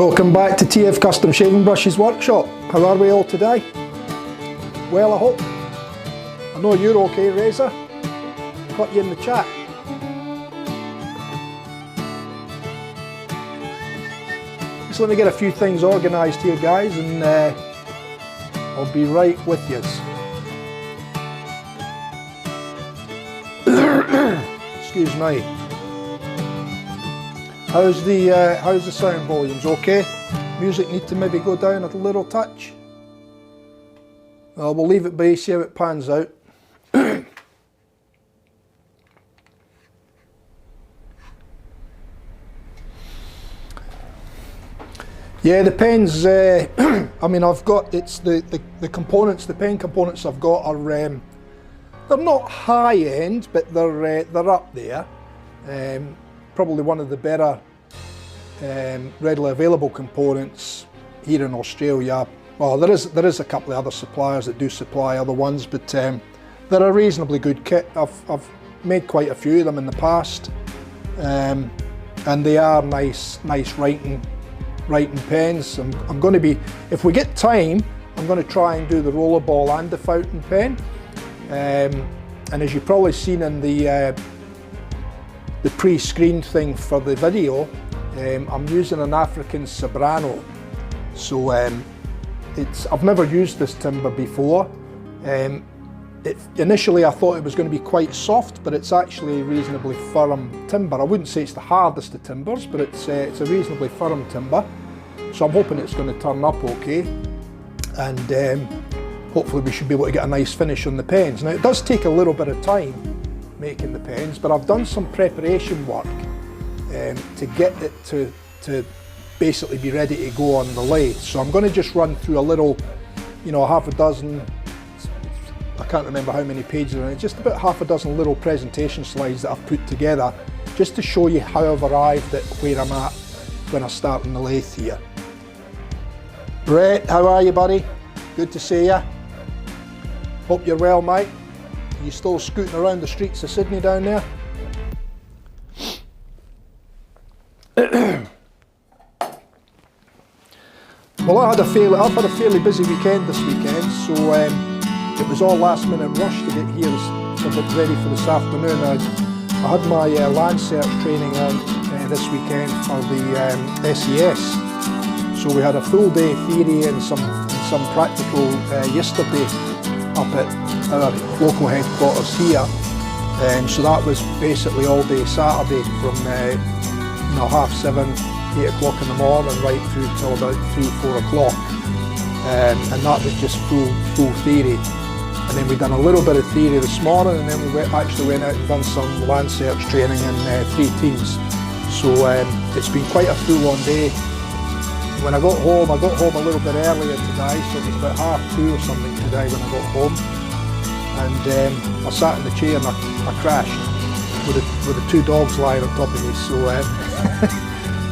Welcome back to TF Custom Shaving Brushes Workshop. How are we all today? Well, I hope. I know you're okay, Razor. Got you in the chat. Just let me get a few things organised here, guys, and I'll be right with you. Excuse me. How's the sound volumes? Okay? Music need to maybe go down a little touch. Well, we'll leave it be, see how it pans out. Yeah, the pens. I mean, I've got the components. The pen components I've got are they're not high end, but they're up there. Probably one of the better readily available components here in Australia. Well, there is a couple of other suppliers that do supply other ones, but they're a reasonably good kit. I've made quite a few of them in the past, and they are nice writing pens. I'm going to be, if we get time, I'm going to try and do the rollerball and the fountain pen. And as you've probably seen in the pre-screened thing for the video, I'm using an African Zebrano. So I've never used this timber before. Initially I thought it was going to be quite soft, but it's actually reasonably firm timber. I wouldn't say it's the hardest of timbers, but it's a reasonably firm timber. So I'm hoping it's going to turn up okay, and hopefully we should be able to get a nice finish on the pens. Now it does take a little bit of time making the pens, but I've done some preparation work to get it to basically be ready to go on the lathe. So I'm going to just run through a little, half a dozen, I can't remember how many pages are in it, just about half a dozen little presentation slides that I've put together just to show you how I've arrived at where I'm at when I start on the lathe here. Brett, how are you, buddy? Good to see you. Hope you're well, mate. Are you still scooting around the streets of Sydney down there? Well, I've had a fairly busy weekend this weekend, so it was all last minute rush to get here so that ready for this afternoon. I had my land search training on this weekend for the SES, so we had a full day theory and some practical yesterday up at our local headquarters here, so that was basically all day Saturday from 7:30, 8 o'clock in the morning right through till about 3-4 o'clock, and that was just full theory. And then we done a little bit of theory this morning, and then we actually went out and done some land search training in 3 teams. So it's been quite a full-on day. When I got home a little bit earlier today, so it was about 2:30 or something today when I got home, and I sat in the chair and I crashed with the 2 dogs lying on top of me. So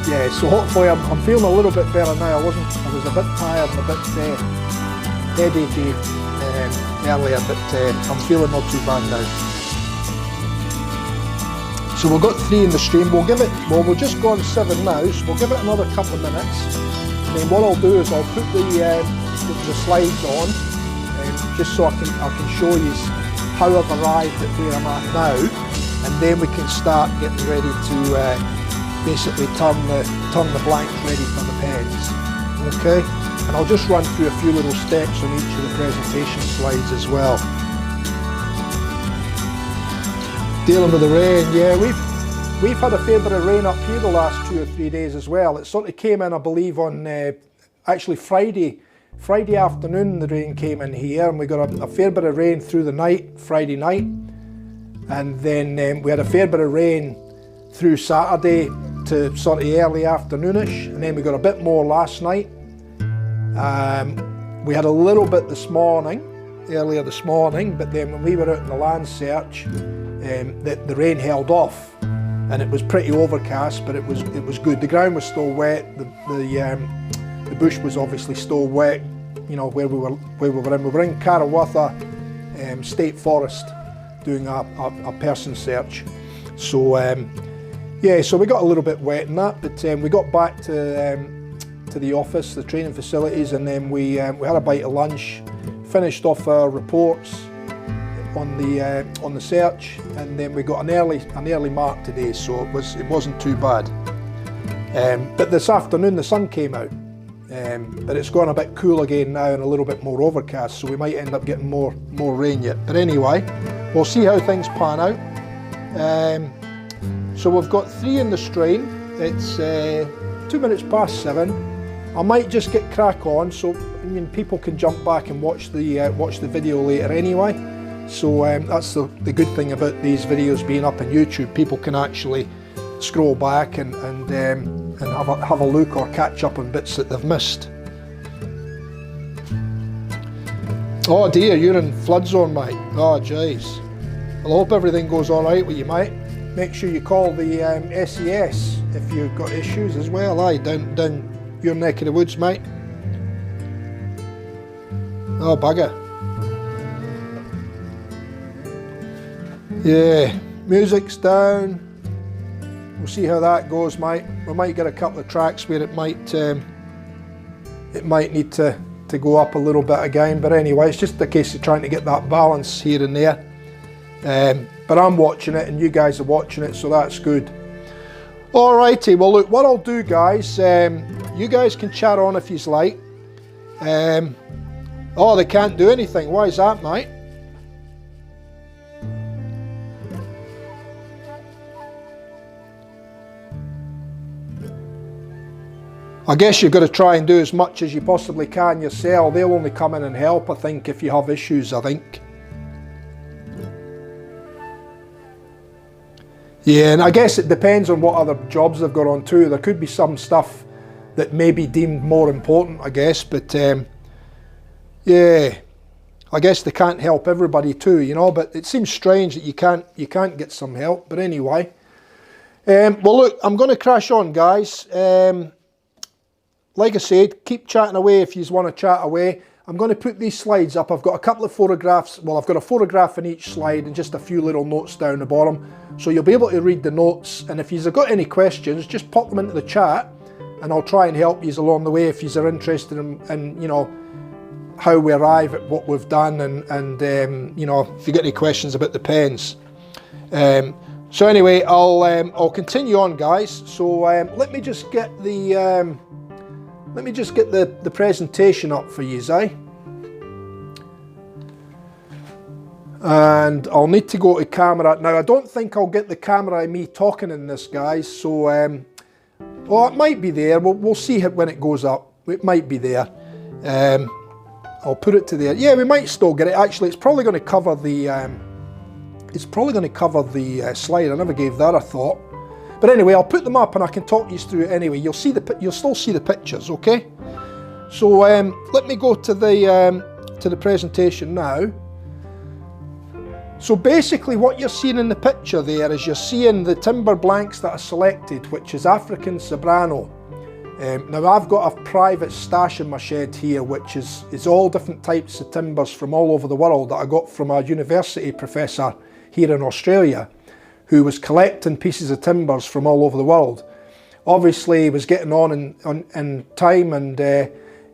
yeah, so hopefully I'm feeling a little bit better now. I was a bit tired and a bit headachy earlier, but I'm feeling not too bad now. So we've got 3 in the stream. We'll just go on 7 now, so we'll give it another couple of minutes. And then what I'll do is I'll put the slides on, just so I can show you how I've arrived at where I'm at now, and then we can start getting ready to basically turn the blanks ready for the pens. Okay, and I'll just run through a few little steps on each of the presentation slides as well. Dealing with the rain, yeah, we've had a fair bit of rain up here the last 2 or 3 days as well. It sort of came in, I believe, on actually Friday afternoon. The rain came in here, and we got a fair bit of rain through the night, Friday night, and then we had a fair bit of rain through Saturday to sort of early afternoonish, and then we got a bit more last night. We had a little bit earlier this morning, but then when we were out in the land search, the rain held off, and it was pretty overcast, but it was good. The ground was still wet. The bush was obviously still wet. Where we were in. We were in Karawatha State Forest doing a person search. So yeah, so we got a little bit wet in that, but we got back to to the office, the training facilities, and then we had a bite of lunch, finished off our reports on the search, and then we got an early mark today, so it wasn't too bad. But this afternoon the sun came out, but it's gone a bit cool again now and a little bit more overcast, so we might end up getting more rain yet. But anyway, we'll see how things pan out. So we've got 3 in the strain. It's 2 minutes past 7. I might just get crack on, so I mean people can jump back and watch the video later anyway. So that's the good thing about these videos being up on YouTube. People can actually scroll back and have a look or catch up on bits that they've missed. Oh dear, you're in flood zone, mate. Oh jeez. Well, I hope everything goes all right with you, mate. Make sure you call the SES if you've got issues as well. Aye, down your neck of the woods, mate. Oh bugger. Yeah, music's down. We'll see how that goes, mate. We might get a couple of tracks where it might need to go up a little bit again, but anyway, it's just a case of trying to get that balance here and there. But I'm watching it and you guys are watching it, so that's good. Alrighty, well look, what I'll do, guys, you guys can chat on if you's like. Oh, they can't do anything. Why is that, mate? I guess you've got to try and do as much as you possibly can yourself. They'll only come in and help, I think, if you have issues, I think. Yeah, and I guess it depends on what other jobs they've got on too. There could be some stuff that may be deemed more important, I guess, but yeah, I guess they can't help everybody too, you know, but it seems strange that you can't get some help, but anyway. Well look, I'm going to crash on, guys. Like I said, keep chatting away if you want to chat away. I'm going to put these slides up. I've got a couple of photographs. Well, I've got a photograph in each slide and just a few little notes down the bottom. So you'll be able to read the notes. And if you've got any questions, just pop them into the chat and I'll try and help you along the way if you're interested in you know, how we arrive at what we've done and you know, if you get any questions about the pens. So anyway, I'll continue on, guys. So let me just get the presentation up for you, eh? And I'll need to go to camera. Now, I don't think I'll get the camera of me talking in this, guys, so, well, it might be there. We'll see it when it goes up. It might be there. I'll put it to there. Yeah, we might still get it. Actually, it's probably going to cover the, slide. I never gave that a thought. But anyway, I'll put them up and I can talk you through it anyway. You'll still see the pictures, okay? So let me go to the presentation now. So basically what you're seeing in the picture there is you're seeing the timber blanks that are selected, which is African Zebrano. Now I've got a private stash in my shed here, which is all different types of timbers from all over the world that I got from a university professor here in Australia, who was collecting pieces of timbers from all over the world. Obviously he was getting on in time, and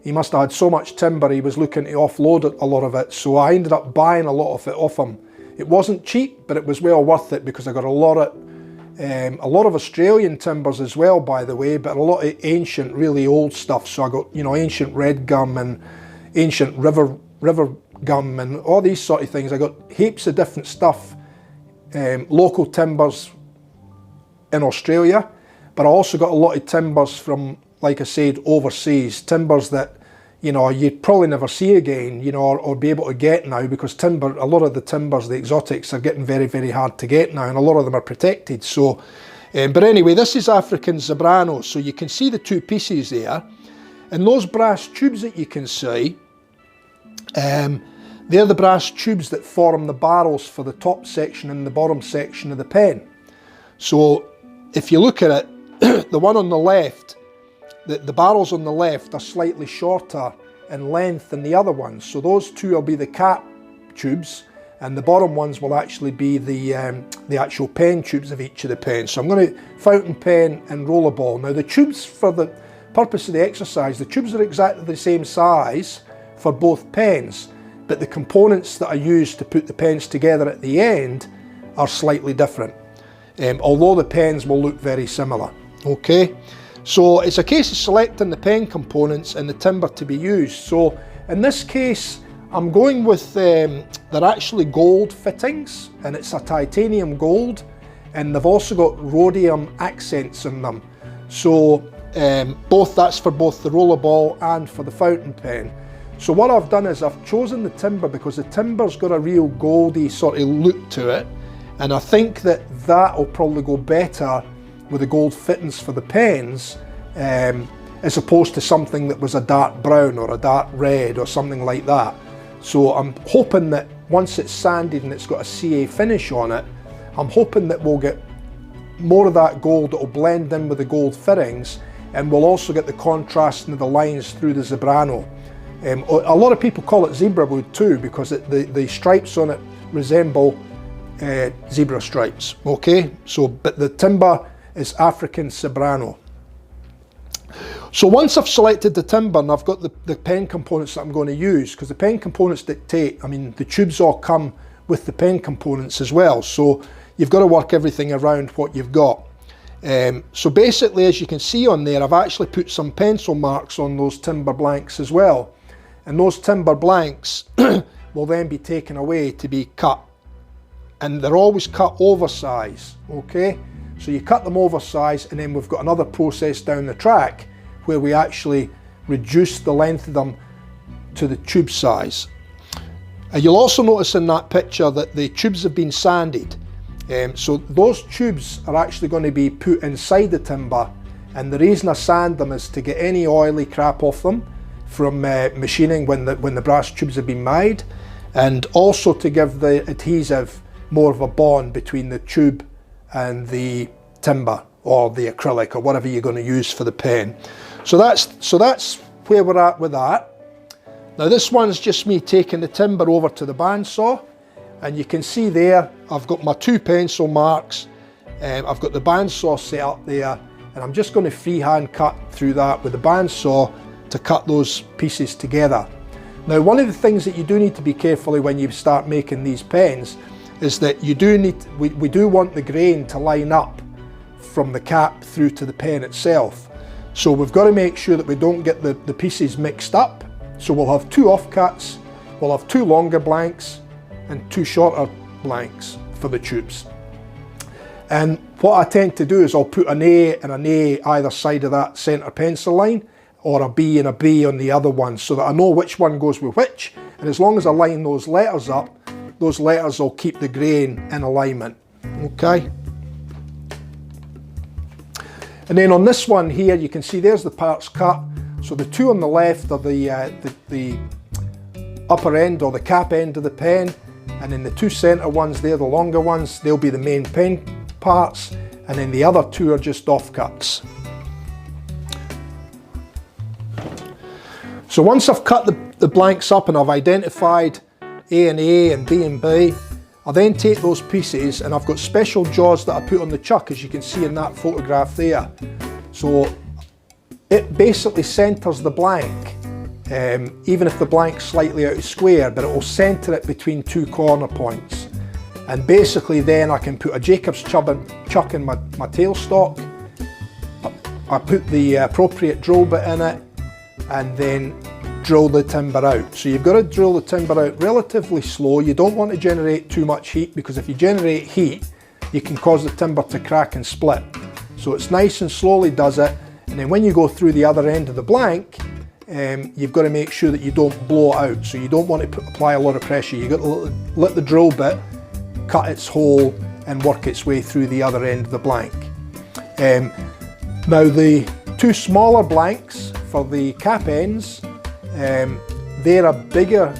he must have had so much timber he was looking to offload a lot of it, so I ended up buying a lot of it off him. It wasn't cheap, but it was well worth it because I got a lot of Australian timbers as well, by the way, but a lot of ancient, really old stuff. So I got, you know, ancient red gum and ancient river gum and all these sort of things. I got heaps of different stuff. Local timbers in Australia, but I also got a lot of timbers from, like I said, overseas, timbers that, you know, you'd probably never see again, you know, or be able to get now, because a lot of the timbers, the exotics, are getting very, very hard to get now, and a lot of them are protected. So, but anyway, this is African Zebrano, so you can see the two pieces there, and those brass tubes that you can see, they're the brass tubes that form the barrels for the top section and the bottom section of the pen. So if you look at it, the one on the left, the barrels on the left are slightly shorter in length than the other ones. So those two will be the cap tubes, and the bottom ones will actually be the actual pen tubes of each of the pens. So I'm going to fountain pen and rollerball. Now the tubes for purpose of the exercise, the tubes are exactly the same size for both pens, but the components that are used to put the pens together at the end are slightly different, although the pens will look very similar. Okay, so it's a case of selecting the pen components and the timber to be used. So in this case, I'm going with, they're actually gold fittings, and it's a titanium gold, and they've also got rhodium accents in them. So that's for both the rollerball and for the fountain pen. So what I've done is I've chosen the timber because the timber's got a real goldy sort of look to it, and I think that will probably go better with the gold fittings for the pens, as opposed to something that was a dark brown or a dark red or something like that. So I'm hoping that once it's sanded and it's got a CA finish on it, I'm hoping that we'll get more of that gold that will blend in with the gold fittings, and we'll also get the contrast of the lines through the Zebrano. A lot of people call it zebra wood too, because the stripes on it resemble zebra stripes. Okay, so but the timber is African Zebrano. So once I've selected the timber and I've got the pen components that I'm going to use, because the pen components dictate, I mean the tubes all come with the pen components as well, so you've got to work everything around what you've got. So basically, as you can see on there, I've actually put some pencil marks on those timber blanks as well, and those timber blanks will then be taken away to be cut, and they're always cut oversize. Okay, so you cut them oversize, and then we've got another process down the track where we actually reduce the length of them to the tube size. You'll also notice in that picture that the tubes have been sanded. So those tubes are actually going to be put inside the timber, and the reason I sand them is to get any oily crap off them from machining when the brass tubes have been made, and also to give the adhesive more of a bond between the tube and the timber or the acrylic or whatever you're going to use for the pen. So that's where we're at with that. Now this one's just me taking the timber over to the bandsaw, and you can see there I've got my two pencil marks, I've got the bandsaw set up there, and I'm just going to freehand cut through that with the bandsaw to cut those pieces together. Now one of the things that you do need to be careful when you start making these pens is that we do want the grain to line up from the cap through to the pen itself. So we've got to make sure that we don't get the pieces mixed up. So we'll have two offcuts, we'll have two longer blanks and two shorter blanks for the tubes. And what I tend to do is I'll put an A and an A either side of that centre pencil line, or a B and a B on the other one, so that I know which one goes with which, and as long as I line those letters up, those letters will keep the grain in alignment. Okay. And then on this one here, you can see there's the parts cut. So the two on the left are the upper end or the cap end of the pen, and then the two centre ones there, the longer ones, they'll be the main pen parts, and then the other two are just offcuts. So once I've cut the blanks up and I've identified A and A and B and B, I then take those pieces, and I've got special jaws that I put on the chuck, as you can see in that photograph there. So it basically centres the blank, even if the blank's slightly out of square, but it will centre it between two corner points. And basically then I can put a Jacob's chuck in my tailstock, I put the appropriate drill bit in it, and then drill the timber out. So you've got to drill the timber out relatively slow. You don't want to generate too much heat, because if you generate heat, you can cause the timber to crack and split. So it's nice and slowly does it, and then when you go through the other end of the blank, you've got to make sure that you don't blow it out. So you don't want to apply a lot of pressure. You've got to let the drill bit cut its hole and work its way through the other end of the blank. Now the two smaller blanks for the cap ends, they're a bigger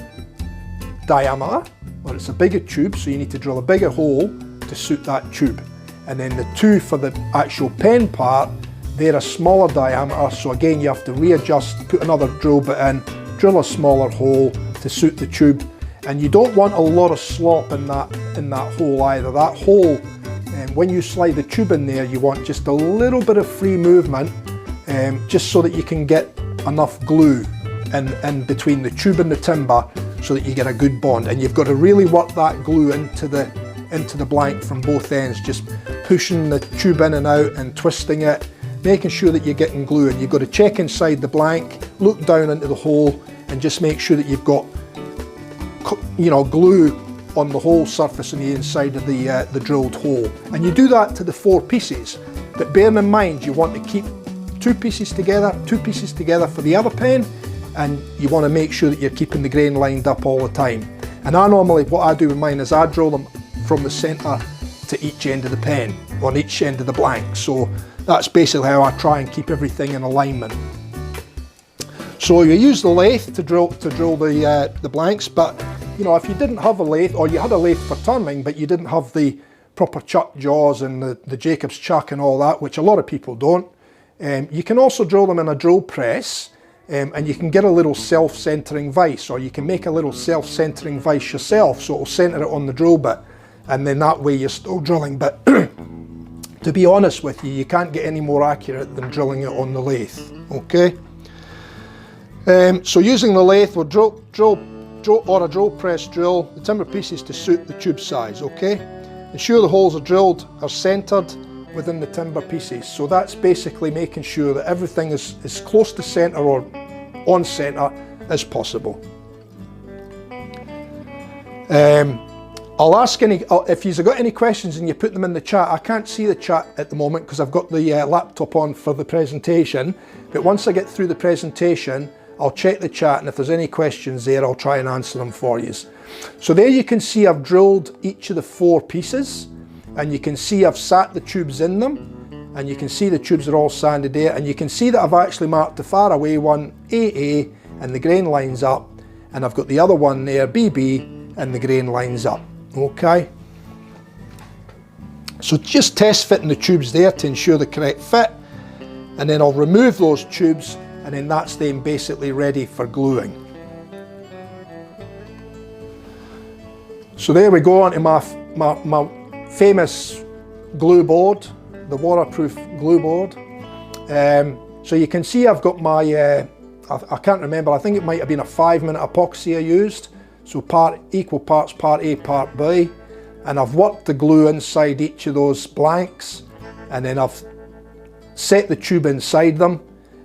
diameter, or it's a bigger tube, so you need to drill a bigger hole to suit that tube. And then the two for the actual pen part, they're a smaller diameter, so again you have to readjust, put another drill bit in, drill a smaller hole to suit the tube. And you don't want a lot of slop in that hole either. That hole, when you slide the tube in there, you want just a little bit of free movement just so that you can get enough glue in between the tube and the timber so that you get a good bond. And you've got to really work that glue into the blank from both ends, just pushing the tube in and out and twisting it, making sure that you're getting glue. And you've got to check inside the blank, look down into the hole, and just make sure that you've got, you know, glue on the whole surface on the inside of the drilled hole. And you do that to the 4 pieces. But bearing in mind, you want to keep 2 pieces together for the other pen, and you want to make sure that you're keeping the grain lined up all the time. And what I do with mine is I drill them from the centre to each end of the pen, on each end of the blank. So that's basically how I try and keep everything in alignment. So you use the lathe to drill the blanks, but you know, if you didn't have a lathe, or you had a lathe for turning but you didn't have the proper chuck jaws and the Jacob's chuck and all that, which a lot of people don't, you can also drill them in a drill press, and you can get a little self-centering vise, or you can make a little self-centering vise yourself, so it'll centre it on the drill bit, and then that way you're still drilling. But to be honest with you, you can't get any more accurate than drilling it on the lathe. Okay. So using the lathe, we'll or a drill press drill the timber pieces to suit the tube size. Okay. Ensure the holes are centred within the timber pieces. So that's basically making sure that everything is as close to centre or on centre as possible. I'll ask if you've got any questions and you put them in the chat. I can't see the chat at the moment because I've got the laptop on for the presentation, but once I get through the presentation, I'll check the chat, and if there's any questions there, I'll try and answer them for you. So there you can see I've drilled each of the 4 pieces, and you can see I've sat the tubes in them, and you can see the tubes are all sanded there, and you can see that I've actually marked the far away one AA and the grain lines up, and I've got the other one there BB and the grain lines up. Okay, so just test fitting the tubes there to ensure the correct fit, and then I'll remove those tubes, and then that's then basically ready for gluing. So there we go, onto my famous glue board, the waterproof glue board. So you can see I've got my, I can't remember, I think it might have been a 5-minute epoxy I used. So equal parts part A, part B. And I've worked the glue inside each of those blanks. And then I've set the tube inside them.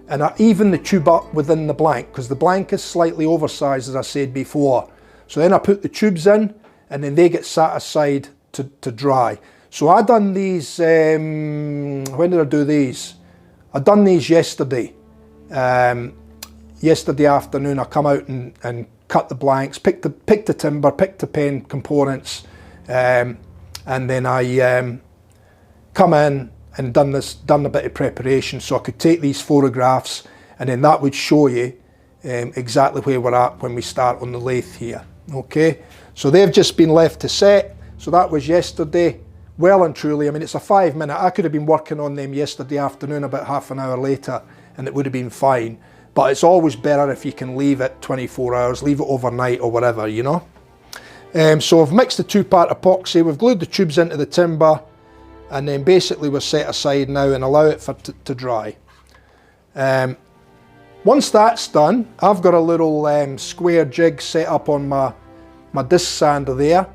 And I even the tube up within the blank, because the blank is slightly oversized, as I said before. So then I put the tubes in, and then they get sat aside to dry. So I done these, when did I do these? I done these yesterday. Yesterday afternoon I come out and cut the blanks, picked the timber, picked the pen components, and then I come in and done a bit of preparation so I could take these photographs, and then that would show you exactly where we're at when we start on the lathe here. Okay, so they've just been left to set. So that was yesterday, well and truly. I mean, it's a 5-minute. I could have been working on them yesterday afternoon about half an hour later and it would have been fine. But it's always better if you can leave it 24 hours, leave it overnight or whatever, you know. So I've mixed the 2-part epoxy, we've glued the tubes into the timber, and then basically we're set aside now and allow it to dry. Once that's done, I've got a little square jig set up on my disc sander there.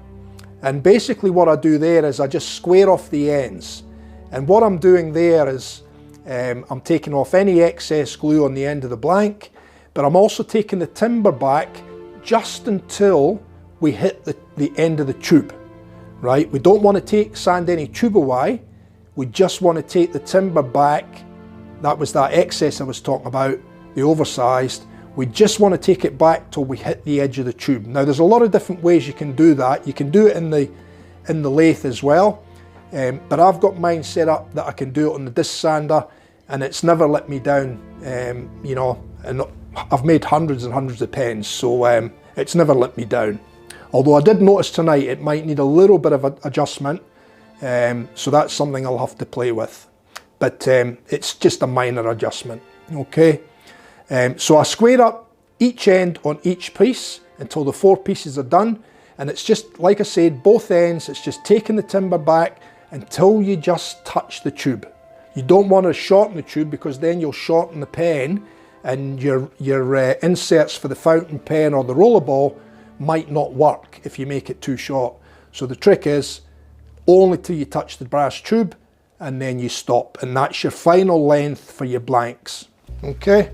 And basically what I do there is I just square off the ends. And what I'm doing there is I'm taking off any excess glue on the end of the blank, but I'm also taking the timber back just until we hit the end of the tube, right? We don't want to sand any tube away. We just want to take the timber back. That was that excess I was talking about, the oversized. We just want to take it back till we hit the edge of the tube. Now there's a lot of different ways you can do that. You can do it in the lathe as well, but I've got mine set up that I can do it on the disc sander, and it's never let me down. You know, and I've made hundreds and hundreds of pens, so it's never let me down. Although I did notice tonight it might need a little bit of adjustment, so that's something I'll have to play with. But it's just a minor adjustment, okay? So I square up each end on each piece until the 4 pieces are done, and it's just, like I said, both ends, it's just taking the timber back until you just touch the tube. You don't want to shorten the tube because then you'll shorten the pen, and your inserts for the fountain pen or the rollerball might not work if you make it too short. So the trick is only till you touch the brass tube, and then you stop, and that's your final length for your blanks. Okay.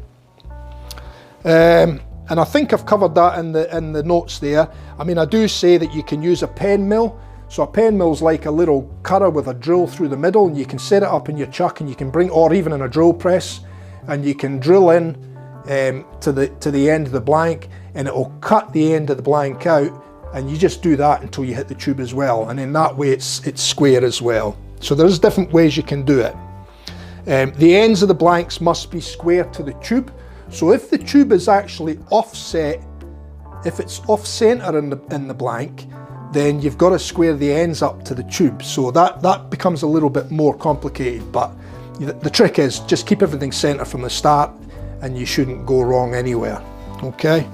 And I think I've covered that in the notes there. I mean, I do say that you can use a pen mill. So a pen mill is like a little cutter with a drill through the middle, and you can set it up in your chuck, and you can bring, or even in a drill press, and you can drill in to the end of the blank, and it will cut the end of the blank out, and you just do that until you hit the tube as well, and in that way it's square as well. So there's different ways you can do it. The ends of the blanks must be square to the tube. So if the tube is actually offset, if it's off center in the blank, then you've got to square the ends up to the tube. So that becomes a little bit more complicated, but the trick is just keep everything center from the start, and you shouldn't go wrong anywhere. Okay.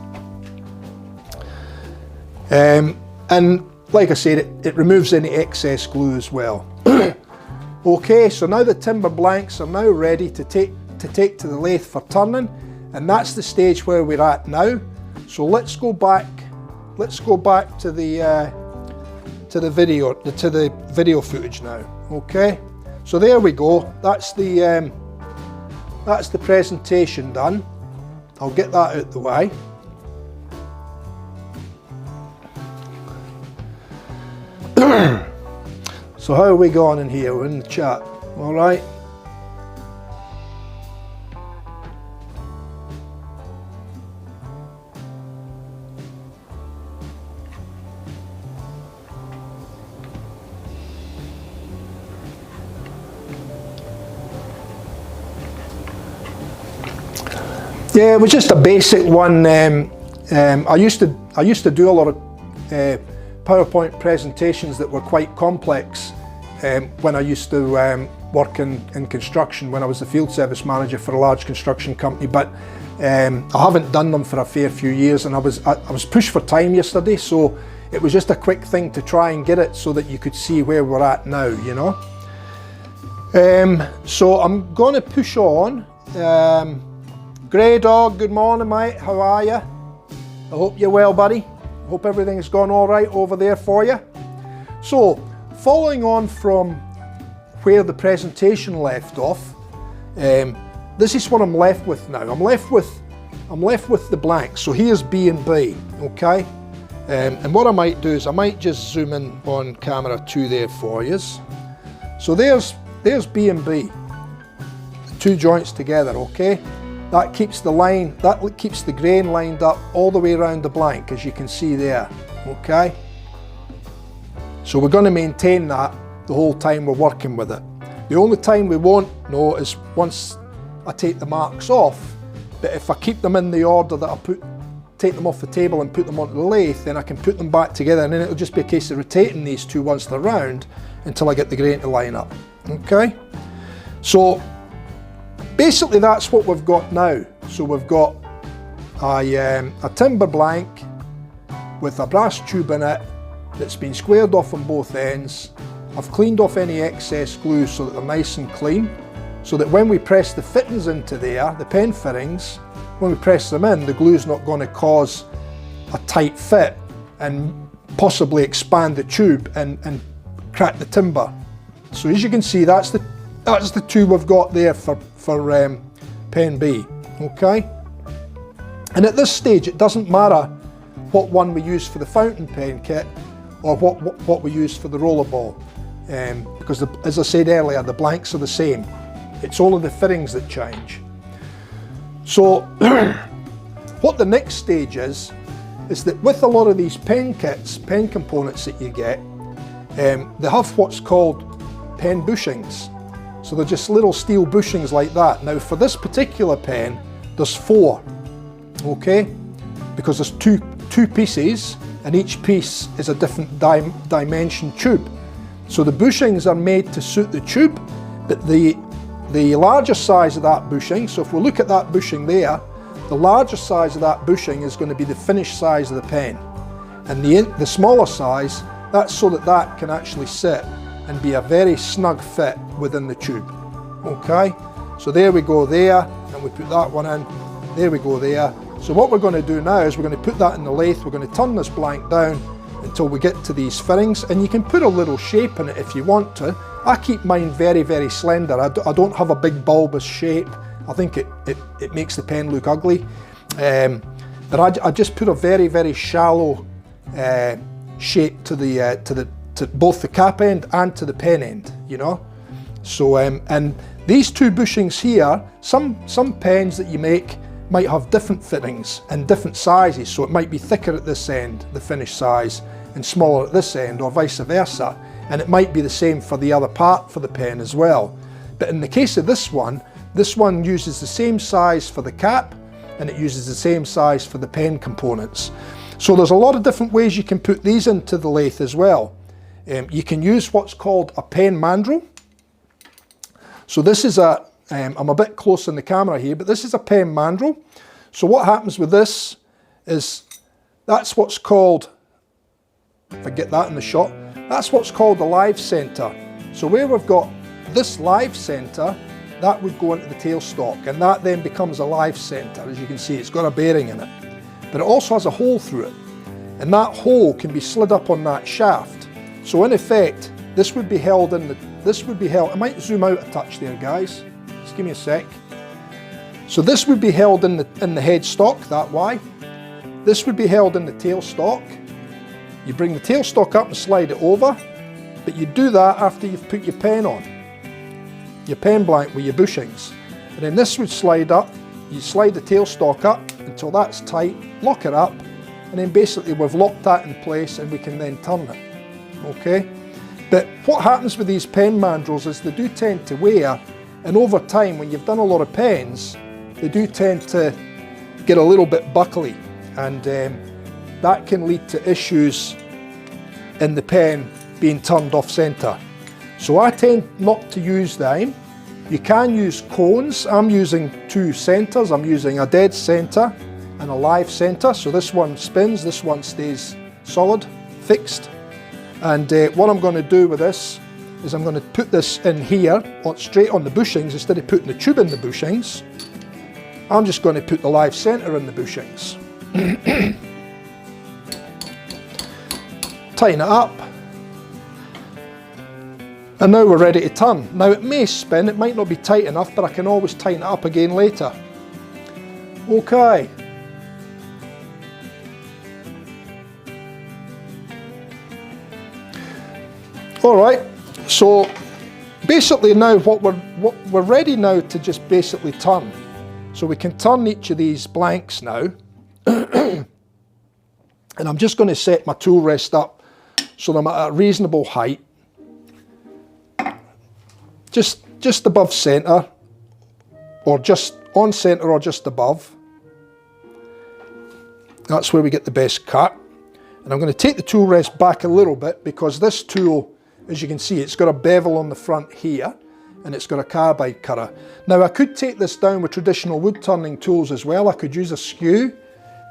And like I said, it removes any excess glue as well. Okay, so now the timber blanks are now ready to take to the lathe for turning, and that's the stage where we're at now. So let's go back to the video footage now. Okay, so there we go. That's the presentation done. I'll get that out the way. So how are we going in here? We're in the chat. All right. Yeah, it was just a basic one. I used to do a lot of PowerPoint presentations that were quite complex when I used to work in construction, when I was the field service manager for a large construction company, but I haven't done them for a fair few years, and I was pushed for time yesterday, so it was just a quick thing to try and get it so that you could see where we're at now, you know. So I'm going to push on. Grey Dog, good morning mate, how are you? I hope you're well, buddy. Hope everything's gone all right over there for you. So, following on from where the presentation left off, this is what I'm left with now. I'm left with the blank. So here's B and B, okay? And what I might do is I might just zoom in on camera 2 there for you. So there's B and B, the 2 joints together, okay? That keeps the grain lined up all the way around the blank, as you can see there, okay? So we're going to maintain that the whole time we're working with it. The only time we won't know is once I take the marks off, but if I keep them in the order that I take them off the table and put them onto the lathe, then I can put them back together, and then it'll just be a case of rotating these 2 once they're round until I get the grain to line up, okay? So basically that's what we've got now. So we've got a timber blank with a brass tube in it that's been squared off on both ends. I've cleaned off any excess glue so that they're nice and clean, so that when we press the fittings into there, the pen fittings, when we press them in, the glue's not going to cause a tight fit and possibly expand the tube and crack the timber. So as you can see, that's the 2 we've got there for pen B, okay? And at this stage it doesn't matter what one we use for the fountain pen kit or what we use for the rollerball, because as I said earlier, the blanks are the same. It's only the fittings that change. So what the next stage is that with a lot of these pen kits, pen components that you get, they have what's called pen bushings. So they're just little steel bushings like that. Now for this particular pen, there's 4, okay? Because there's two pieces, and each piece is a different dimension tube. So the bushings are made to suit the tube, but the larger size of that bushing, so if we look at that bushing there, the larger size of that bushing is going to be the finished size of the pen. And the smaller size, that's so that can actually sit and be a very snug fit within the tube, Okay, so there we go there, and we put that one in, there we go there. So what we're going to do now is we're going to put that in the lathe, we're going to turn this blank down until we get to these fittings, and you can put a little shape in it if you want to. I keep mine very, very slender. I don't have a big bulbous shape. I think it makes the pen look ugly. But I just put a very, very shallow shape to both the cap end and to the pen end, you know. So and these two bushings here, some pens that you make might have different fittings and different sizes, so it might be thicker at this end, the finished size, and smaller at this end, or vice versa, and it might be the same for the other part for the pen as well. But in the case of this one uses the same size for the cap, and it uses the same size for the pen components. So there's a lot of different ways you can put these into the lathe as well. You can use what's called a pen mandrel. So this is a, I'm a bit close in the camera here, but this is a pen mandrel. So what happens with this is, that's what's called, if I get that in the shot, that's what's called the live center. So where we've got this live center, that would go into the tailstock, and that then becomes a live center. As you can see, it's got a bearing in it, but it also has a hole through it, and that hole can be slid up on that shaft. So in effect, this would be held in the, I might zoom out a touch there, guys. Just give me a sec. So this would be held in the headstock that way. This would be held in the tailstock. You bring the tailstock up and slide it over, but you do that after you've put your pen on, your pen blank with your bushings. And then this would slide up, you slide the tailstock up until that's tight, lock it up, and then basically we've locked that in place and we can then turn it, okay? But what happens with these pen mandrels is they do tend to wear, and over time when you've done a lot of pens, they do tend to get a little bit buckly, and that can lead to issues in the pen being turned off center. So I tend not to use them. You can use cones. I'm using two centers. I'm using a dead center and a live center. So this one spins, this one stays solid, fixed. And what I'm going to do with this is I'm going to put this in here, straight on the bushings, instead of putting the tube in the bushings. I'm just going to put the live center in the bushings. Tighten it up, and now we're ready to turn. Now it may spin, it might not be tight enough, but I can always tighten it up again later. Okay. Alright, so basically now what we're ready now to just basically turn. So we can turn each of these blanks now. And I'm just going to set my tool rest up so that I'm at a reasonable height. Just above centre, or just on centre or just above. That's where we get the best cut. And I'm going to take the tool rest back a little bit, because this tool, as you can see, it's got a bevel on the front here, and it's got a carbide cutter. Now I could take this down with traditional wood turning tools as well. I could use a skew,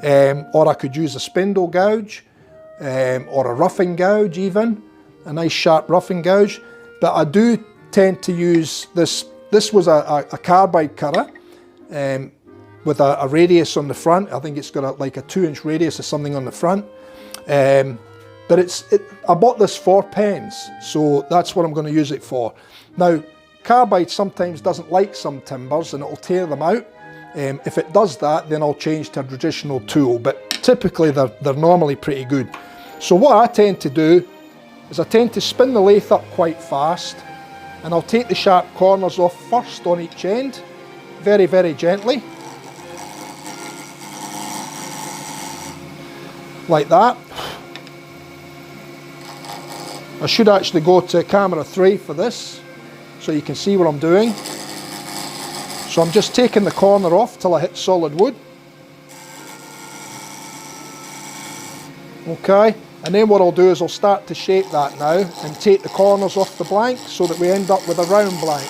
or I could use a spindle gouge, or a roughing gouge even, a nice sharp roughing gouge. But I do tend to use this. This was a carbide cutter with a radius on the front. I think it's got like a 2-inch radius or something on the front. But I bought this for pens, so that's what I'm going to use it for. Now, carbide sometimes doesn't like some timbers and it'll tear them out. If it does that, then I'll change to a traditional tool, but typically they're normally pretty good. So what I tend to do is I tend to spin the lathe up quite fast, and I'll take the sharp corners off first on each end, very, very gently, like that. I should actually go to camera 3 for this, so you can see what I'm doing. So I'm just taking the corner off till I hit solid wood. Okay, and then what I'll do is I'll start to shape that now and take the corners off the blank so that we end up with a round blank.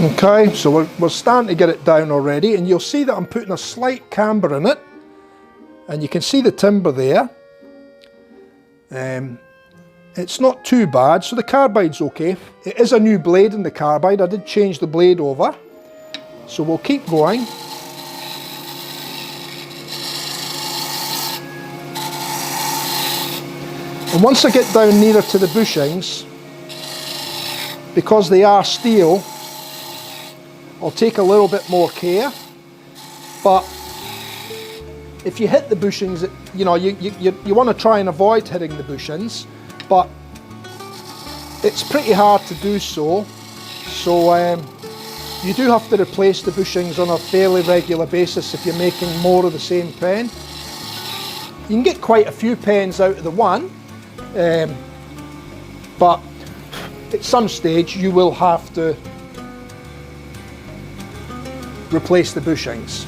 Okay, so we're starting to get it down already, and you'll see that I'm putting a slight camber in it, and you can see the timber there. It's not too bad, so the carbide's okay. It is a new blade in the carbide. I did change the blade over, so we'll keep going. And once I get down nearer to the bushings, because they are steel, I'll take a little bit more care. But if you hit the bushings, you know, you want to try and avoid hitting the bushings, but it's pretty hard to do so. So you do have to replace the bushings on a fairly regular basis if you're making more of the same pen. You can get quite a few pens out of the one, but at some stage you will have to replace the bushings.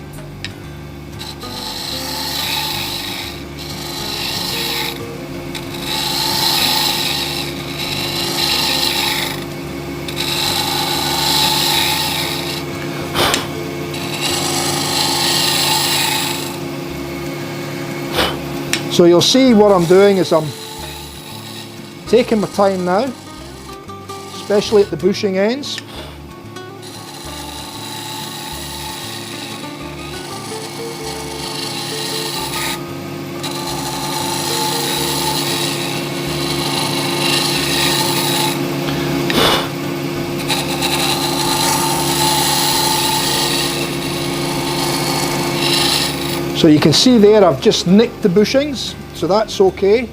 So you'll see what I'm doing is I'm taking my time now, especially at the bushing ends. So you can see there I've just nicked the bushings, so that's okay.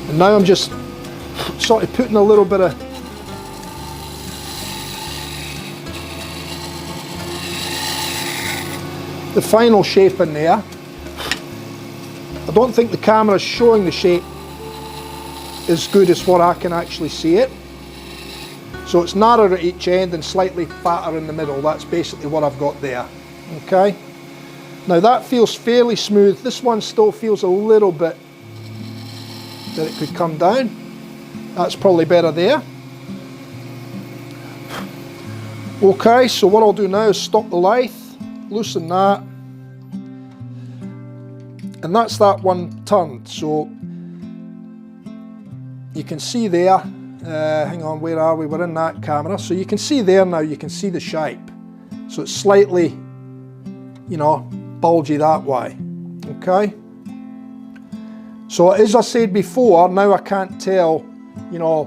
And now I'm just sort of putting a little bit of the final shape in there. I don't think the camera is showing the shape as good as what I can actually see it. So it's narrower at each end and slightly fatter in the middle. That's basically what I've got there. Okay. Now that feels fairly smooth. This one still feels a little bit that it could come down. That's probably better there. Okay, so what I'll do now is stop the lathe, loosen that, and that's that one turned. So you can see there. Hang on, where are we? We're in that camera. So you can see there now, you can see the shape. So it's slightly, you know, bulgy that way. Okay. So as I said before, now I can't tell, you know,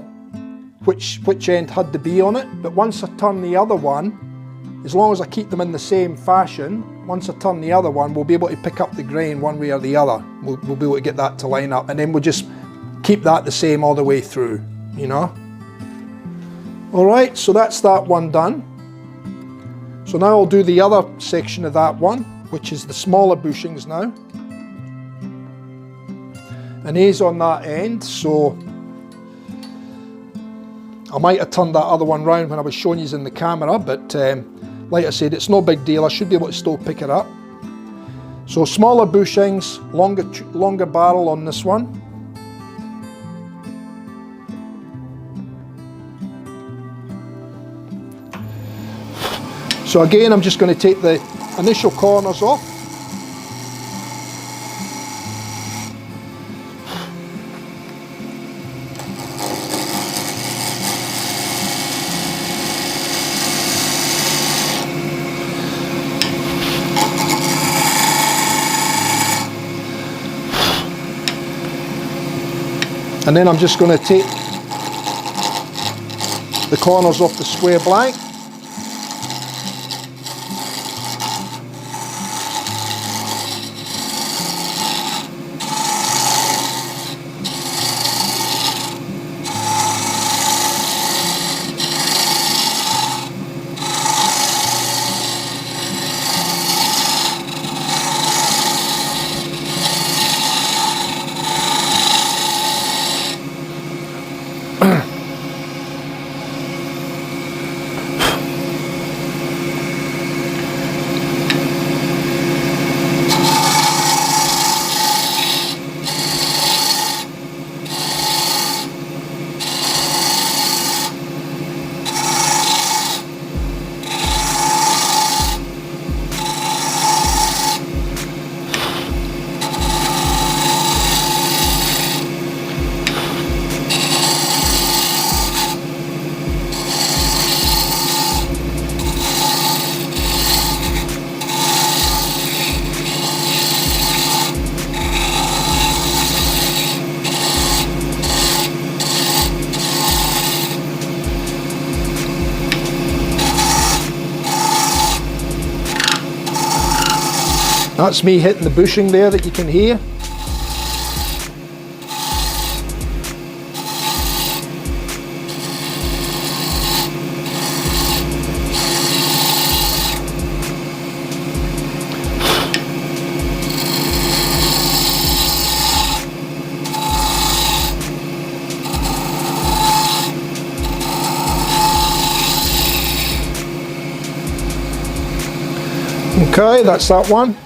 which end had to be on it. But once I turn the other one, as long as I keep them in the same fashion, once I turn the other one, we'll be able to pick up the grain one way or the other. We'll be able to get that to line up, and then we'll just keep that the same all the way through. You know. Alright, so that's that one done. So now I'll do the other section of that one, which is the smaller bushings now. An A's on that end, so I might have turned that other one round when I was showing you in the camera, but like I said, it's no big deal. I should be able to still pick it up. So smaller bushings, longer barrel on this one. So again, I'm just going to take the initial corners off. And then I'm just going to take the corners off the square blank. That's me hitting the bushing there that you can hear. Okay, that's that one.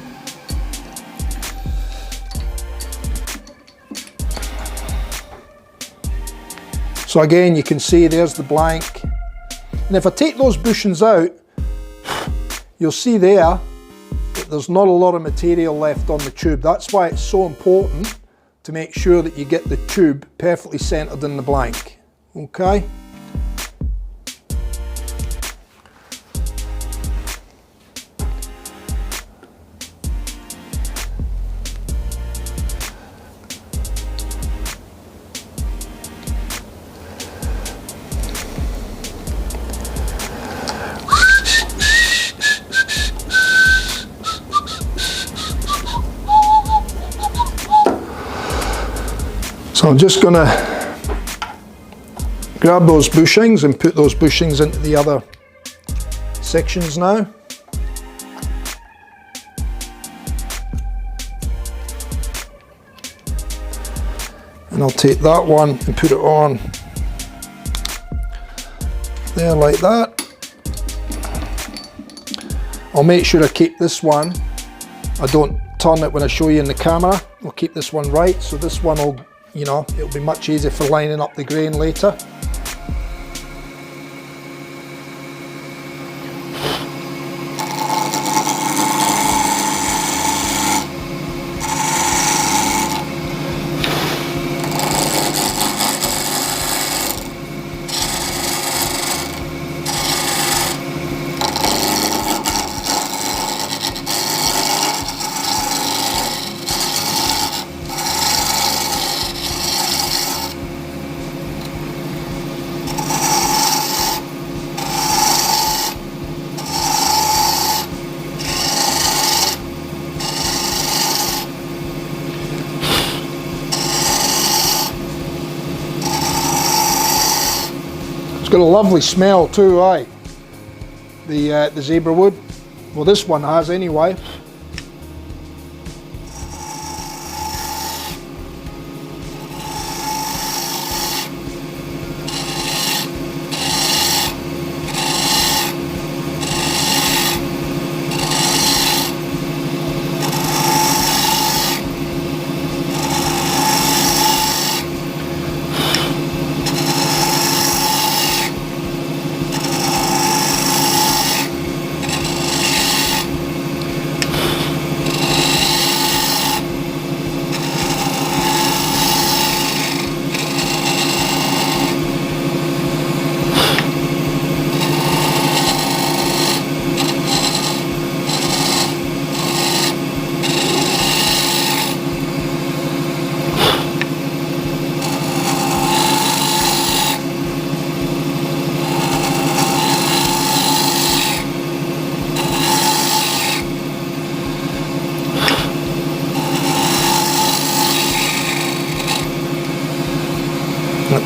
So again, you can see there's the blank. And if I take those bushings out, you'll see there that there's not a lot of material left on the tube. That's why it's so important to make sure that you get the tube perfectly centered in the blank. Okay? So I'm just going to grab those bushings and put those bushings into the other sections now. And I'll take that one and put it on there like that. I'll make sure I keep this one. I don't turn it when I show you in the camera. I'll keep this one right, so this one will, you know, it'll be much easier for lining up the grain later. It's got a lovely smell too, aye? The zebra wood. Well, this one has anyway.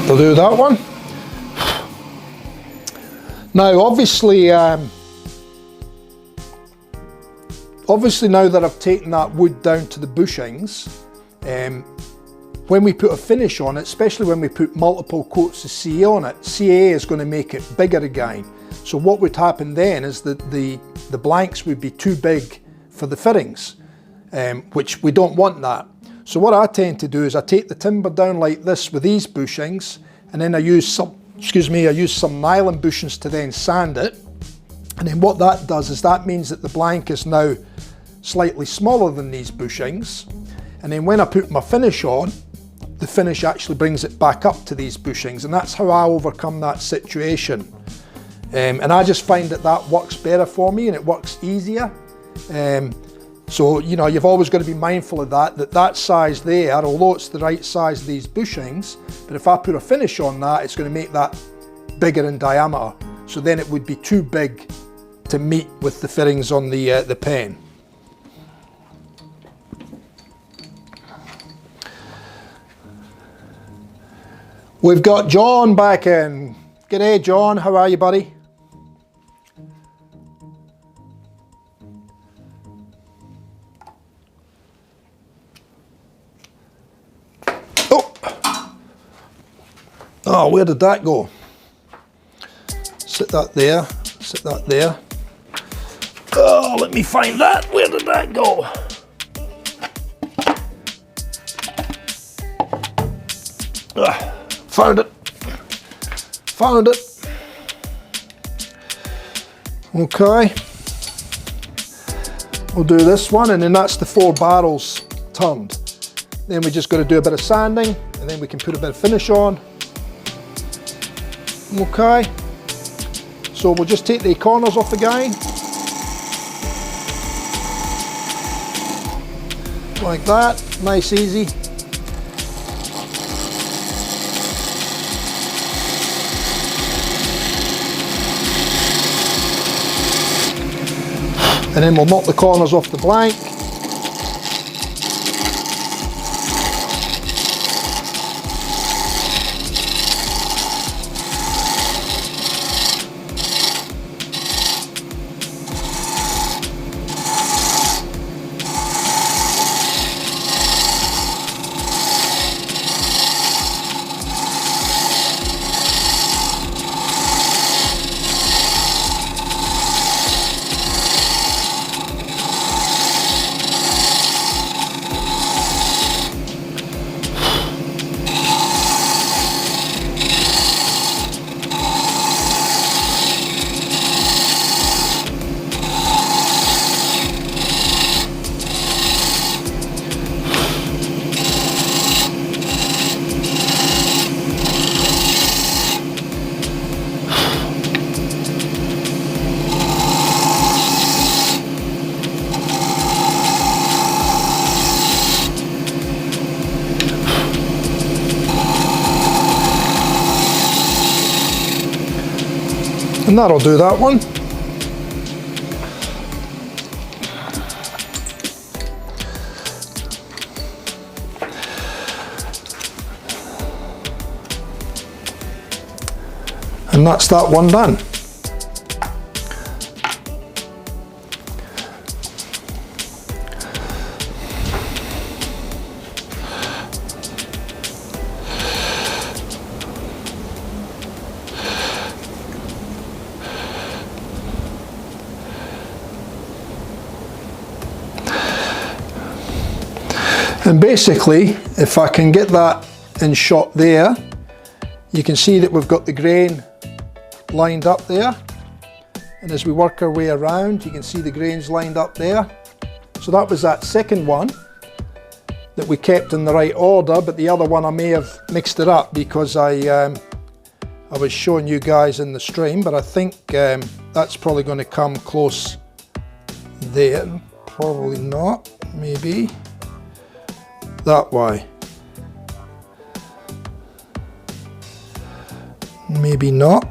I'll do that one. Now obviously now that I've taken that wood down to the bushings, when we put a finish on it, especially when we put multiple coats of CA on it, CA is going to make it bigger again. So what would happen then is that the blanks would be too big for the fittings, which we don't want that. So what I tend to do is I take the timber down like this with these bushings, and then I use some nylon bushings to then sand it. And then what that does is that means that the blank is now slightly smaller than these bushings. And then when I put my finish on, the finish actually brings it back up to these bushings, and that's how I overcome that situation. And I just find that that works better for me and it works easier. So, you know, you've always got to be mindful of that size there, although it's the right size of these bushings, but if I put a finish on that, it's going to make that bigger in diameter. So then it would be too big to meet with the fittings on the pen. We've got John back in. G'day John, how are you buddy? Oh, where did that go? Sit that there, sit that there. Oh, let me find that. Where did that go? Found it. Found it. Okay. We'll do this one, and then that's the 4 barrels turned. Then we just got to do a bit of sanding, and then we can put a bit of finish on. Okay. So we'll just take the corners off the guy. Like that. Nice, easy. And then we'll knock the corners off the blank. And that'll do that one. And that's that one done. And basically, if I can get that in shot there, you can see that we've got the grain lined up there. And as we work our way around, you can see the grains lined up there. So that was that second one that we kept in the right order, but the other one I may have mixed it up because I was showing you guys in the stream, but I think that's probably going to come close there. Probably not, maybe. That way. Maybe not.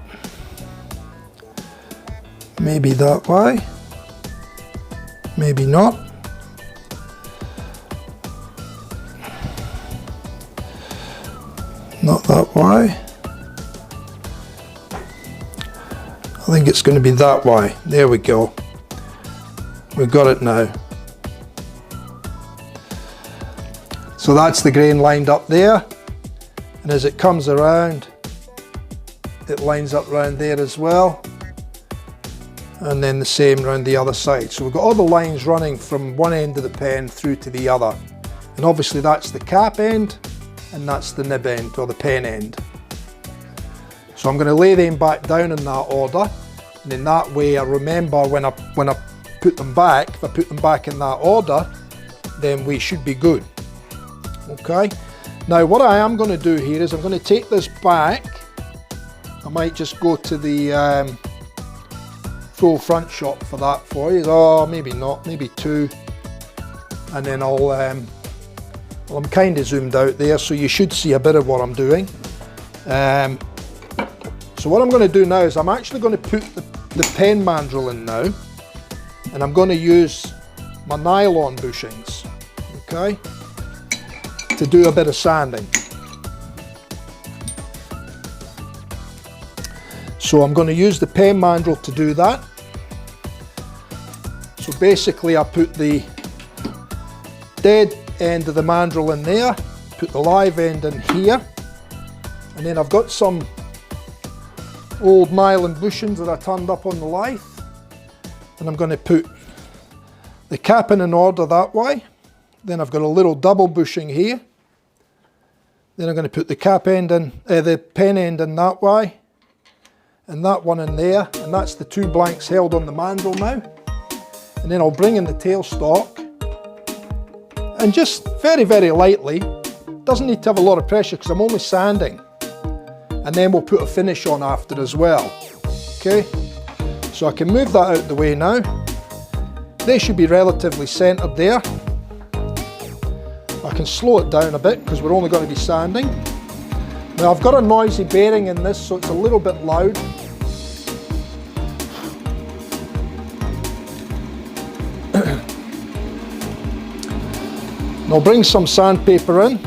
Maybe that way. Maybe not. Not that way. I think it's going to be that way. There we go. We've got it now. So that's the grain lined up there, and as it comes around, it lines up around there as well, and then the same around the other side. So we've got all the lines running from one end of the pen through to the other, and obviously that's the cap end and that's the nib end or the pen end. So I'm going to lay them back down in that order, and in that way I remember when I put them back, if I put them back in that order, then we should be good. Okay, now what I am going to do here is I'm going to take this back. I might just go to the full front shot for that for you. Oh, maybe not, maybe 2. And then I'll, well, I'm kind of zoomed out there, so you should see a bit of what I'm doing. So what I'm going to do now is I'm actually going to put the pen mandrel in now, and I'm going to use my nylon bushings, okay, to do a bit of sanding. So I'm going to use the pen mandrel to do that. So basically I put the dead end of the mandrel in there, put the live end in here, and then I've got some old nylon bushings that I turned up on the lathe, and I'm going to put the cap in order that way. Then I've got a little double bushing here. Then I'm going to put the cap end in, the pen end in that way, and that one in there, and that's the two blanks held on the mandrel now. And then I'll bring in the tailstock, and just very, very lightly, doesn't need to have a lot of pressure because I'm only sanding, and then we'll put a finish on after as well. Okay, so I can move that out of the way now. They should be relatively centered there. I can slow it down a bit because we're only going to be sanding. Now I've got a noisy bearing in this, so it's a little bit loud. I'll bring some sandpaper in.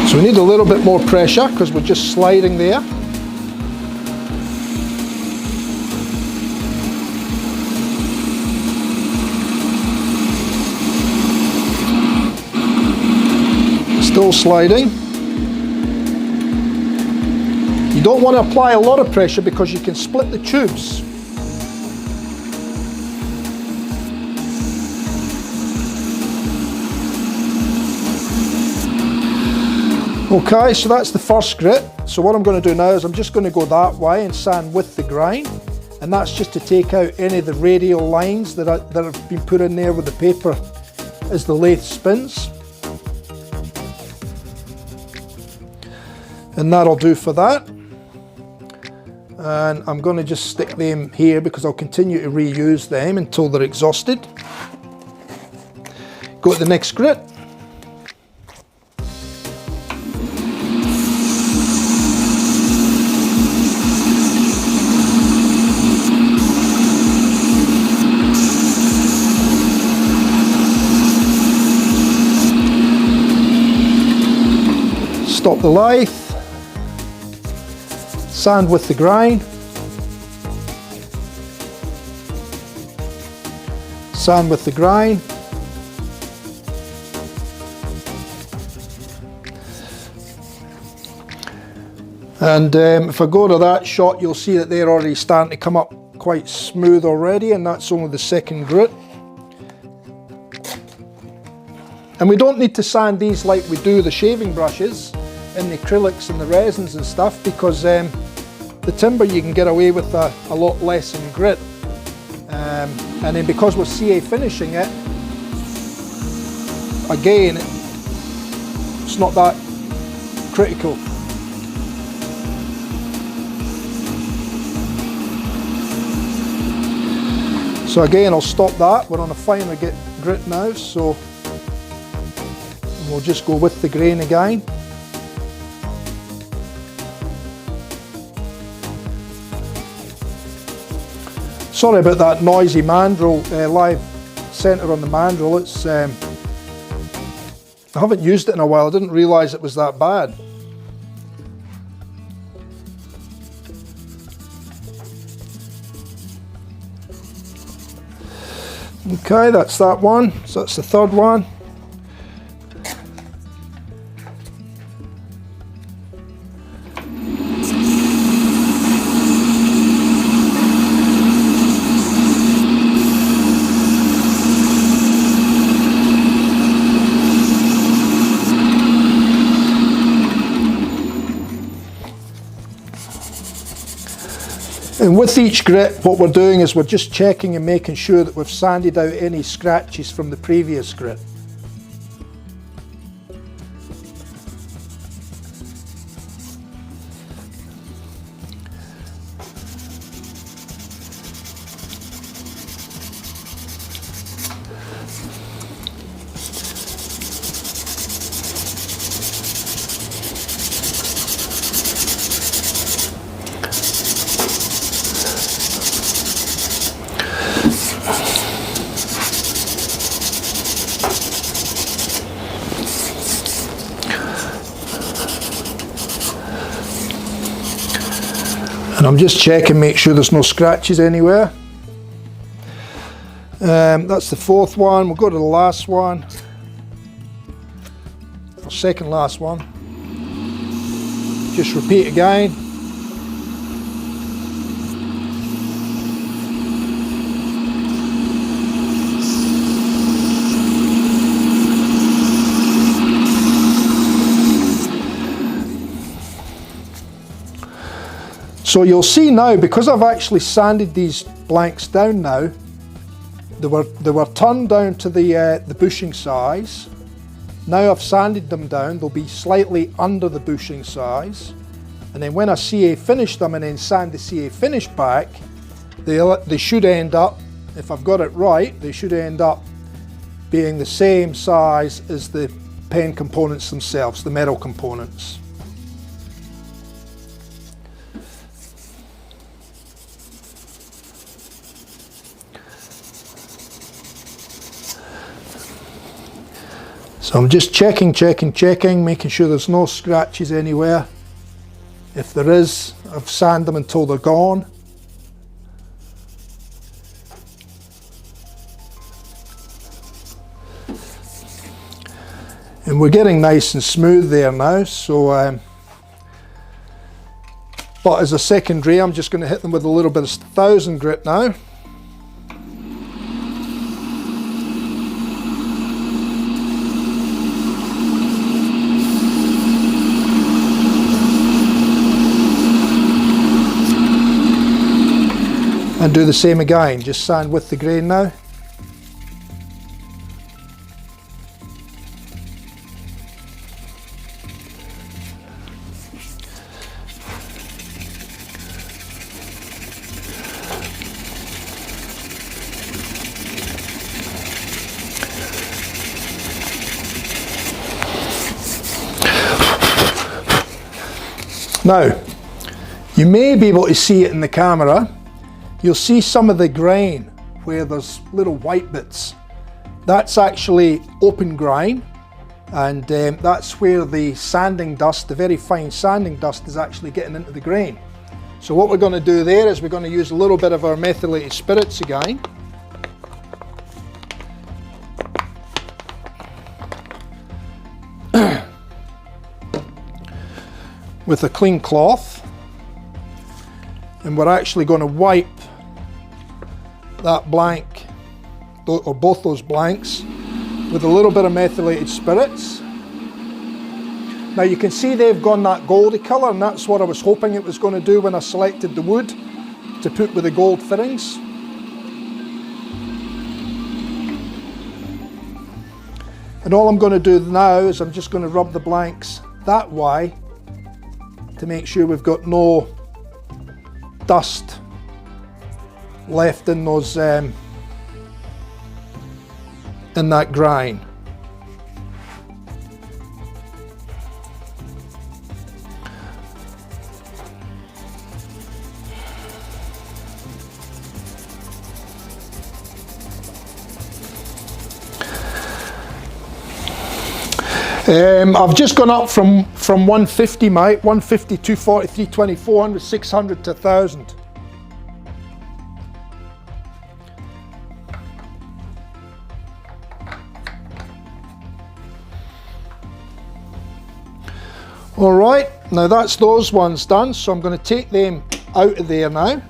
So we need a little bit more pressure because we're just sliding there. Still sliding. You don't want to apply a lot of pressure because you can split the tubes. Okay, so that's the first grit. So what I'm going to do now is I'm just going to go that way and sand with the grind, and that's just to take out any of the radial lines that have been put in there with the paper as the lathe spins. And that'll do for that. And I'm going to just stick them here because I'll continue to reuse them until they're exhausted. Go to the next grit. Stop the lathe, sand with the grind, sand with the grind, and if I go to that shot, you'll see that they're already starting to come up quite smooth already, and that's only the second grit. And we don't need to sand these like we do the shaving brushes and the acrylics and the resins and stuff, because the timber you can get away with a lot less in grit. And then because we're CA finishing it, again, it's not that critical. So again, I'll stop that. We're on a finer grit now, so we'll just go with the grain again. Sorry about that noisy mandrel, live centre on the mandrel. It's I haven't used it in a while. I didn't realise it was that bad. Okay, that's that one. So that's the third one. And with each grit, what we're doing is we're just checking and making sure that we've sanded out any scratches from the previous grit. And I'm just checking, make sure there's no scratches anywhere. That's the fourth one. We'll go to the last one, or second last one. Just repeat again. So you'll see now, because I've actually sanded these blanks down now, they were turned down to the bushing size. Now I've sanded them down, they'll be slightly under the bushing size. And then when I CA finish them and then sand the CA finish back, they should end up, if I've got it right, they should end up being the same size as the pen components themselves, the metal components. So I'm just checking, making sure there's no scratches anywhere. If there is, I've sanded them until they're gone. And we're getting nice and smooth there now, so but as a secondary, I'm just going to hit them with a little bit of 1000 grit now. And do the same again, just sand with the grain now. Now, you may be able to see it in the camera. You'll see some of the grain where there's little white bits. That's actually open grind, and that's where the sanding dust, the very fine sanding dust, is actually getting into the grain. So what we're going to do there is we're going to use a little bit of our methylated spirits again. With a clean cloth, and we're actually going to wipe that blank, or both those blanks, with a little bit of methylated spirits. Now you can see they've gone that goldy colour, and that's what I was hoping it was going to do when I selected the wood to put with the gold fittings. And all I'm going to do now is I'm just going to rub the blanks that way to make sure we've got no dust left in those in that grind. I've just gone up from 150, mate, 150, 240, 320, 400, 600 to 1000. All right, now that's those ones done, so I'm going to take them out of there now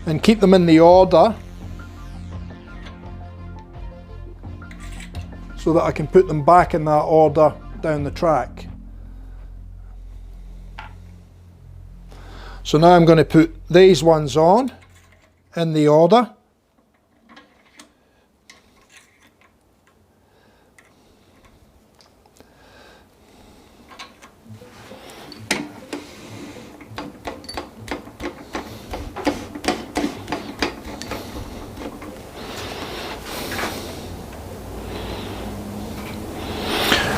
and keep them in the order so that I can put them back in that order down the track. So now I'm going to put these ones on in the order.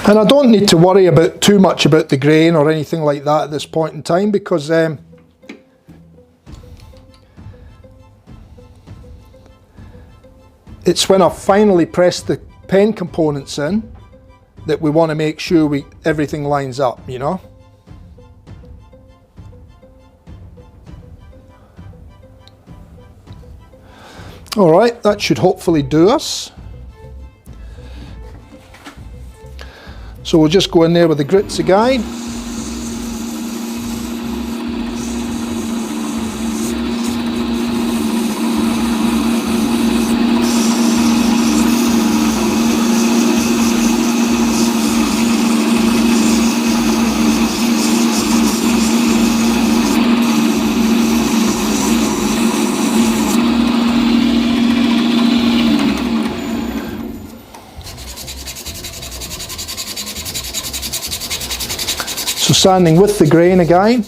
And I don't need to worry about too much about the grain or anything like that at this point in time, because it's when I've finally pressed the pen components in that we want to make sure everything lines up, you know. All right, that should hopefully do us. So we'll just go in there with the grits again. So sanding with the grain again.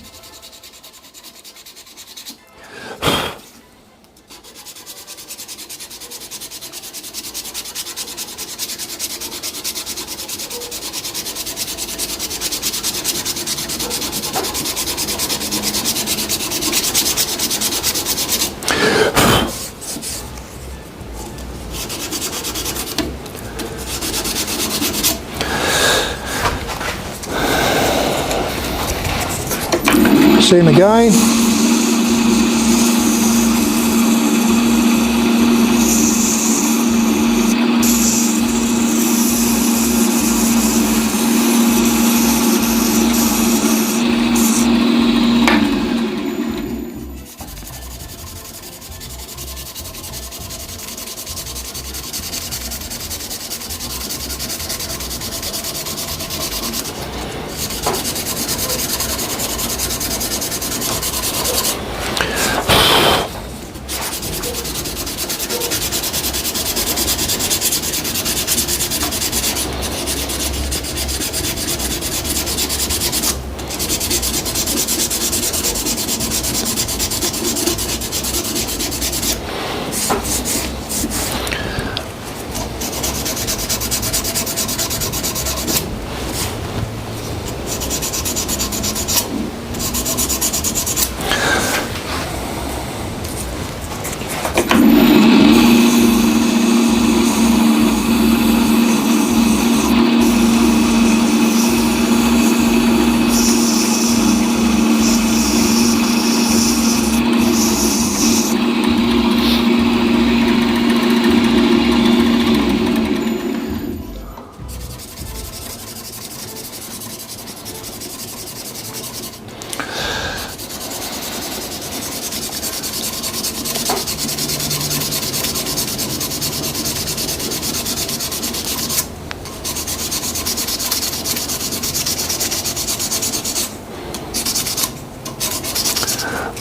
Same again.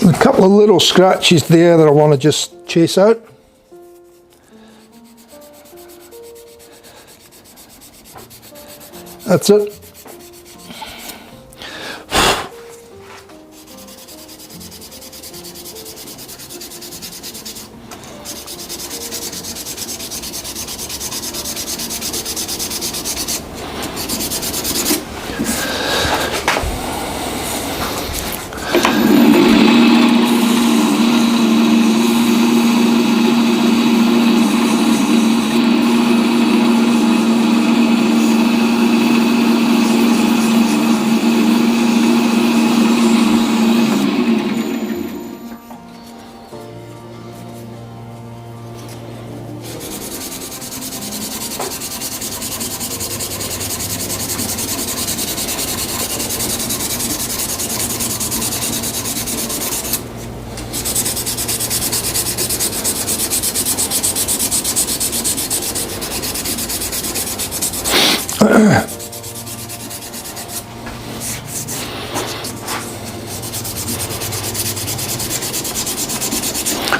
A couple of little scratches there that I want to just chase out. That's it.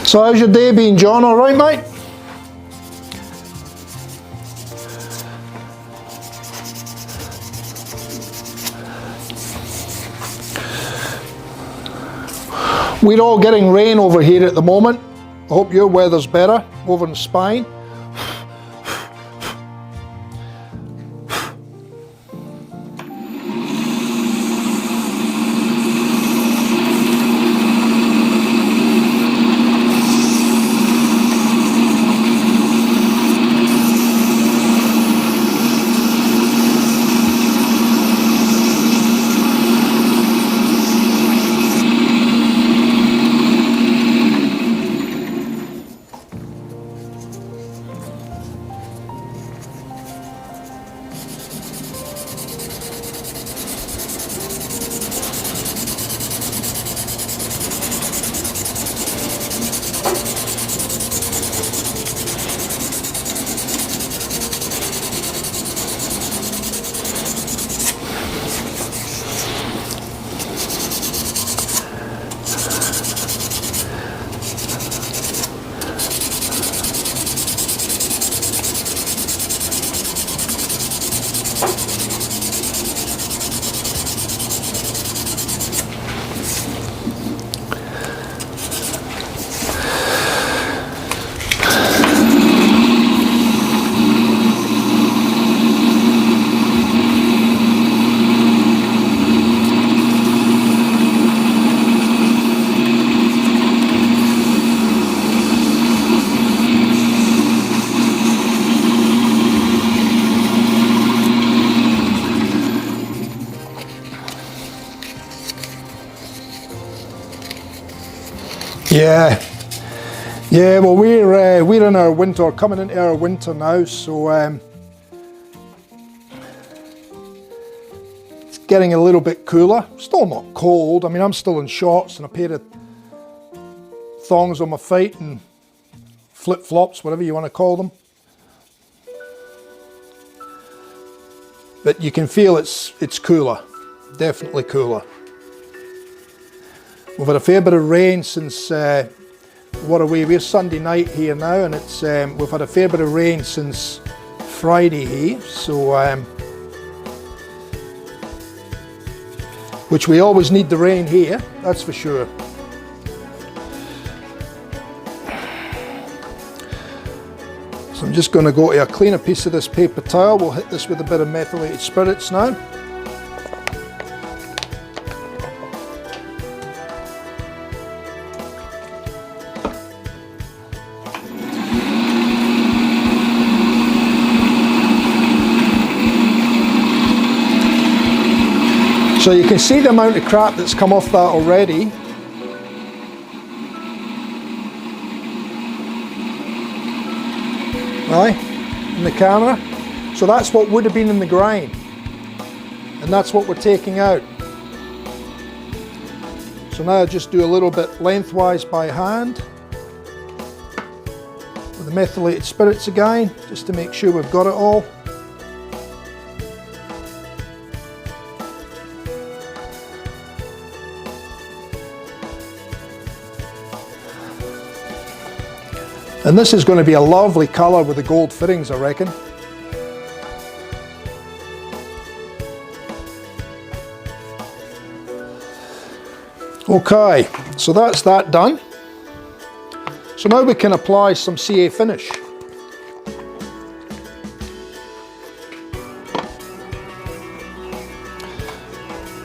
So how's your day been, John? All right, mate? We're all getting rain over here at the moment. I hope your weather's better over in Spain. Yeah, yeah. Well, we're in our winter, coming into our winter now, so it's getting a little bit cooler. Still not cold. I mean, I'm still in shorts and a pair of thongs on my feet and flip-flops, whatever you want to call them. But you can feel it's cooler, definitely cooler. We've had a fair bit of rain since we're away. We're Sunday night here now, and it's we've had a fair bit of rain since Friday here. So, which we always need the rain here, that's for sure. So I'm just going to go to a cleaner piece of this paper towel. We'll hit this with a bit of methylated spirits now. So you can see the amount of crap that's come off that already. Aye, in the camera. So that's what would have been in the grind, and that's what we're taking out. So now I just do a little bit lengthwise by hand with the methylated spirits again, just to make sure we've got it all. And this is going to be a lovely colour with the gold fittings, I reckon. Okay, so that's that done. So now we can apply some CA finish.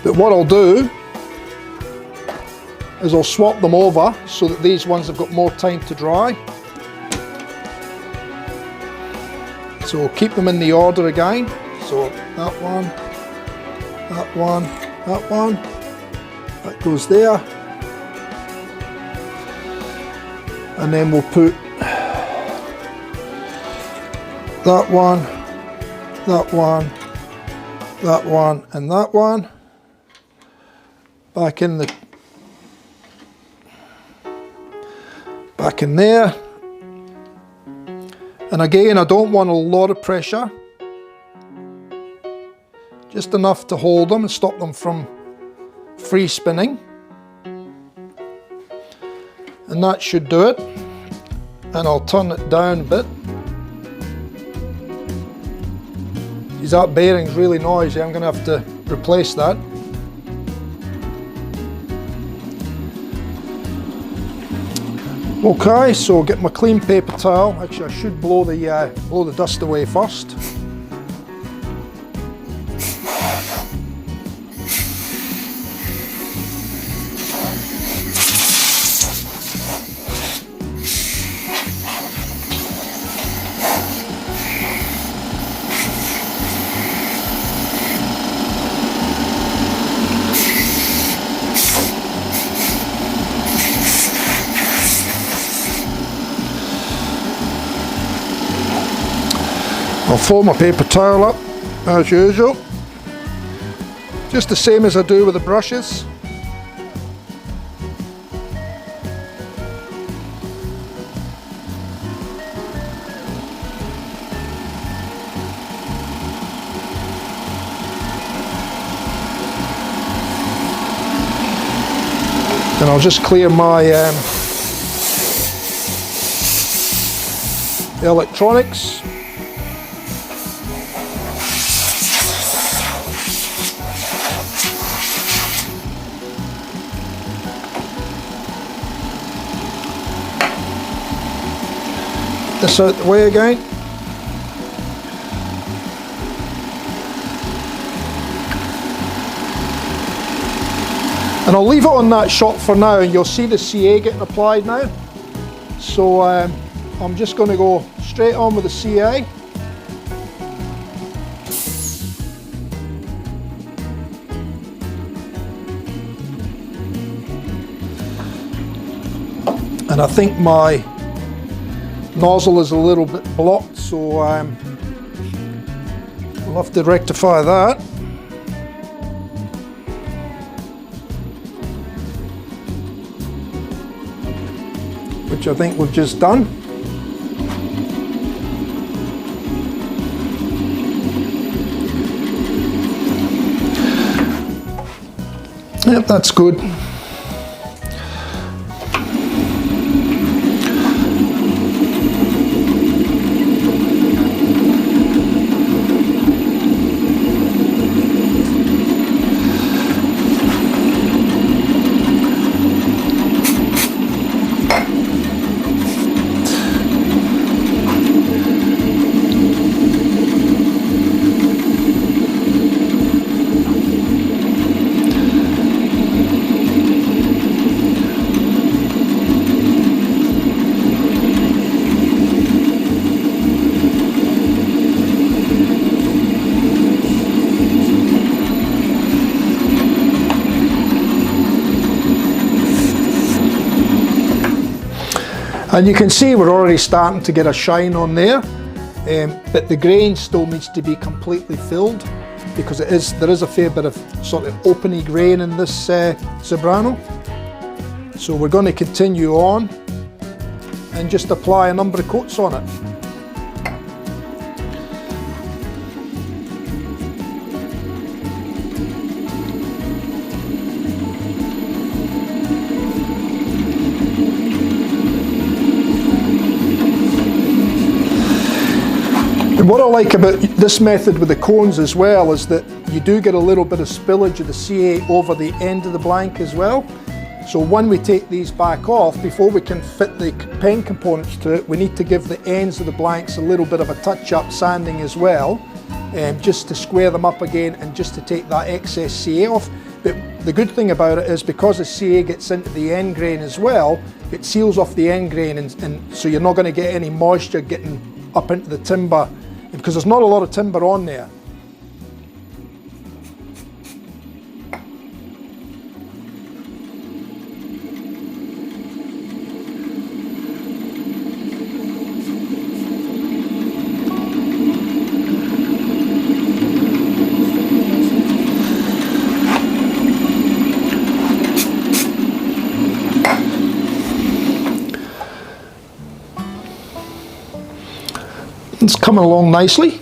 But what I'll do is I'll swap them over so that these ones have got more time to dry. So we'll keep them in the order again. So that one, that one, that one, that goes there. And then we'll put that one, that one, that one, and that one back in there. And again, I don't want a lot of pressure, just enough to hold them and stop them from free spinning. And that should do it. And I'll turn it down a bit. Because that bearing's really noisy, I'm going to have to replace that. Okay, so get my clean paper towel. Actually, I should blow the dust away first. I'll fold my paper towel up as usual, just the same as I do with the brushes. Then I'll just clear my electronics. This out the way again. And I'll leave it on that shot for now, and you'll see the CA getting applied now. So I'm just going to go straight on with the CA. And I think my nozzle is a little bit blocked, so we'll have to rectify that. Which I think we've just done. Yep, that's good. And you can see we're already starting to get a shine on there, but the grain still needs to be completely filled because there is a fair bit of sort of openy grain in this Zebrano. So we're going to continue on and just apply a number of coats on it. What I like about this method with the cones as well is that you do get a little bit of spillage of the CA over the end of the blank as well. So when we take these back off, before we can fit the pen components to it, we need to give the ends of the blanks a little bit of a touch-up sanding as well, just to square them up again and just to take that excess CA off. But the good thing about it is because the CA gets into the end grain as well, it seals off the end grain, and so you're not going to get any moisture getting up into the timber, because there's not a lot of timber on there. It's coming along nicely.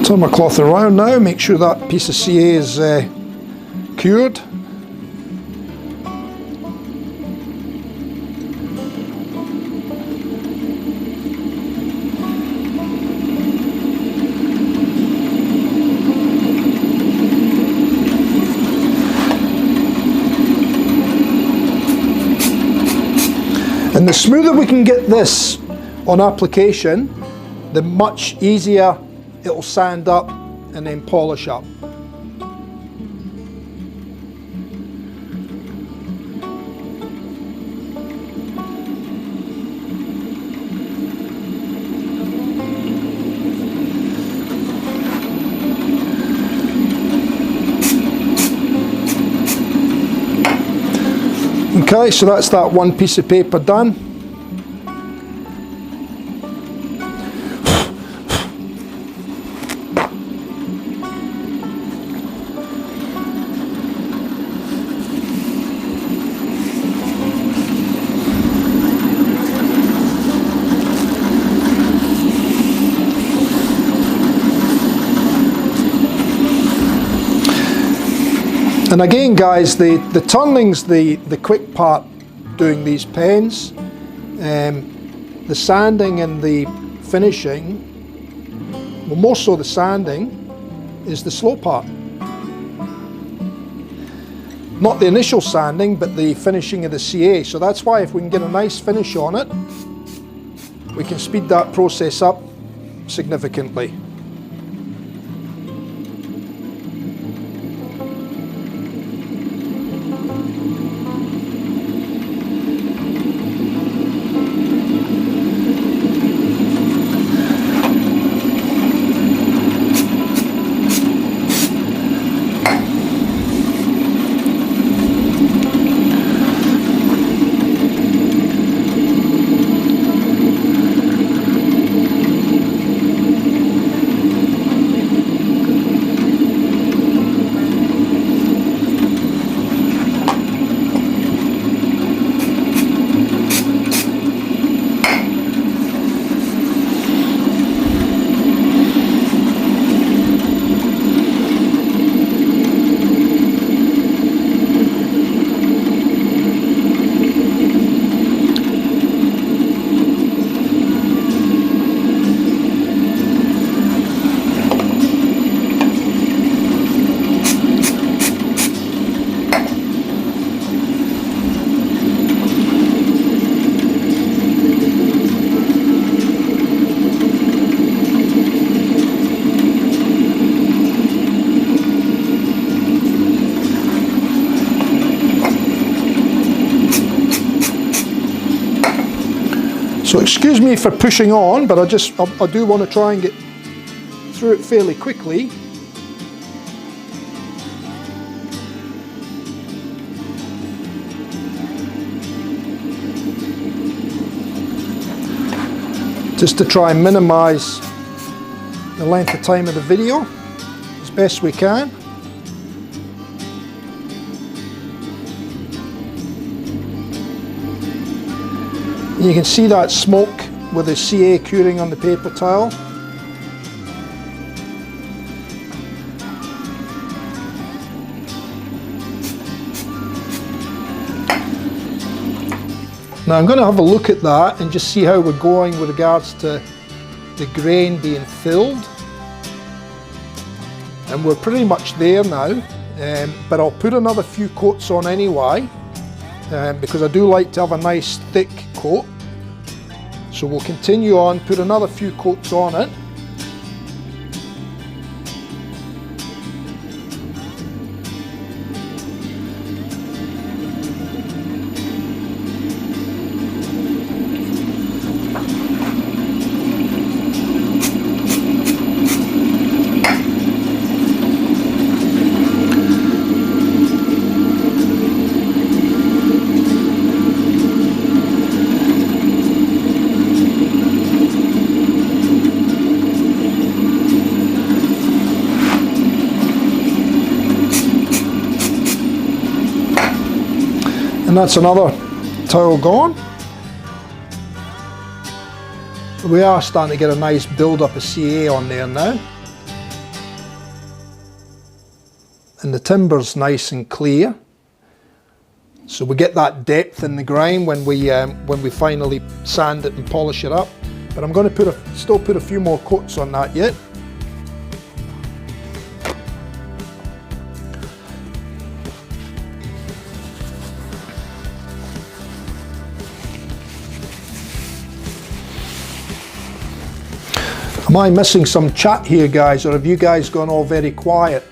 Turn my cloth around now, make sure that piece of CA is cured. And the smoother we can get this on application, the much easier it'll sand up and then polish up. Okay, so that's that one piece of paper done. And again guys, the turning's the quick part doing these pens. The sanding and the finishing, well more so the sanding, is the slow part. Not the initial sanding, but the finishing of the CA. So that's why if we can get a nice finish on it, we can speed that process up significantly. So excuse me for pushing on, but I do want to try and get through it fairly quickly. Just to try and minimise the length of time of the video as best we can. You can see that smoke with the CA curing on the paper towel. Now I'm going to have a look at that and just see how we're going with regards to the grain being filled. And we're pretty much there now, but I'll put another few coats on anyway, because I do like to have a nice thick coat. So we'll continue on, put another few coats on it. And that's another towel gone. We are starting to get a nice build up of CA on there now. And the timber's nice and clear. So we get that depth in the grind when we finally sand it and polish it up. But I'm going to still put a few more coats on that yet. Am I missing some chat here, guys, or have you guys gone all very quiet?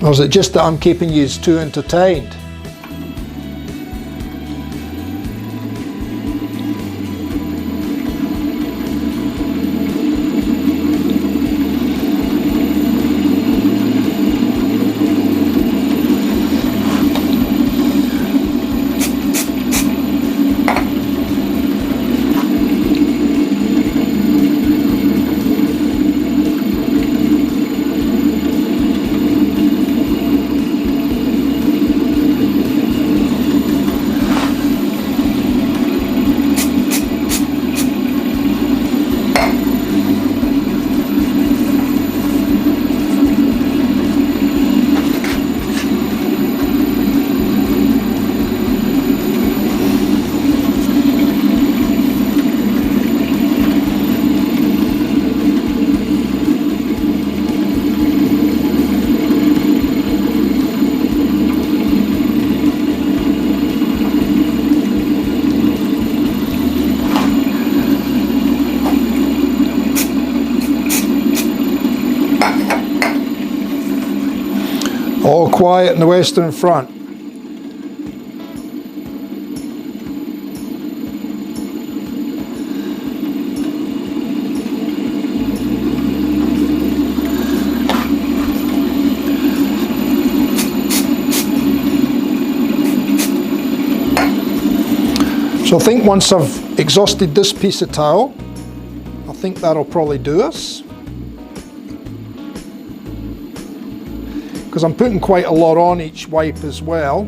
Or is it just that I'm keeping you too entertained? All quiet in the Western Front. So I think once I've exhausted this piece of towel, I think that'll probably do us. Because I'm putting quite a lot on each wipe as well.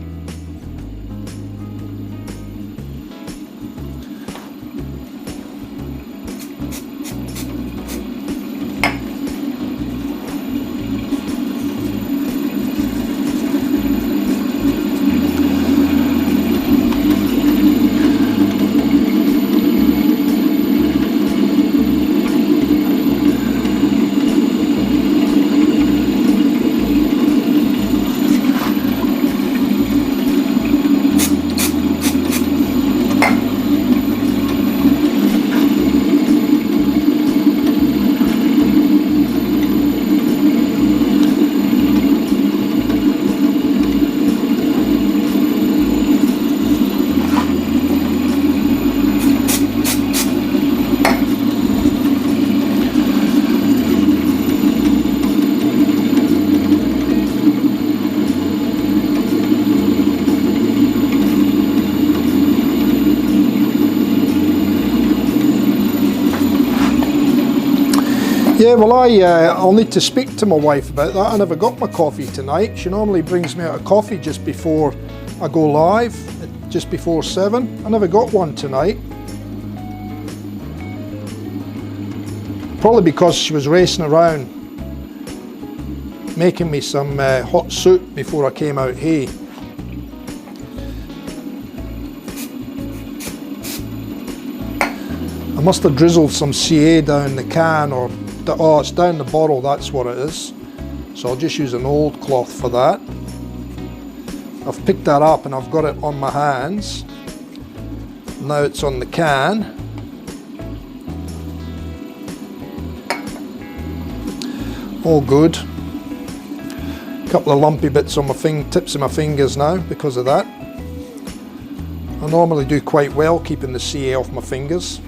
Yeah, well I'll need to speak to my wife about that. I never got my coffee tonight. She normally brings me out a coffee just before I go live, just before 7. I never got one tonight. Probably because she was racing around making me some hot soup before I came out here. I must have drizzled some CA down the can, or oh, it's down the bottle, that's what it is. So I'll just use an old cloth for that. I've picked that up and I've got it on my hands. Now it's on the can. All good. A couple of lumpy bits on my tips of my fingers now because of that. I normally do quite well keeping the CA off my fingers.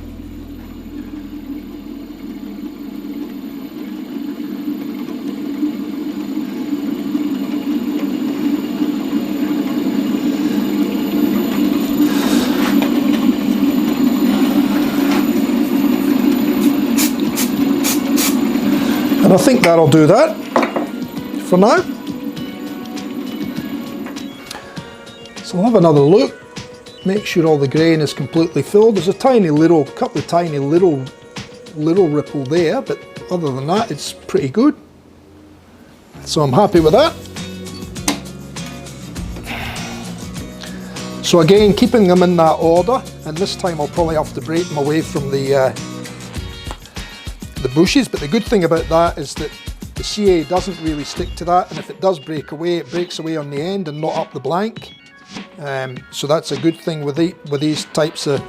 And I think that'll do that for now. So I'll have another look, make sure all the grain is completely filled. There's a couple of tiny little ripple there, but other than that, it's pretty good. So I'm happy with that. So again, keeping them in that order, and this time I'll probably have to break them away from the bushes, but the good thing about that is that the CA doesn't really stick to that, and if it does break away, it breaks away on the end and not up the blank. So that's a good thing with these types of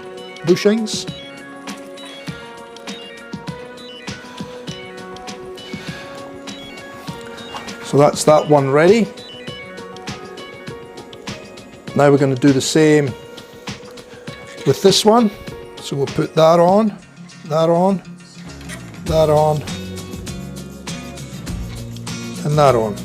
bushings. So that's that one ready. Now we're going to do the same with this one. So we'll put that on, that on, that on, and that on.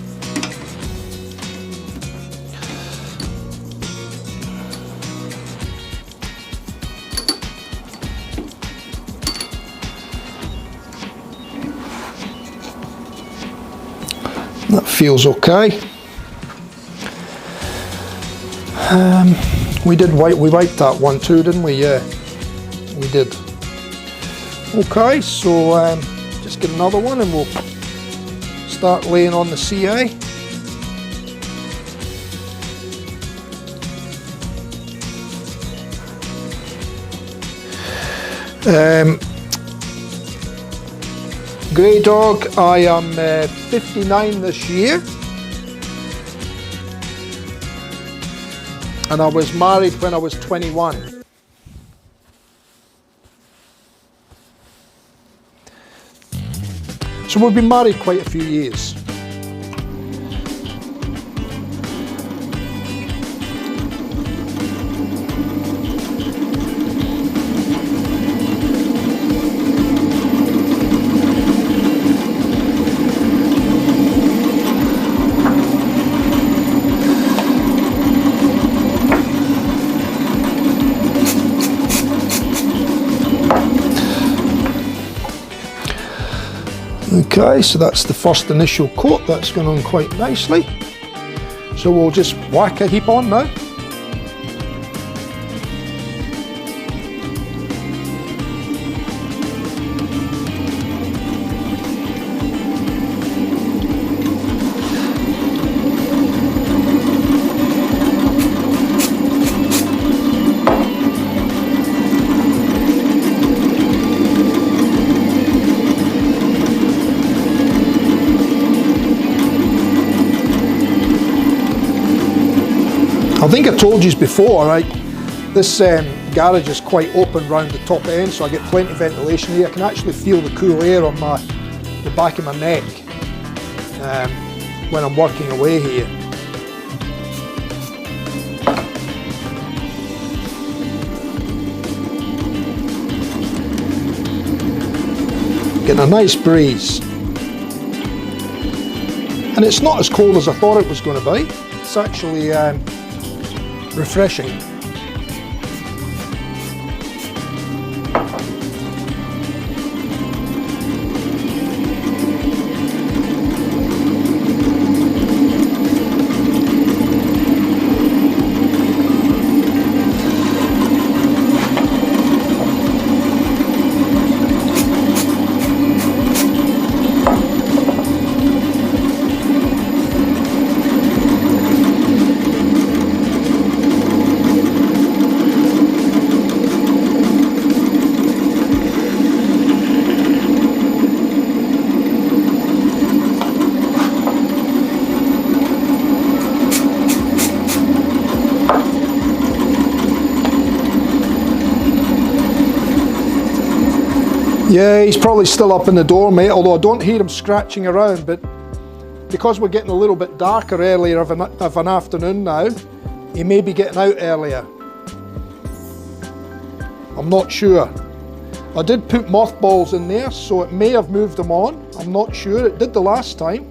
That feels okay. We wiped that one too, didn't we? Yeah, we did. Okay, so just get another one and we'll start laying on the CA. Grey dog, I am 59 this year, and I was married when I was 21. So we've been married quite a few years. Okay, so that's the first initial coat. That's going on quite nicely. So we'll just whack a heap on now. I think I told you before, right? This garage is quite open round the top end, so I get plenty of ventilation here. I can actually feel the cool air on the back of my neck when I'm working away here. Getting a nice breeze. And it's not as cold as I thought it was going to be. It's actually refreshing. Yeah, he's probably still up in the door, mate, although I don't hear him scratching around, but because we're getting a little bit darker earlier of an afternoon now, he may be getting out earlier. I'm not sure. I did put mothballs in there, so it may have moved them on. I'm not sure. It did the last time.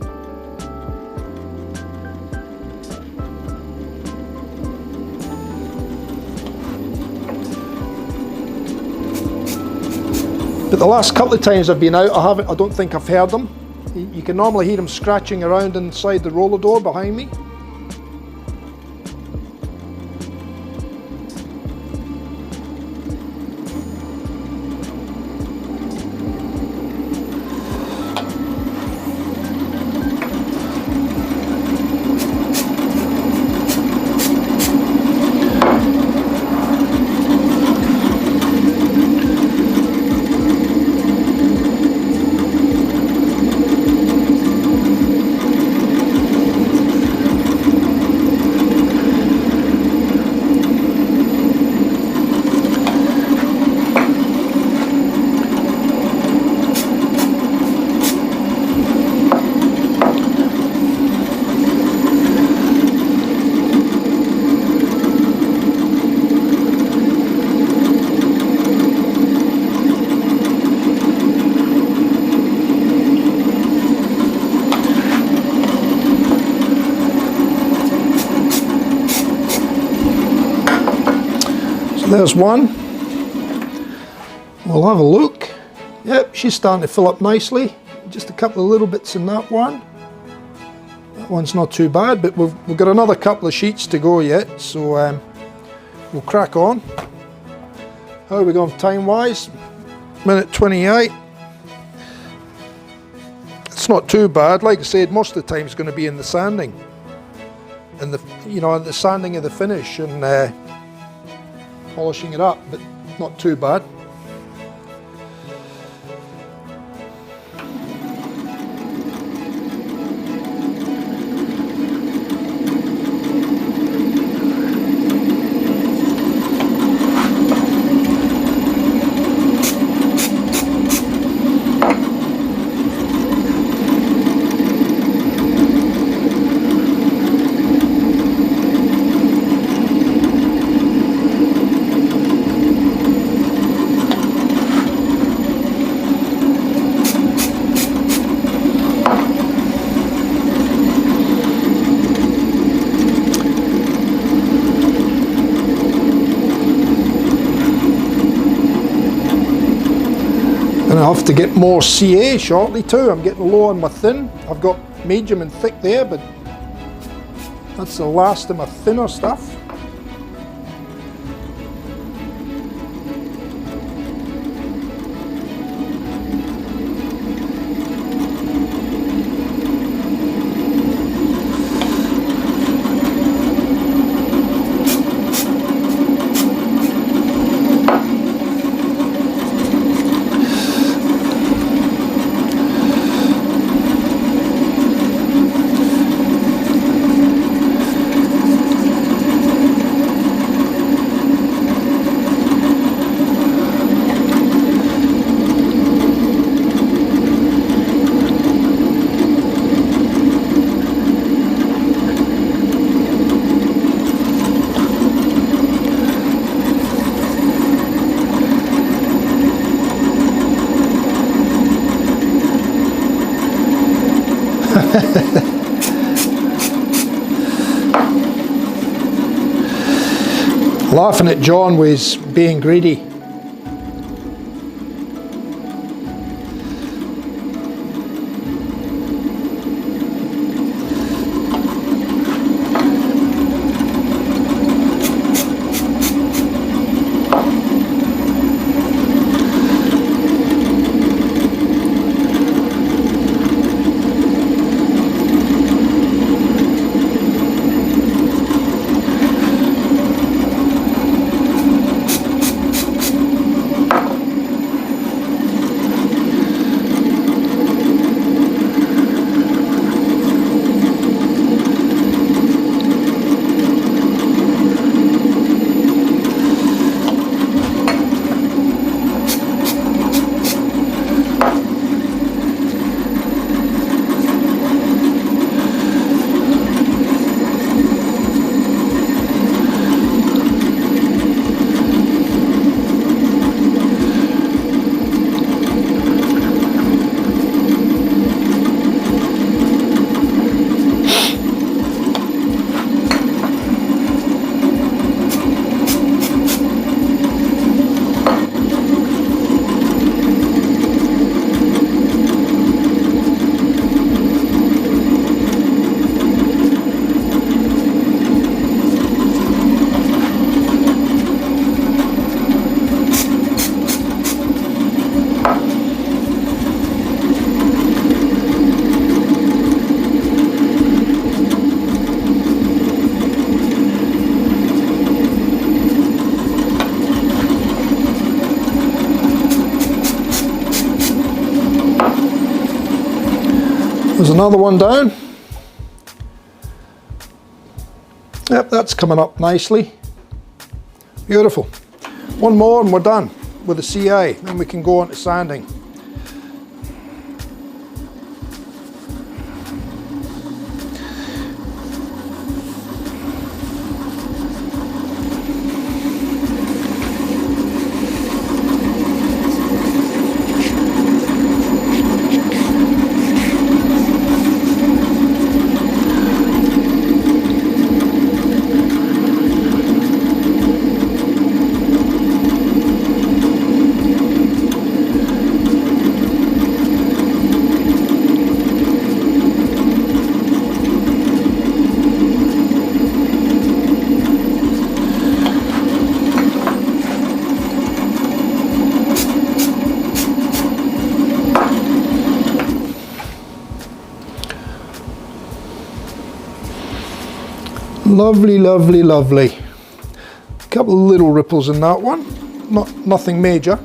But the last couple of times I've been out, I don't think I've heard them. You can normally hear them scratching around inside the roller door behind me. There's one. We'll have a look. Yep, she's starting to fill up nicely. Just a couple of little bits in that one. That one's not too bad, but we've got another couple of sheets to go yet, so we'll crack on. How are we going time-wise? Minute 28. It's not too bad. Like I said, most of the time it's going to be in the sanding, and the sanding of the finish and polishing it up, but not too bad. And I'll have to get more CA shortly too. I'm getting low on my thin. I've got medium and thick there, but that's the last of my thinner stuff. Laughing at John was being greedy. There's another one down. Yep, that's coming up nicely. Beautiful. One more and we're done with the CA. Then we can go on to sanding. Lovely, lovely, lovely. A couple of little ripples in that one, nothing major.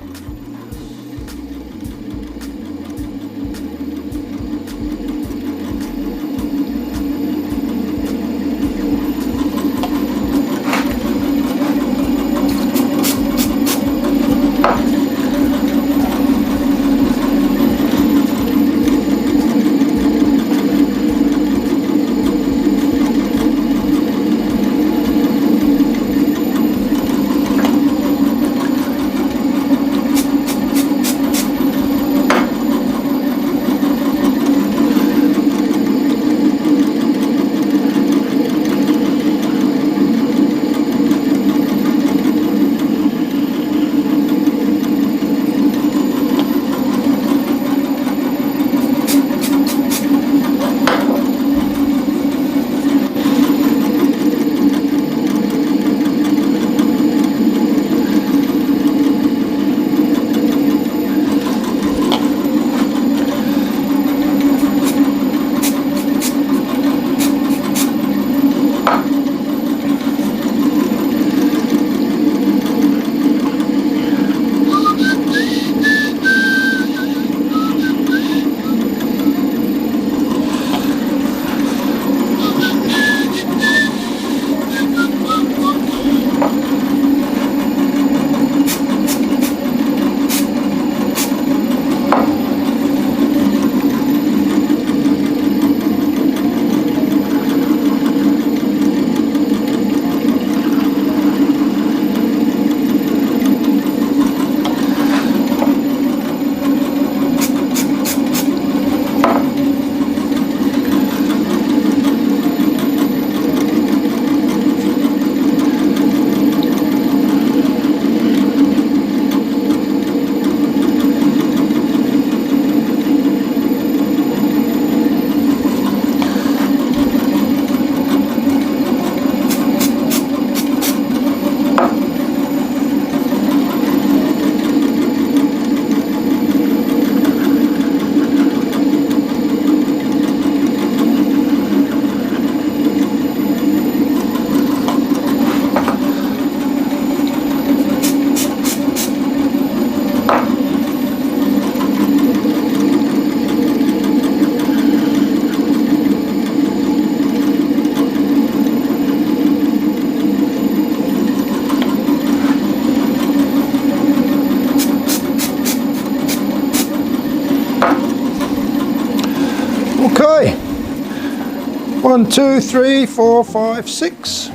1, 2, 3, 4, 5, 6.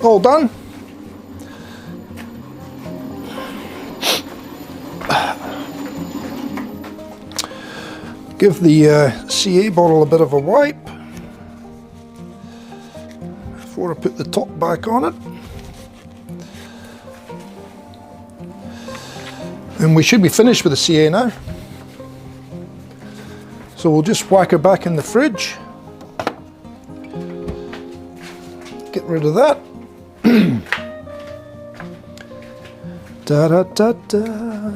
All done. Give the CA bottle a bit of a wipe before I put the top back on it. And we should be finished with the CA now. So we'll just whack her back in the fridge. Get rid of that. Da, da, da, da.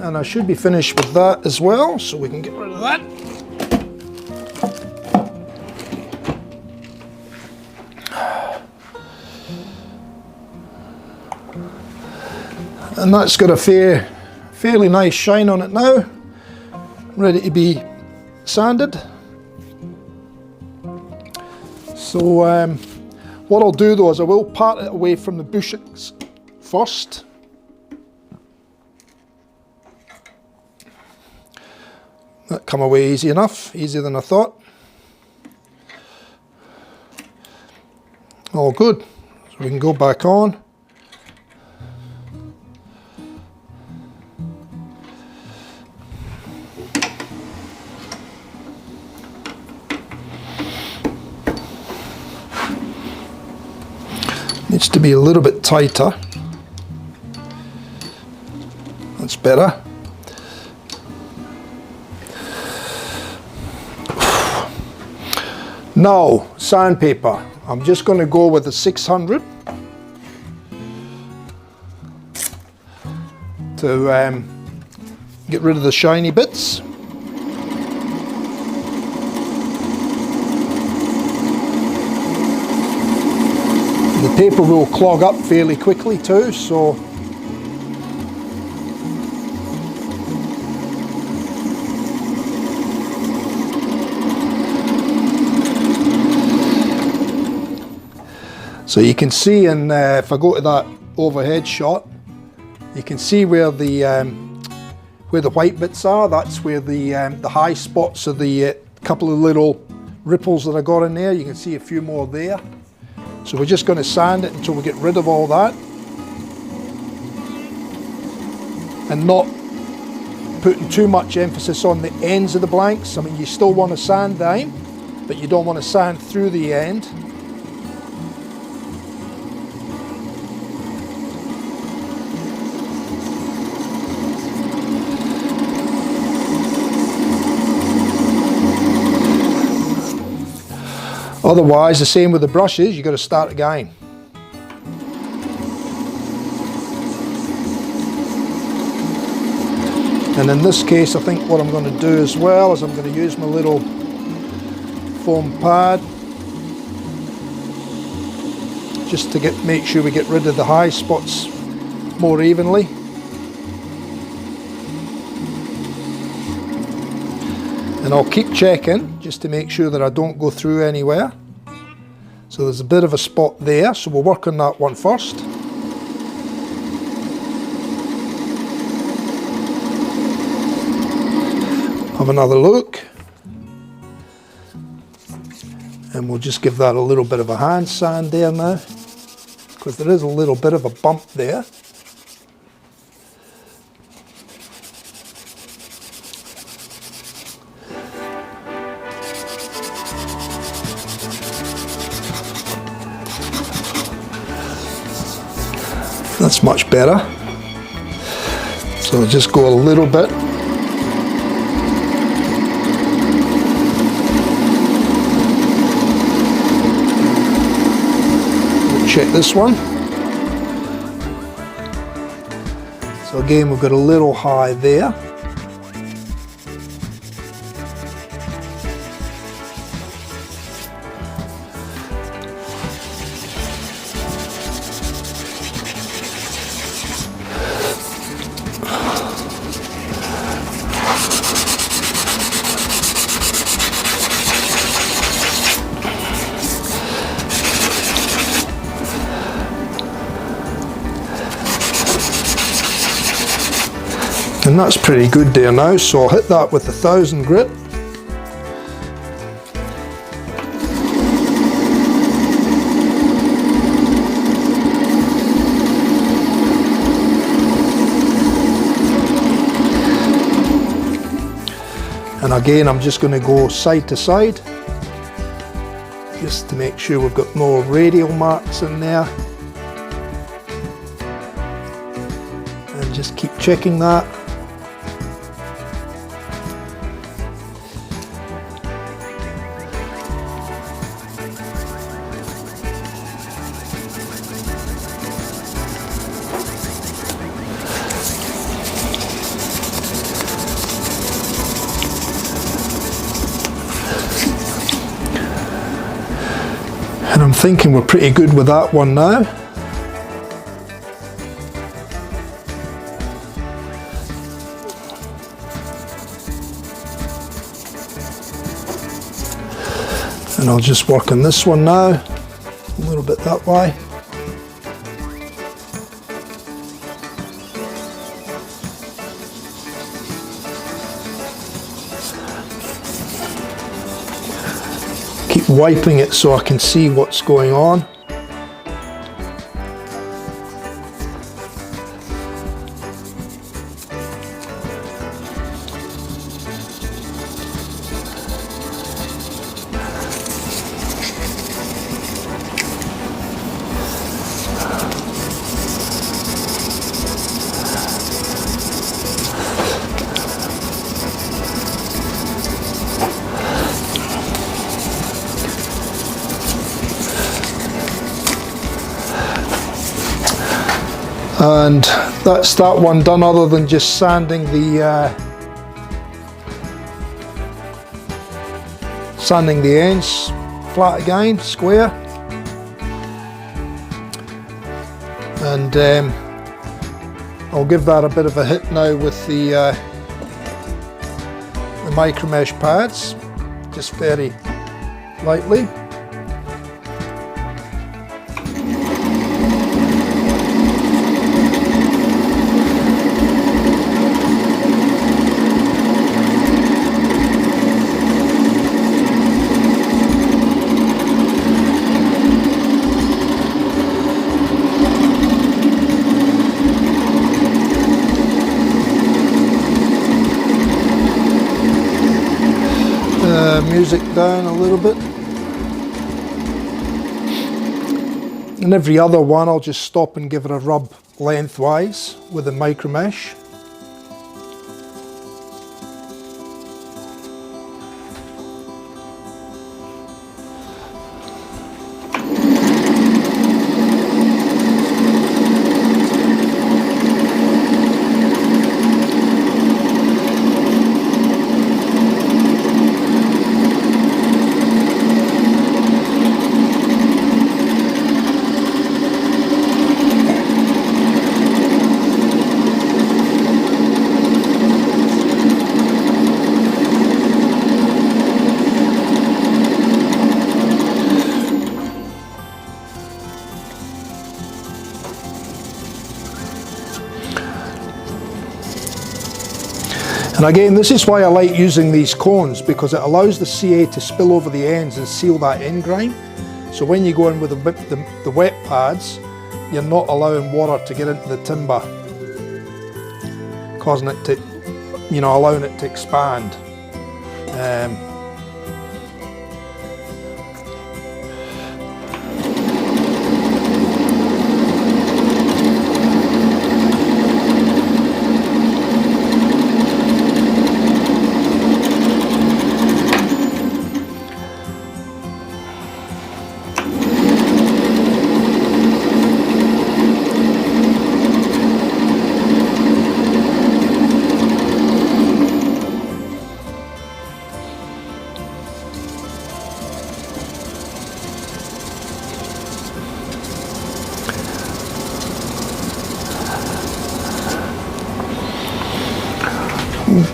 And I should be finished with that as well, so we can get rid of that. And that's got a fairly nice shine on it now, ready to be sanded. So what I'll do though is I will part it away from the bushings first. That come away easy enough, easier than I thought. All good, so we can go back on. Needs to be a little bit tighter. That's better. Now, sandpaper. I'm just going to go with the 600 to get rid of the shiny bits. The paper will clog up fairly quickly too, so you can see, and if I go to that overhead shot, you can see where the white bits are. That's where the high spots of the couple of little ripples that I got in there. You can see a few more there. So we're just going to sand it until we get rid of all that, and not putting too much emphasis on the ends of the blanks. I mean, you still want to sand them, but you don't want to sand through the end. Otherwise, the same with the brushes, you've got to start again. And in this case, I think what I'm going to do as well is I'm going to use my little foam pad just to make sure we get rid of the high spots more evenly. And I'll keep checking just to make sure that I don't go through anywhere. So there's a bit of a spot there, so we'll work on that one first. Have another look. And we'll just give that a little bit of a hand sand there now, because there is a little bit of a bump there. That's much better. So just go a little bit. We'll check this one. So again, we've got a little high there. And that's pretty good there now, so I'll hit that with the 1000 grit. And again, I'm just going to go side to side, just to make sure we've got no radial marks in there. And just keep checking that. And I'm thinking we're pretty good with that one now. And I'll just work on this one now, a little bit that way. Keep wiping it so I can see what's going on. And that's that one done, other than just sanding the ends flat again, square. And I'll give that a bit of a hit now with the micro mesh pads, just very lightly. Music down a little bit, and every other one I'll just stop and give it a rub lengthwise with a micro mesh. And again, this is why I like using these cones, because it allows the CA to spill over the ends and seal that end grind. So when you go in with the wet pads, you're not allowing water to get into the timber, causing it to, allowing it to expand.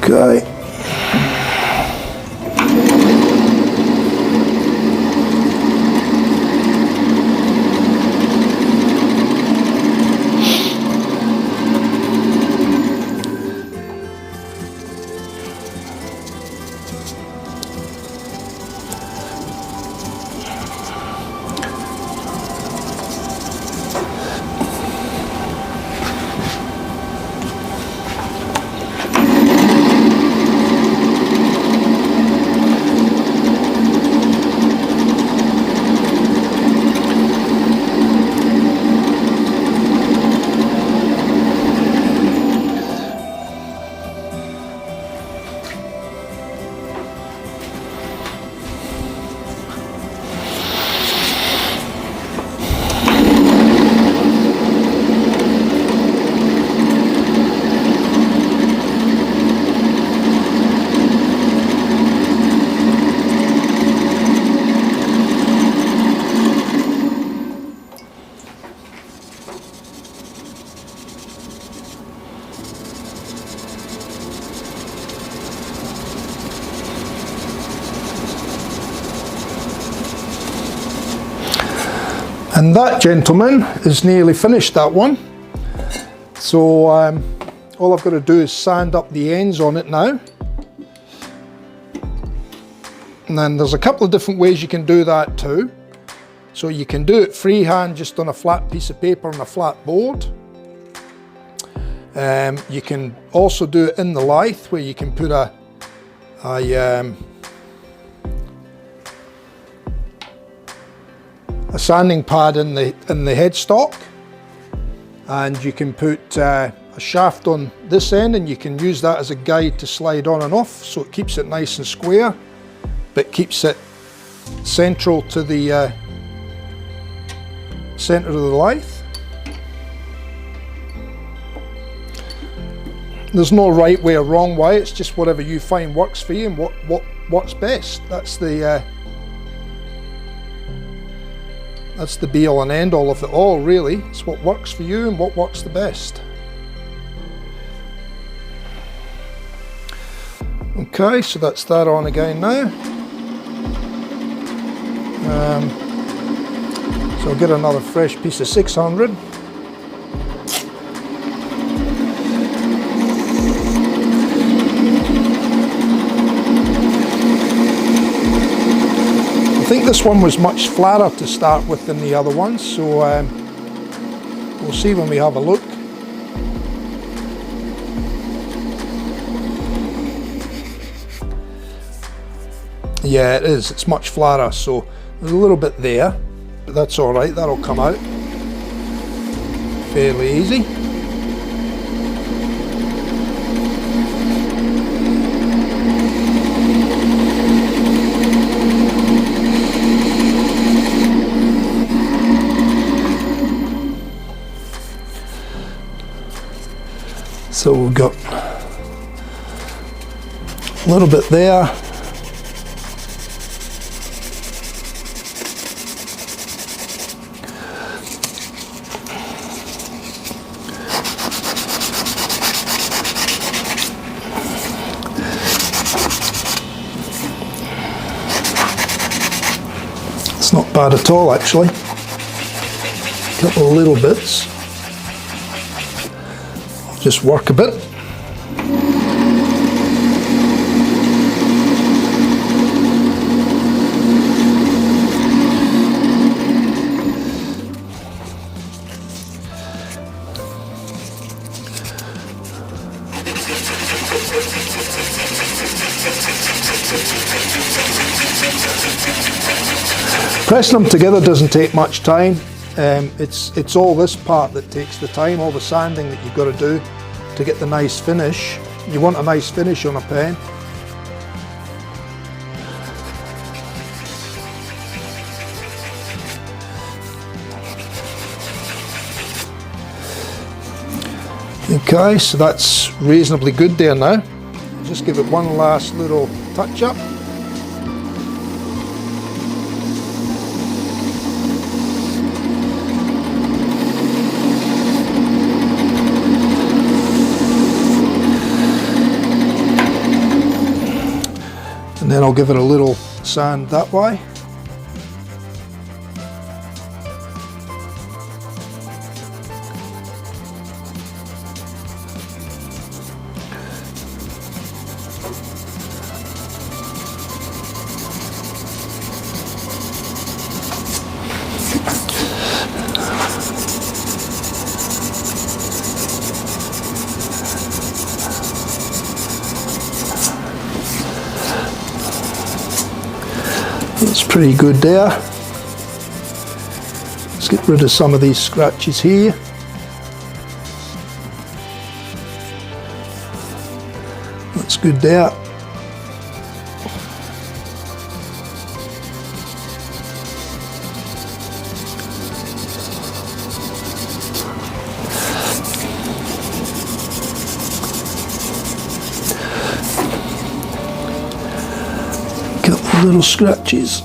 Okay. And that gentleman is nearly finished, that one. So all I've got to do is sand up the ends on it now. And then there's a couple of different ways you can do that too. So you can do it freehand, just on a flat piece of paper on a flat board. You can also do it in the lathe, where you can put a sanding pad in the headstock, and you can put a shaft on this end, and you can use that as a guide to slide on and off, so it keeps it nice and square, but keeps it central to the centre of the lathe. There's no right way or wrong way, it's just whatever you find works for you and what's best. That's the be all and end all of it all, really. It's what works for you and what works the best. Okay, so that's that on again now. So I'll get another fresh piece of 600. I think this one was much flatter to start with than the other ones, so we'll see when we have a look. Yeah, it is, it's much flatter, so there's a little bit there, but that's alright, that'll come out fairly easy. So we've got a little bit there. It's not bad at all, actually. A couple of little bits. Just work a bit. Pressing them together doesn't take much time. It's all this part that takes the time, all the sanding that you've got to do to get the nice finish. You want a nice finish on a pen. Okay, so that's reasonably good there now. Just give it one last little touch up. And then I'll give it a little sand that way. That's pretty good there. Let's get rid of some of these scratches here. That's good there. Couple of little scratches.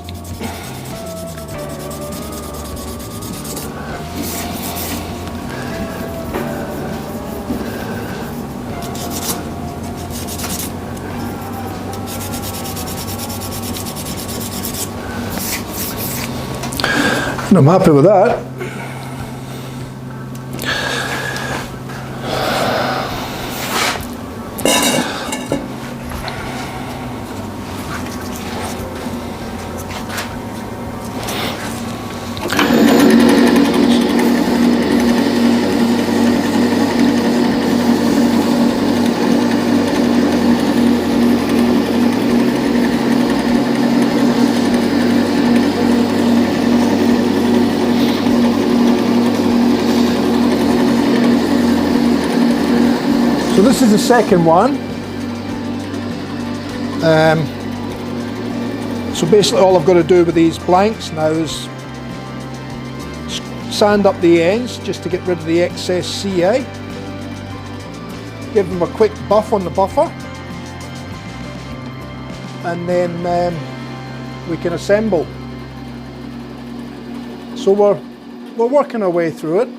And I'm happy with that. So this is the second one. So basically all I've got to do with these blanks now is sand up the ends just to get rid of the excess CA. Give them a quick buff on the buffer. And then we can assemble. So we're working our way through it.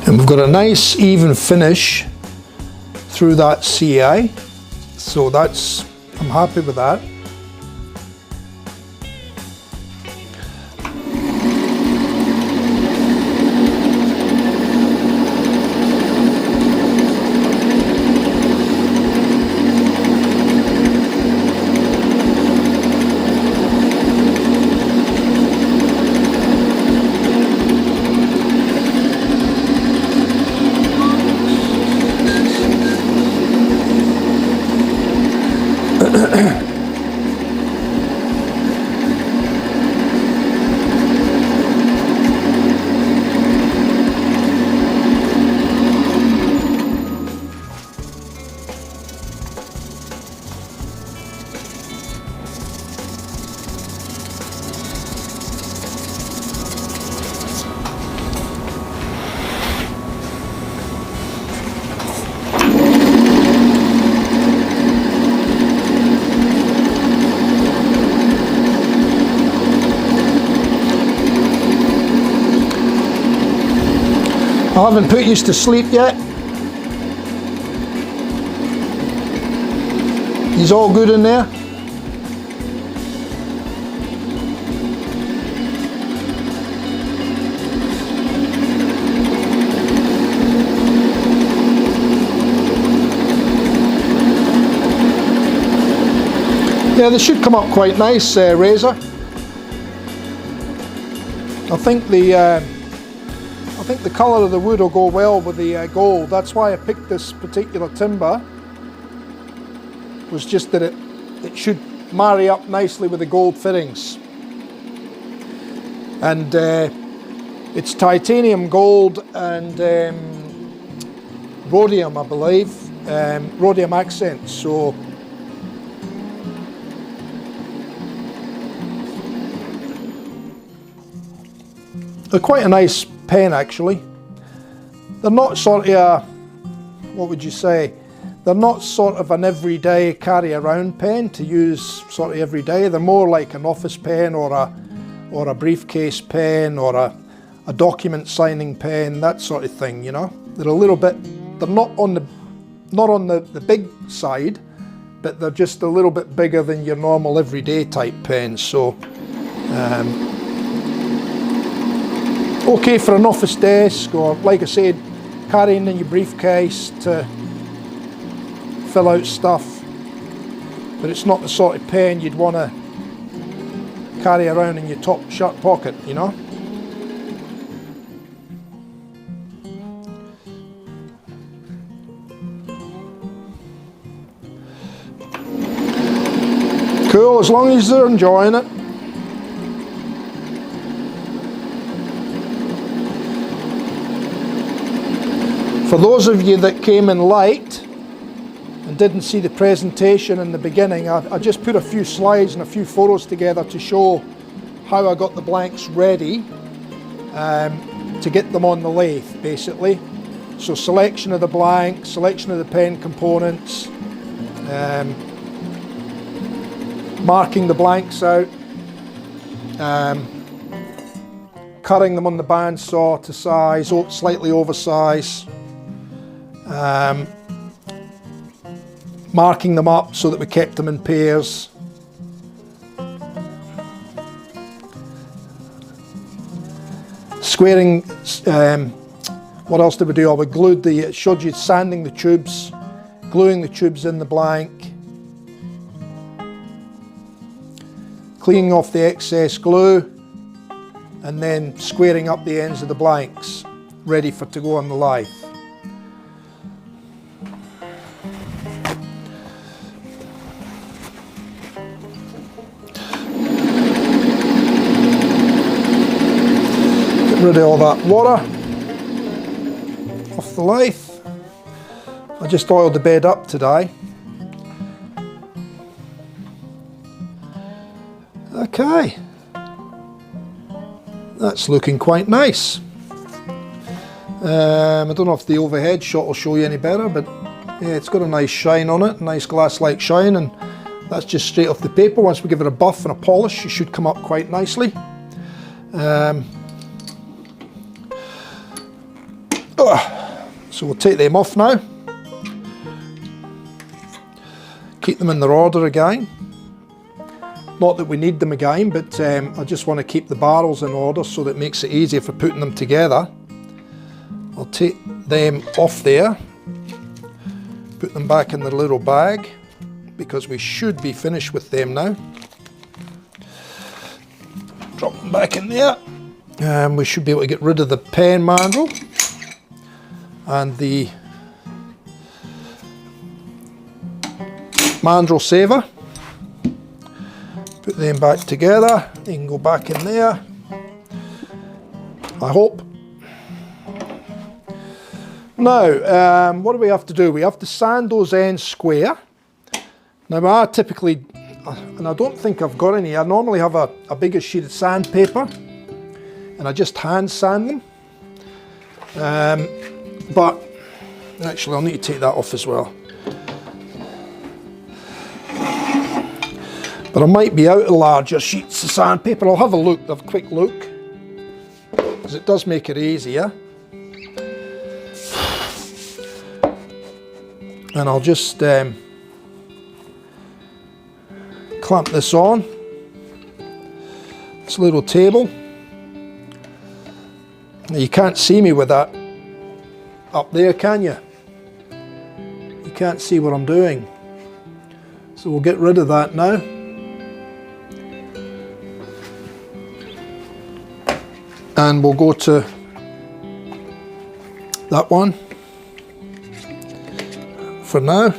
And we've got a nice even finish through that CI, so I'm happy with that. I haven't put you to sleep yet. He's all good in there. Yeah, they should come up quite nice, Razor. I think the colour of the wood will go well with the gold. That's why I picked this particular timber, was just that it should marry up nicely with the gold fittings. And it's titanium gold and rhodium, I believe, rhodium accents. So they're quite a nice pen actually. They're not sort of what would you say? They're not sort of an everyday carry around pen to use sort of every day. They're more like an office pen or a briefcase pen or a document signing pen, that sort of thing, you know. They're a little bit, they're not on the big side, but they're just a little bit bigger than your normal everyday type pens. So okay for an office desk, or like I said, carrying in your briefcase to fill out stuff, but it's not the sort of pen you'd want to carry around in your top shirt pocket, you know. Cool, as long as they're enjoying it. For those of you that came in late and didn't see the presentation in the beginning, I just put a few slides and a few photos together to show how I got the blanks ready to get them on the lathe, basically. So selection of the blank, selection of the pen components, marking the blanks out, cutting them on the bandsaw to size, slightly oversize, marking them up so that we kept them in pairs. Squaring, what else did we do? Oh, we glued it showed you sanding the tubes, gluing the tubes in the blank, cleaning off the excess glue, and then squaring up the ends of the blanks, ready to go on the lathe. Get rid of all that water off the lathe. I just oiled the bed up today. Okay, that's looking quite nice. I don't know if the overhead shot will show you any better, but yeah, it's got a nice shine on it, nice glass-like shine, and that's just straight off the paper. Once we give it a buff and a polish, it should come up quite nicely. So we'll take them off now. Keep them in their order again. Not that we need them again, but I just want to keep the barrels in order so that it makes it easier for putting them together. I'll take them off there, put them back in the little bag, because we should be finished with them now. Drop them back in there, and we should be able to get rid of the pen mandrel and the mandrel saver. Put them back together, they can go back in there, I hope. Now, what do we have to do? We have to sand those ends square. Now I typically, and I don't think I've got any, I normally have a bigger sheet of sandpaper and I just hand sand them. But actually I'll need to take that off as well. But I might be out of larger sheets of sandpaper. I'll have a quick look, because it does make it easier. And I'll just clamp this on, this little table. Now you can't see me with that up there, can you? You can't see what I'm doing. So we'll get rid of that now. And we'll go to that one for now.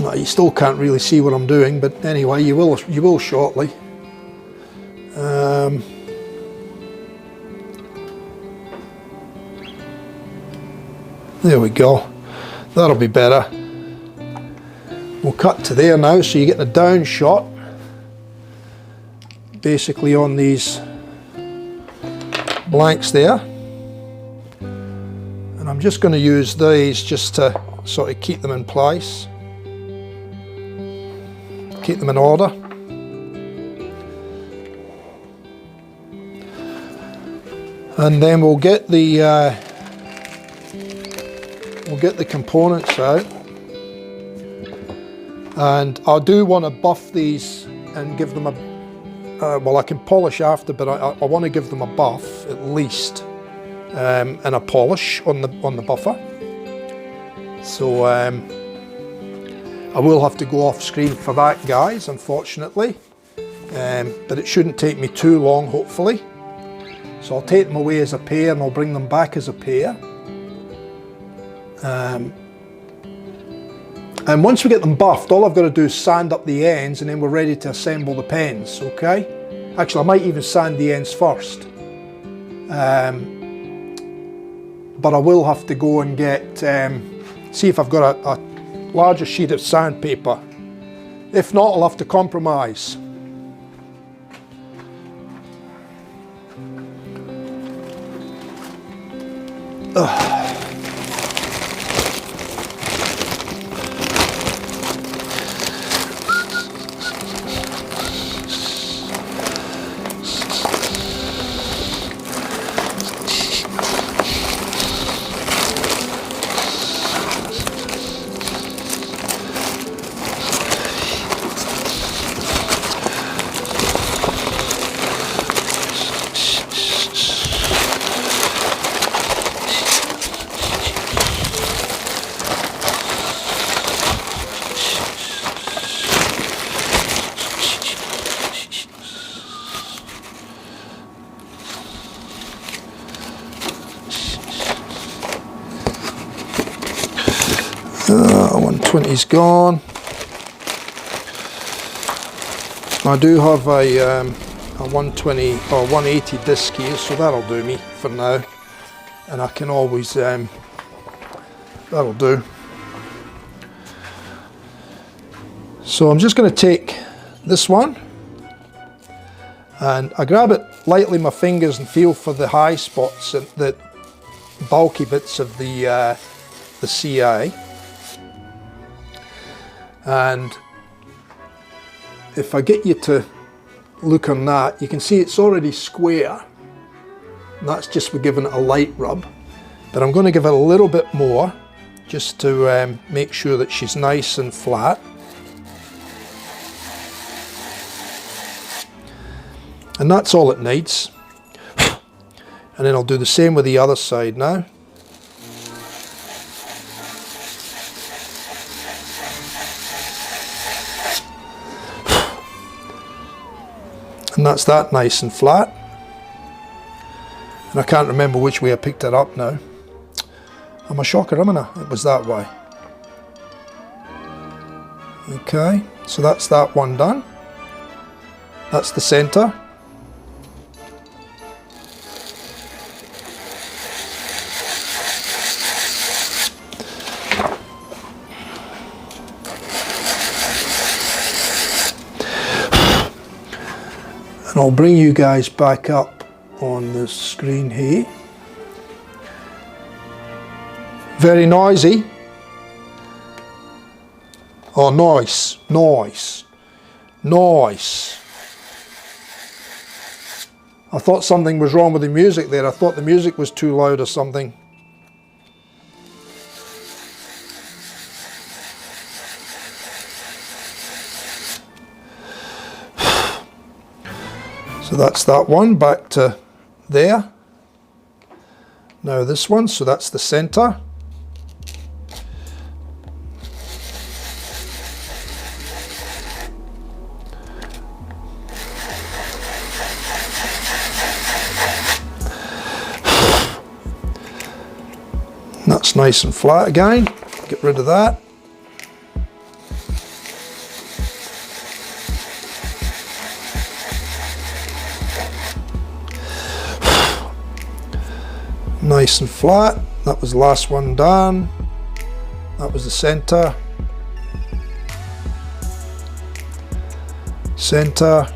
No, you still can't really see what I'm doing, but anyway, you will shortly. There we go. That'll be better. We'll cut to there now, so you get the down shot. Basically on these blanks there, and I'm just going to use these just to sort of keep them in place, keep them in order. And then we'll get the components out, and I do want to buff these and give them a well, I can polish after, but I want to give them a buff at least, and a polish on the buffer. So I will have to go off screen for that, guys, unfortunately, but it shouldn't take me too long, hopefully. So I'll take them away as a pair and I'll bring them back as a pair. And once we get them buffed, all I've got to do is sand up the ends, and then we're ready to assemble the pens, okay? Actually, I might even sand the ends first. But I will have to go and get, see if I've got a larger sheet of sandpaper If not, I'll have to compromise. Uh, 120's gone. I do have a 120 or 180 disc here, so that'll do me for now. And I can always, that'll do. So I'm just going to take this one and I grab it lightly with my fingers and feel for the high spots and the bulky bits of the CI. And if I get you to look on that, you can see it's already square. And that's just for giving it a light rub. But I'm going to give it a little bit more just to make sure that she's nice and flat. And that's all it needs. And then I'll do the same with the other side now. And that's that nice and flat. And I can't remember which way I picked it up now. I'm a shocker, am I? It was that way. Okay, so that's that one done. That's the center. And I'll bring you guys back up on the screen here. Very noisy. Oh, nice, nice, nice. I thought something was wrong with the music there. I thought the music was too loud or something. So that's that one, back to there. Now this one, so that's the center. That's nice and flat again. Get rid of that. Nice and flat. That was the last one done. That was the center. Center.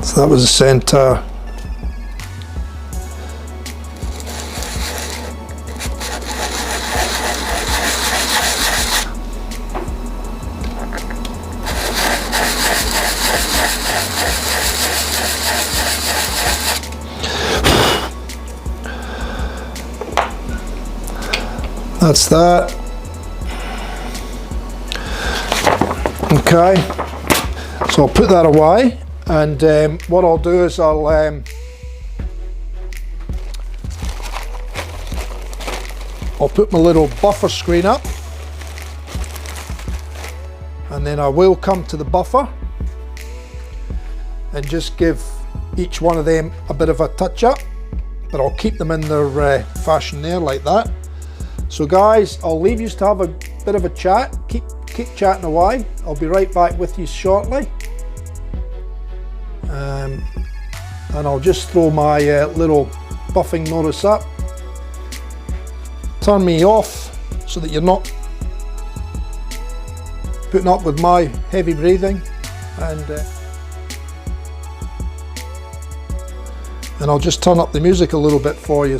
So that was the center. That's that. Okay, so I'll put that away, and what I'll do is I'll put my little buffer screen up, and then I will come to the buffer and just give each one of them a bit of a touch up, but I'll keep them in their fashion there like that. So guys, I'll leave you to have a bit of a chat, keep keep chatting away. I'll be right back with you shortly. And I'll just throw my little buffing notice up. Turn me off so that you're not putting up with my heavy breathing, and I'll just turn up the music a little bit for you.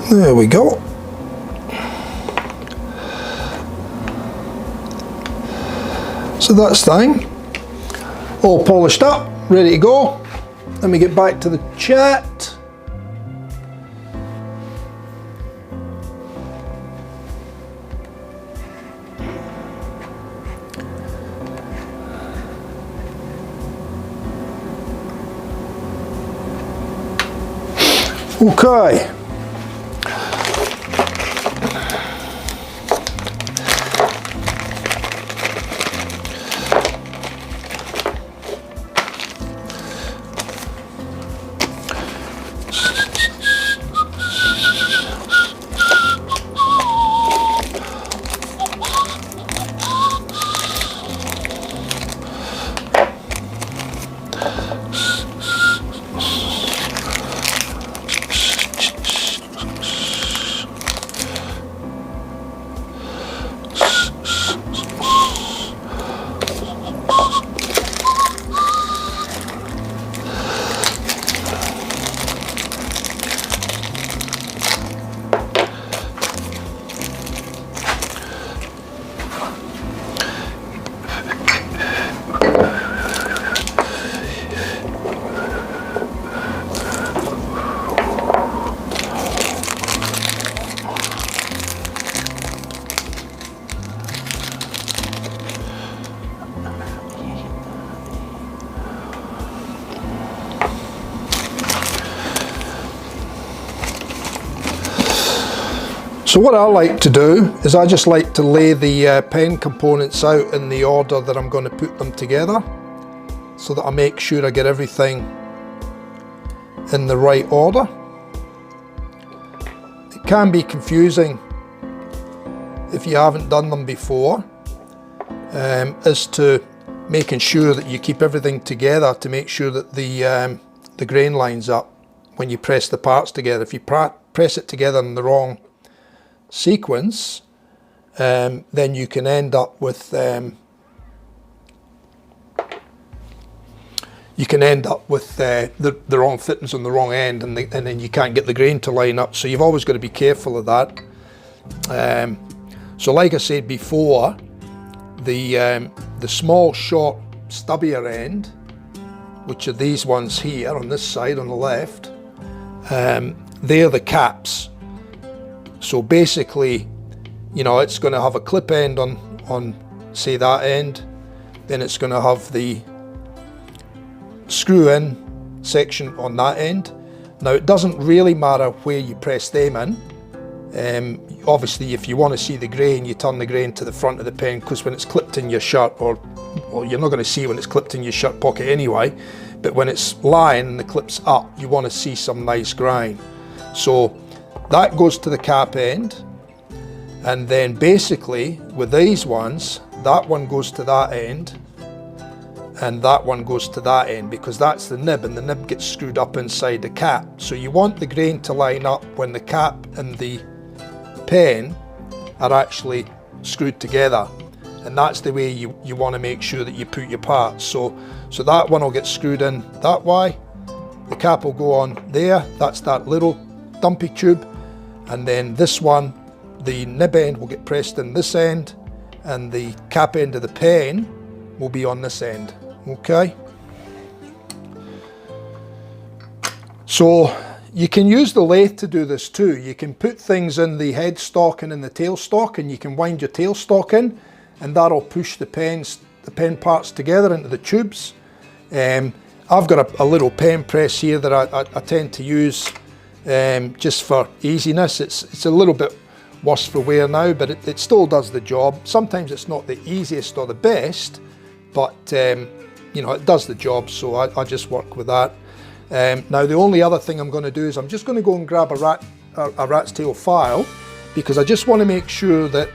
There we go. So that's fine. All polished up, ready to go. Let me get back to the chat. Okay. So what I like to do is I just like to lay the pen components out in the order that I'm going to put them together, so that I make sure I get everything in the right order. It can be confusing if you haven't done them before, as to making sure that you keep everything together to make sure that the grain lines up when you press the parts together. If you press it together in the wrong sequence, then you can end up with the wrong fittings on the wrong end, and then you can't get the grain to line up. So you've always got to be careful of that. So like I said before, the small, short, stubbier end, which are these ones here on this side on the left, they're the caps. So basically, you know, it's going to have a clip end on say that end, then it's going to have the screw in section on that end. Now it doesn't really matter where you press them in. Obviously if you want to see the grain, you turn the grain to the front of the pen, because when it's clipped in your shirt, or you're not going to see when it's clipped in your shirt pocket anyway, but when it's lying and the clip's up, you want to see some nice grain. So that goes to the cap end, and then basically with these ones, that one goes to that end and that one goes to that end, because that's the nib, and the nib gets screwed up inside the cap. So you want the grain to line up when the cap and the pen are actually screwed together, and that's the way you want to make sure that you put your parts. So that one will get screwed in that way, the cap will go on there, that's that little dumpy tube, and then this one, the nib end will get pressed in this end, and the cap end of the pen will be on this end. Okay, so you can use the lathe to do this too. You can put things in the headstock and in the tailstock, and you can wind your tailstock in, and that'll push the pen parts together into the tubes. I've got a little pen press here that I tend to use just for easiness. It's a little bit worse for wear now, but it still does the job. Sometimes it's not the easiest or the best, but you know, it does the job, so I just work with that. Now the only other thing I'm going to do is I'm just going to go and grab a rat's tail file, because I just want to make sure that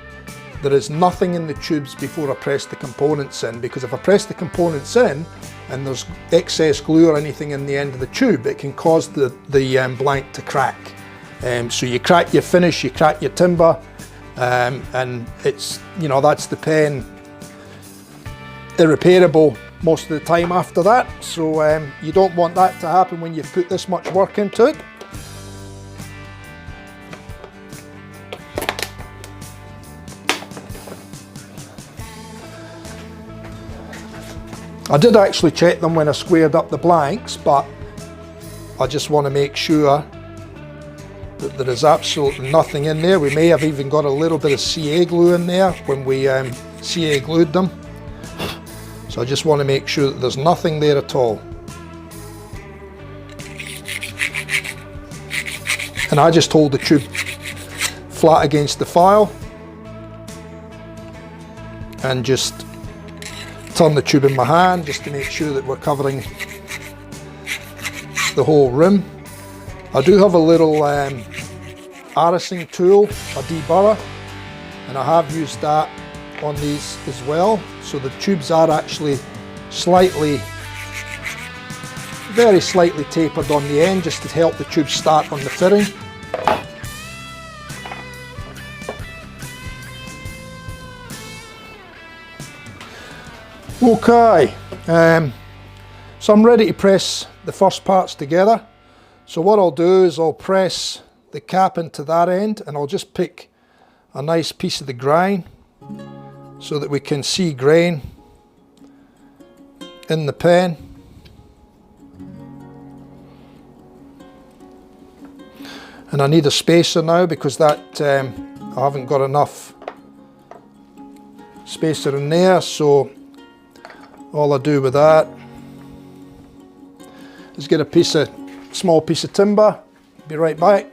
there is nothing in the tubes before I press the components in, because if I press the components in and there's excess glue or anything in the end of the tube, it can cause the blank to crack. So you crack your finish, you crack your timber, and it's, you know, that's the pen irreparable most of the time after that. So you don't want that to happen when you've put this much work into it. I did actually check them when I squared up the blanks, but I just want to make sure that there is absolutely nothing in there. We may have even got a little bit of CA glue in there when we CA glued them. So I just want to make sure that there's nothing there at all. And I just hold the tube flat against the file and just turn the tube in my hand just to make sure that we're covering the whole rim. I do have a little arrasing tool, a deburrer, and I have used that on these as well. So the tubes are actually very slightly tapered on the end just to help the tube start on the fitting. Okay, so I'm ready to press the first parts together. So what I'll do is I'll press the cap into that end, and I'll just pick a nice piece of the grain so that we can see grain in the pen. And I need a spacer now because that I haven't got enough spacer in there, so all I do with that is get a small piece of timber, be right back,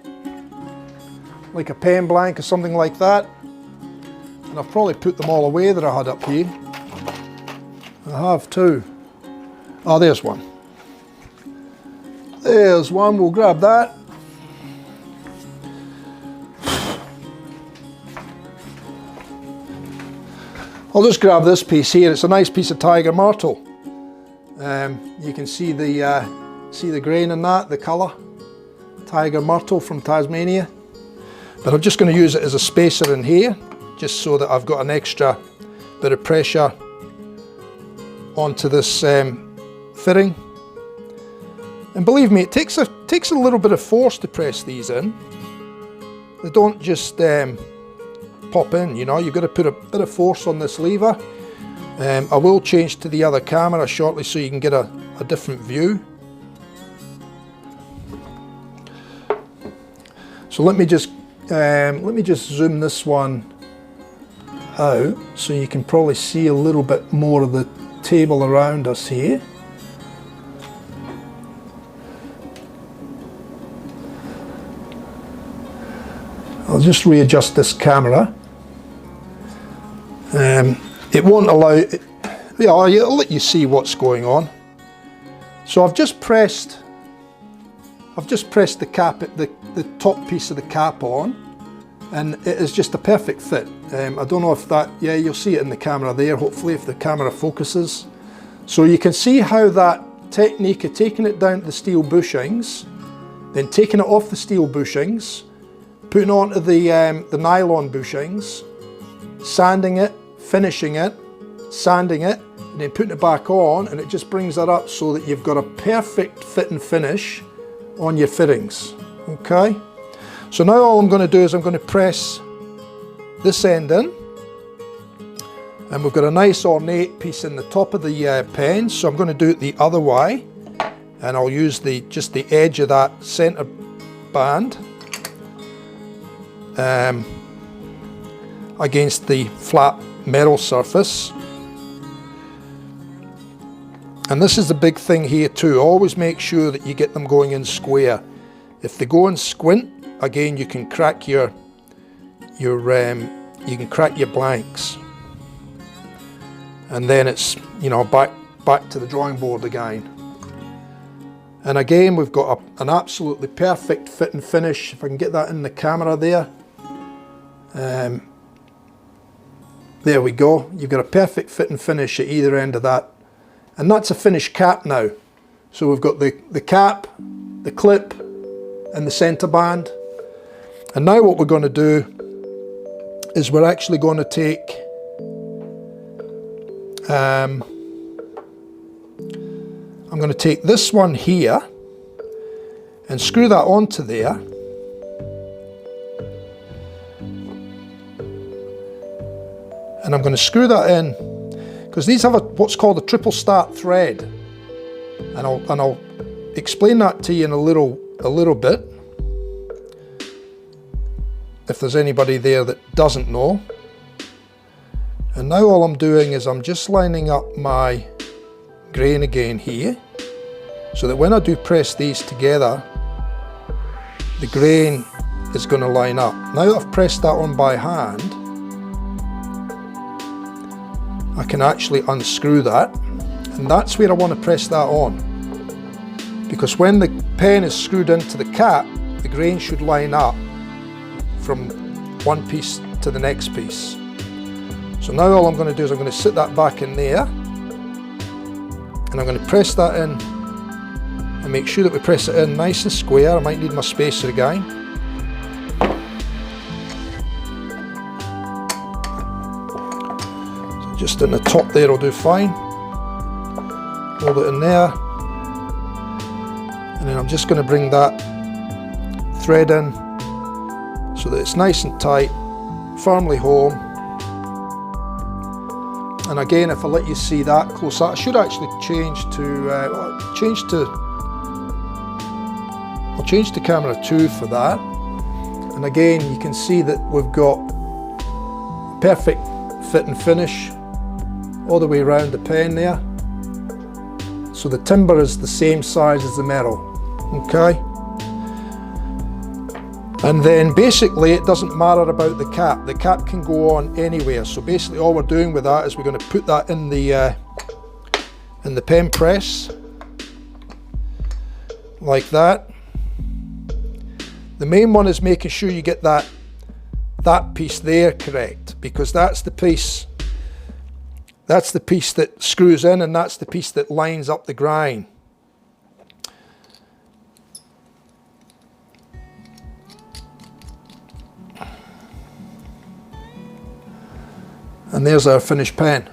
like a pen blank or something like that. And I've probably put them all away that I had up here. I have too. Oh, there's one. There's one, we'll grab that. I'll just grab this piece here. It's a nice piece of tiger myrtle. You can see the grain in that, the colour. Tiger myrtle from Tasmania. But I'm just going to use it as a spacer in here, just so that I've got an extra bit of pressure onto this fitting. And believe me, it takes a little bit of force to press these in. They don't just pop in, you know, you've got to put a bit of force on this lever. I will change to the other camera shortly so you can get a different view. So let me just zoom this one out so you can probably see a little bit more of the table around us here. I'll just readjust this camera. It won't allow, I'll let you see what's going on. So I've just pressed the cap, the top piece of the cap on, and it is just a perfect fit. I don't know if that, yeah, you'll see it in the camera there, hopefully, if the camera focuses. So you can see how that technique of taking it down to the steel bushings, then taking it off the steel bushings, putting it onto the nylon bushings, sanding it, finishing it, sanding it, and then putting it back on, and it just brings that up so that you've got a perfect fit and finish on your fittings. Okay, so now all I'm going to do is I'm going to press this end in, and we've got a nice ornate piece in the top of the pen, so I'm going to do it the other way, and I'll use just the edge of that centre band against the flat metal surface. And this is the big thing here too, always make sure that you get them going in square. If they go in squint, again, you can crack your blanks, and then it's, you know, back to the drawing board again. And again, we've got an absolutely perfect fit and finish. If I can get that in the camera there. There we go. You've got a perfect fit and finish at either end of that. And that's a finished cap now. So we've got the cap, the clip, and the centre band. And now what we're going to do is we're actually going to take I'm going to take this one here and screw that onto there. And I'm going to screw that in, because these have what's called a triple start thread, and I'll explain that to you in a little bit, if there's anybody there that doesn't know. And now all I'm doing is I'm just lining up my grain again here, so that when I do press these together, the grain is going to line up. Now that I've pressed that on by hand, I can actually unscrew that, and that's where I want to press that on, because when the pen is screwed into the cap, the grain should line up from one piece to the next piece. So now all I'm going to do is I'm going to sit that back in there, and I'm going to press that in and make sure that we press it in nice and square. I might need my spacer again. So just in the top there will do fine. Hold it in there, and then I'm just going to bring that thread in so that it's nice and tight, firmly home. And again, if I let you see that close up, I should actually change to, I'll change to camera 2 for that. And again, you can see that we've got a perfect fit and finish all the way around the pen there. So the timber is the same size as the metal, okay? And then basically it doesn't matter about the cap. The cap can go on anywhere. So basically all we're doing with that is we're going to put that in the pen press, like that. The main one is making sure you get that piece there correct, because that's the piece that screws in, and that's the piece that lines up the grind. And there's our finished pen.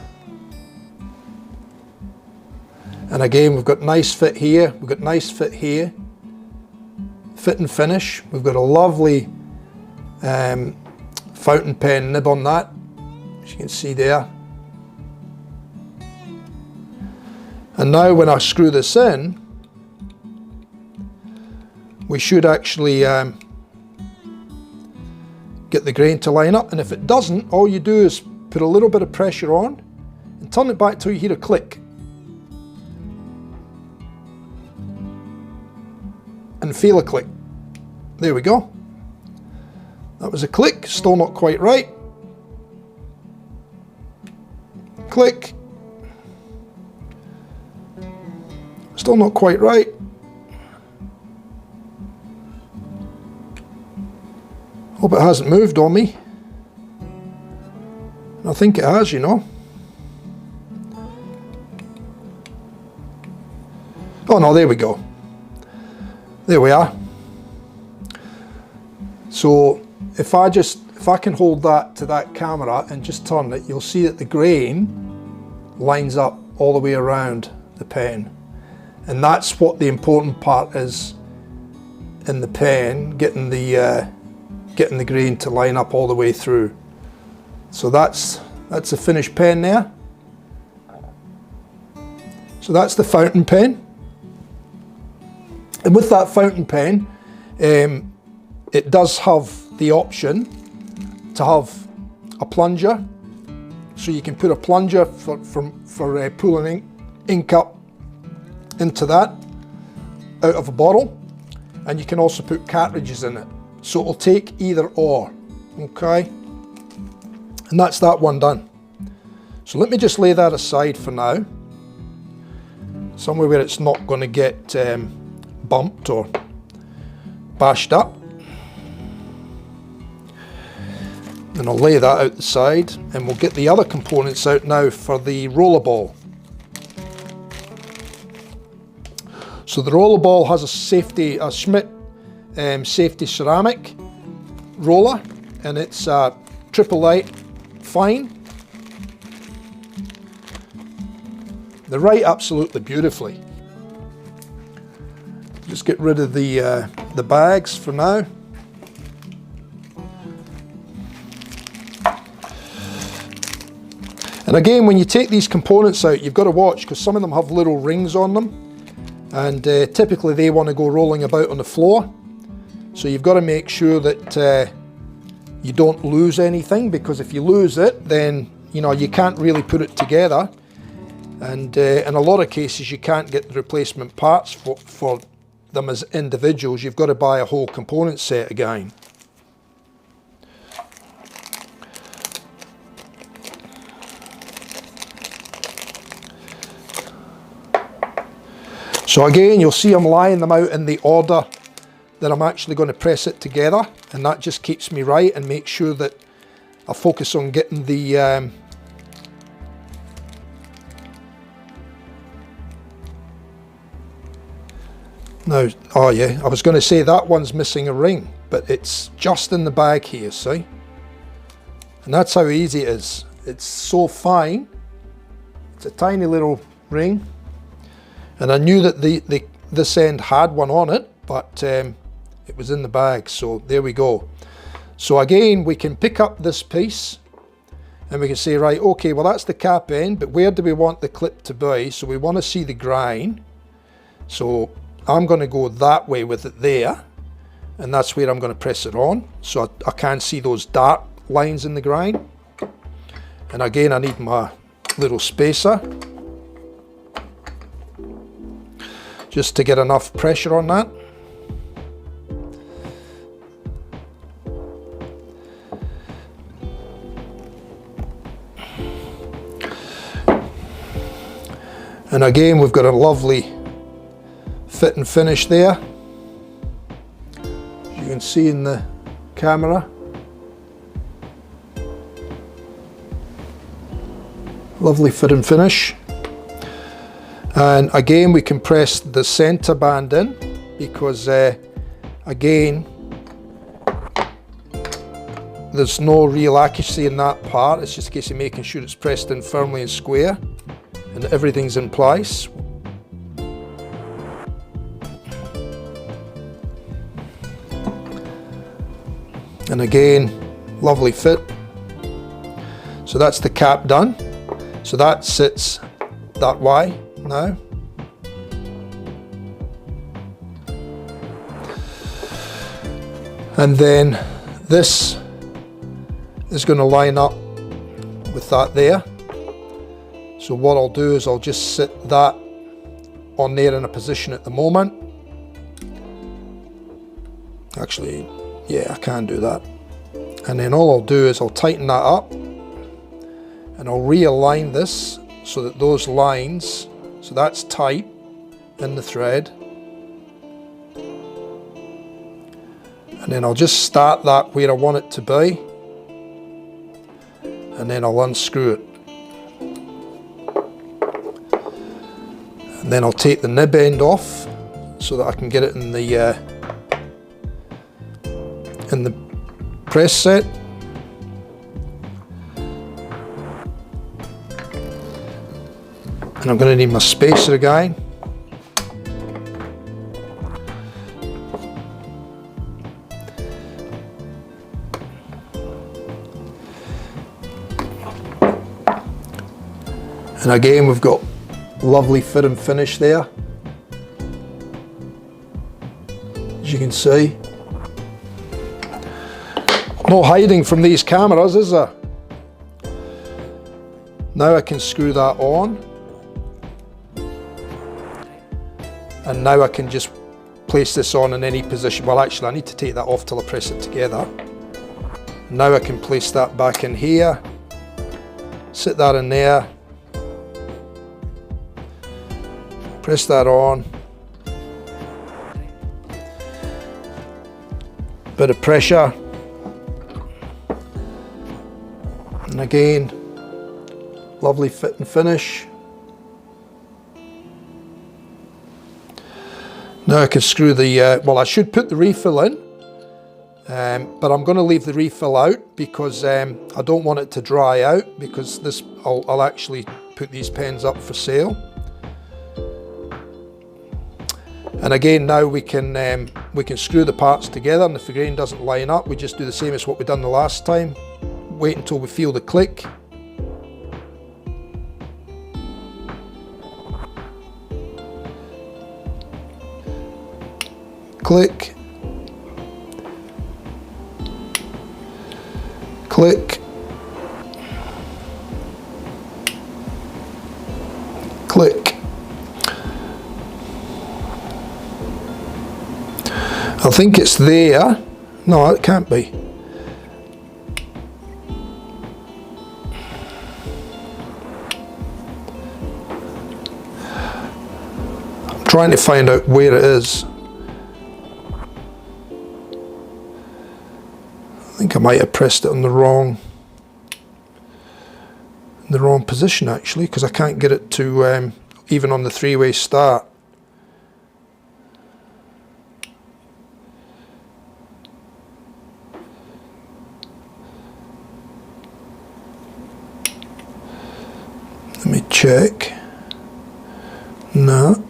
And again, we've got nice fit here, we've got nice fit here, fit and finish. We've got a lovely fountain pen nib on that, as you can see there. And now when I screw this in, we should actually get the grain to line up. And if it doesn't, all you do is put a little bit of pressure on and turn it back till you hear a click. And feel a click. There we go. That was a click, still not quite right. Click. Still not quite right. Hope it hasn't moved on me. I think it has, you know. Oh no, there we go. There we are. So if I can hold that to that camera and just turn it, you'll see that the grain lines up all the way around the pen. And that's what the important part is in the pen, getting the grain to line up all the way through. So that's a finished pen there. So that's the fountain pen. And with that fountain pen, it does have the option to have a plunger. So you can put a plunger for pulling ink up into that out of a bottle, and you can also put cartridges in it. So it'll take either or, okay? And that's that one done. So let me just lay that aside for now, somewhere where it's not going to get bumped or bashed up. And I'll lay that out the side, and we'll get the other components out now for the rollerball. So the rollerball has a Schmidt safety ceramic roller, and it's triple light fine. They write absolutely beautifully. Just get rid of the bags for now. And And again, when you take these components out, you've got to watch, because some of them have little rings on them, and typically they want to go rolling about on the floor. So you've got to make sure that you don't lose anything, because if you lose it, then you know you can't really put it together, and in a lot of cases you can't get the replacement parts for them as individuals. You've got to buy a whole component set again. So again, you'll see I'm laying them out in the order that I'm actually going to press it together, and that just keeps me right and makes sure that I focus on getting the now, oh yeah, I was going to say that one's missing a ring, but it's just in the bag here, see? And that's how easy it is. It's so fine. It's a tiny little ring. And I knew that this end had one on it, but it was in the bag, so there we go. So again, we can pick up this piece and we can say, right, okay, well that's the cap end, but where do we want the clip to be? So we want to see the grind. So I'm going to go that way with it there, and that's where I'm going to press it on. So I can't see those dark lines in the grind. And again, I need my little spacer, just to get enough pressure on that. And again, we've got a lovely fit and finish there, as you can see in the camera. Lovely fit and finish. And again, we can press the center band in, because again, there's no real accuracy in that part. It's just a case of making sure it's pressed in firmly and square and everything's in place. And again, lovely fit. So that's the cap done. So that sits that way now. And then this is going to line up with that there. So what I'll do is I'll just sit that on there in a position at the moment. Actually, yeah, I can do that. And then all I'll do is I'll tighten that up, and I'll realign this so that those lines, so that's tight in the thread. And then I'll just start that where I want it to be, and then I'll unscrew it. And then I'll take the nib end off so that I can get it in the press set. And I'm going to need my spacer again. And again, we've got lovely fit and finish there, as you can see. No hiding from these cameras, is there? Now I can screw that on, and now I can just place this on in any position. Well, actually I need to take that off till I press it together. Now I can place that back in here, sit that in there, press that on, bit of pressure, and again, lovely fit and finish. Now I can screw the, well, I should put the refill in, but I'm going to leave the refill out because I don't want it to dry out, because this, I'll actually put these pens up for sale. And again, now we can screw the parts together, and if the grain doesn't line up, we just do the same as what we done the last time. Wait until we feel the click. click, click, click. I think it's there. No, it can't be. I'm trying to find out where it is. I think I might have pressed it in the wrong position actually, because I can't get it to even on the three-way start. Let me check. No.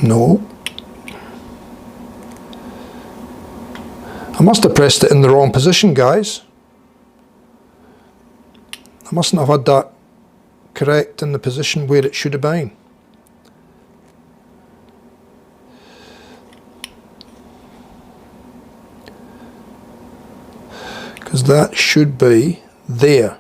No. I must have pressed it in the wrong position, guys. I mustn't have had that correct in the position where it should have been. Because that should be there.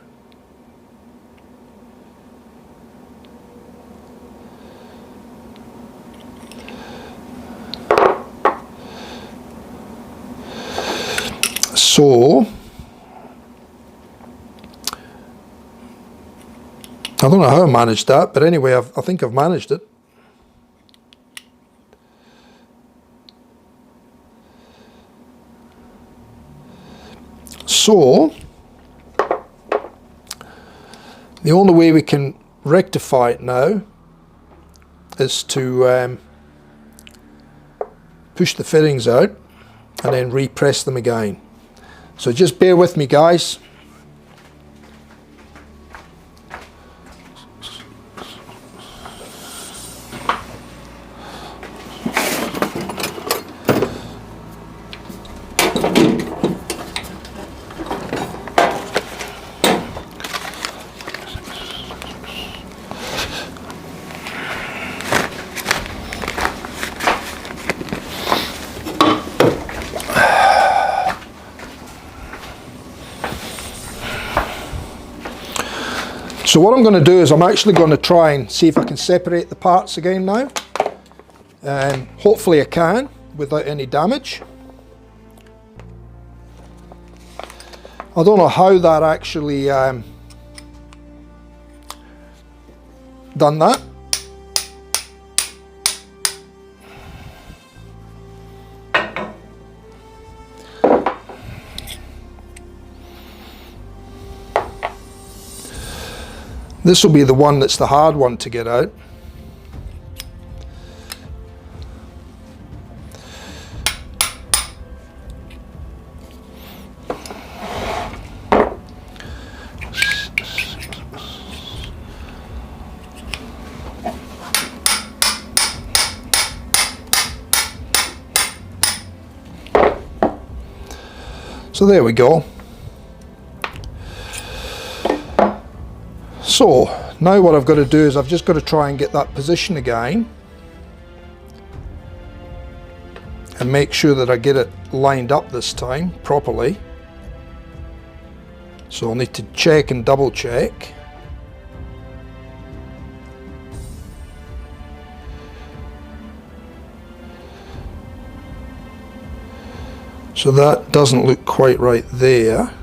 So, I don't know how I managed that, but anyway, I think I've managed it. So, the only way we can rectify it now is to push the fittings out and then repress them again. So just bear with me, guys. So what I'm going to do is I'm actually going to try and see if I can separate the parts again now. And hopefully I can without any damage. I don't know how that actually done that. This will be the one that's the hard one to get out. So there we go. So now what I've got to do is I've just got to try and get that position again and make sure that I get it lined up this time properly. So I'll need to check and double check. So that doesn't look quite right there.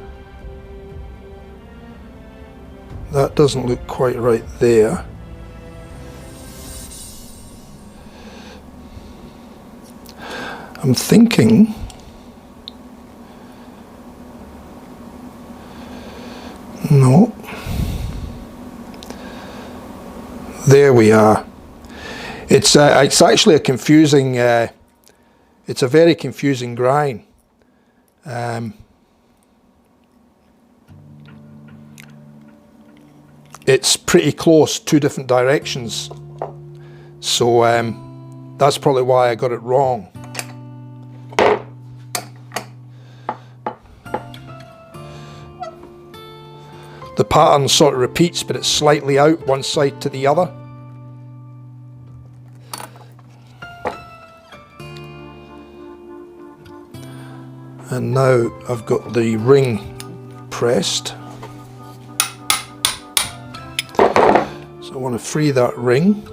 That doesn't look quite right there. I'm thinking no. There we are. It's actually a confusing. It's a very confusing grind. It's pretty close, two different directions, so that's probably why I got it wrong. The pattern sort of repeats, but it's slightly out one side to the other. And now I've got the ring pressed. So I want to free that ring.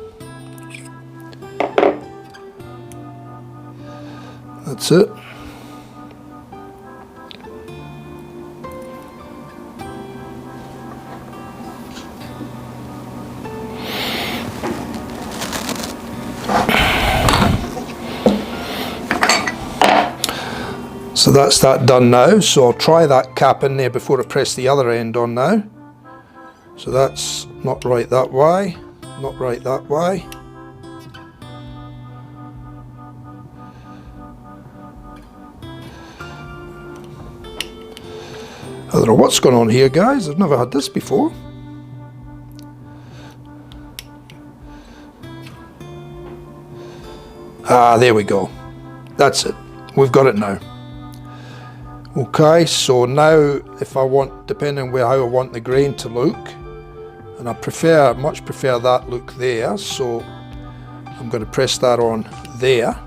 That's it. So that's that done now, so I'll try that cap in there before I press the other end on now. So that's not right that way, not right that way. I don't know what's going on here, guys, I've never had this before. Ah, there we go. That's it. We've got it now. Okay, so now if I want, depending on how I want the grain to look, and I much prefer that look there, so I'm going to press that on there.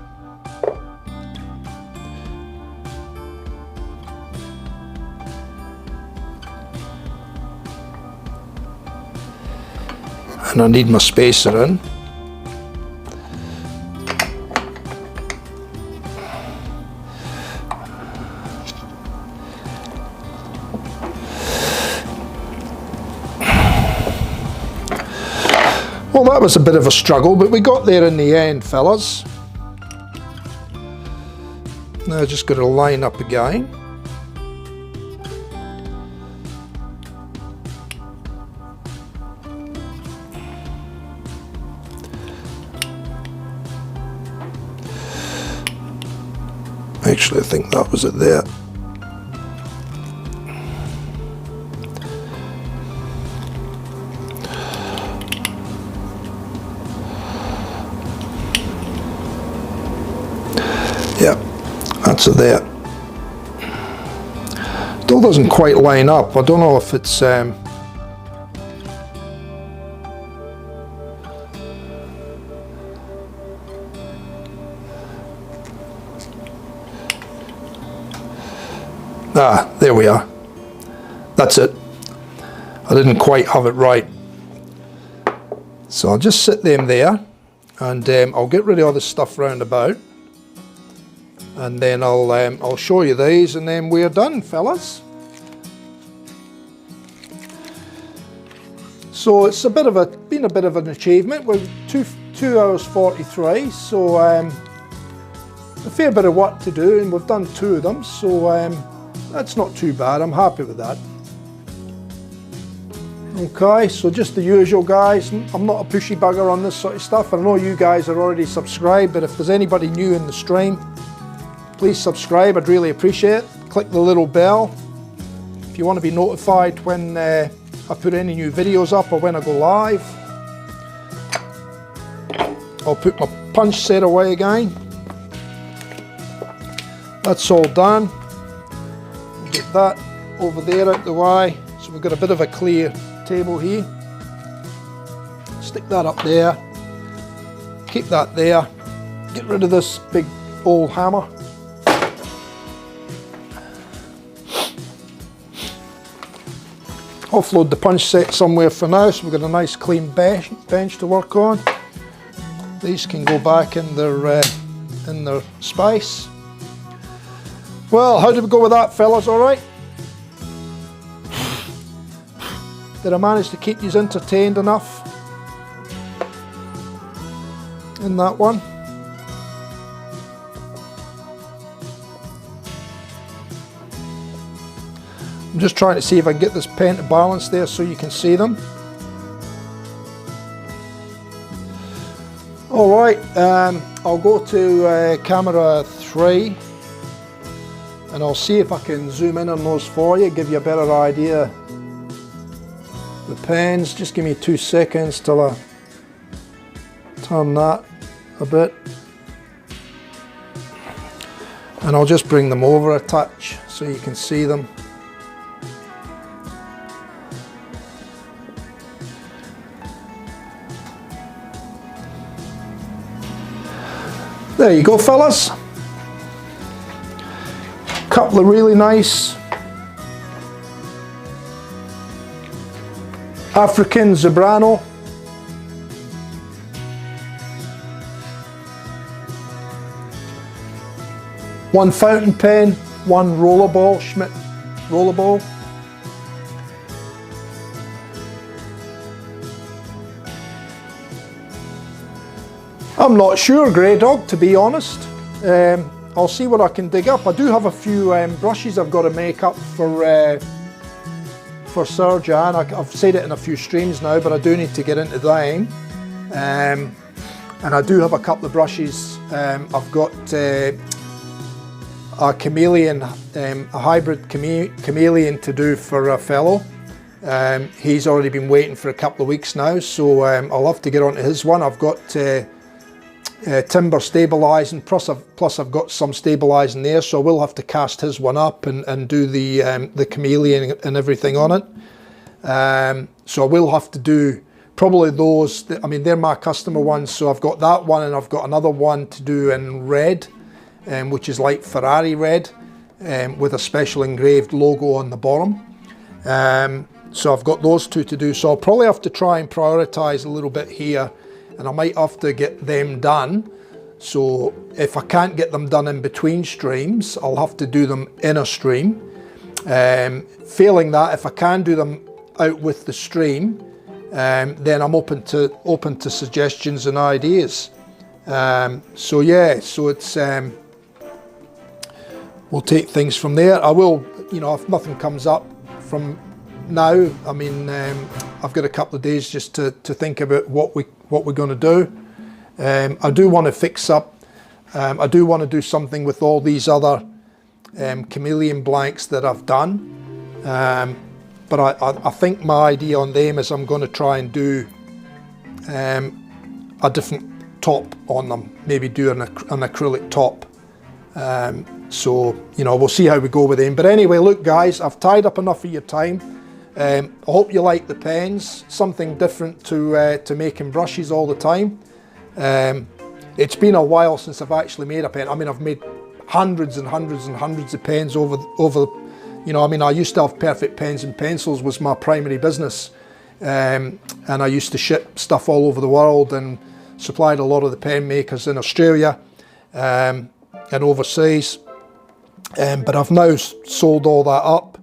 And I need my spacer in. Well, that was a bit of a struggle, but we got there in the end, fellas. Now just got to line up again. Actually, I think that was it there. Yeah, that's it there. Still doesn't quite line up. I don't know if it's there we are. That's it. I didn't quite have it right. So I'll just sit them there, and I'll get rid of all this stuff round about, and then I'll show you these, and then we're done, fellas. So it's been a bit of an achievement. We're 2 hours 43, so a fair bit of work to do, and we've done 2 of them, so that's not too bad. I'm happy with that. Okay, so just the usual, guys. I'm not a pushy bugger on this sort of stuff. I know you guys are already subscribed, but if there's anybody new in the stream, please subscribe. I'd really appreciate it. Click the little bell if you want to be notified when I put any new videos up or when I go live. I'll put my punch set away again. That's all done. We'll get that over there out the way. So we've got a bit of a clear table here. Stick that up there. Keep that there. Get rid of this big old hammer. Offload the punch set somewhere for now, so we've got a nice clean bench to work on. These can go back in their space. Well, how did we go with that, fellas? All right? Did I manage to keep you entertained enough in that one? I'm just trying to see if I can get this pen to balance there so you can see them. Alright, I'll go to camera 3 and I'll see if I can zoom in on those for you, give you a better idea. The pens, just give me 2 seconds till I turn that a bit. And I'll just bring them over a touch so you can see them. There you go, fellas. couple of really nice African Zebrano. One fountain pen, one rollerball, Schmidt rollerball. I'm not sure, Grey Dog, to be honest. I'll see what I can dig up. I do have a few brushes I've got to make up for Sir Jan. I've said it in a few streams now, but I do need to get into them. And I do have a couple of brushes. I've got a chameleon, a hybrid chameleon to do for a fellow. He's already been waiting for a couple of weeks now, so I'll have to get onto his one. I've got timber stabilising, plus I've got some stabilising there, so I will have to cast his one up and do the chameleon and everything on it. So I will have to do probably those. I mean, they're my customer ones, so I've got that one, and I've got another one to do in red, which is like Ferrari red, with a special engraved logo on the bottom. So I've got those two to do, so I'll probably have to try and prioritise a little bit here, and I might have to get them done. So if I can't get them done in between streams, I'll have to do them in a stream. Failing that, if I can do them out with the stream, then I'm open to suggestions and ideas. So yeah, so it's we'll take things from there. I will, you know, if nothing comes up from now, I mean, I've got a couple of days just to think about what we're going to do. I do want to fix up. I do want to do something with all these other chameleon blanks that I've done. But I think my idea on them is I'm going to try and do a different top on them. Maybe do an acrylic top. So, you know, we'll see how we go with them. But anyway, look guys, I've tied up enough of your time. I hope you like the pens, something different to making brushes all the time. It's been a while since I've actually made a pen. I mean, I've made hundreds and hundreds and hundreds of pens over, you know, I mean, I used to have Perfect Pens and Pencils was my primary business. And I used to ship stuff all over the world and supplied a lot of the pen makers in Australia and overseas. But I've now sold all that up.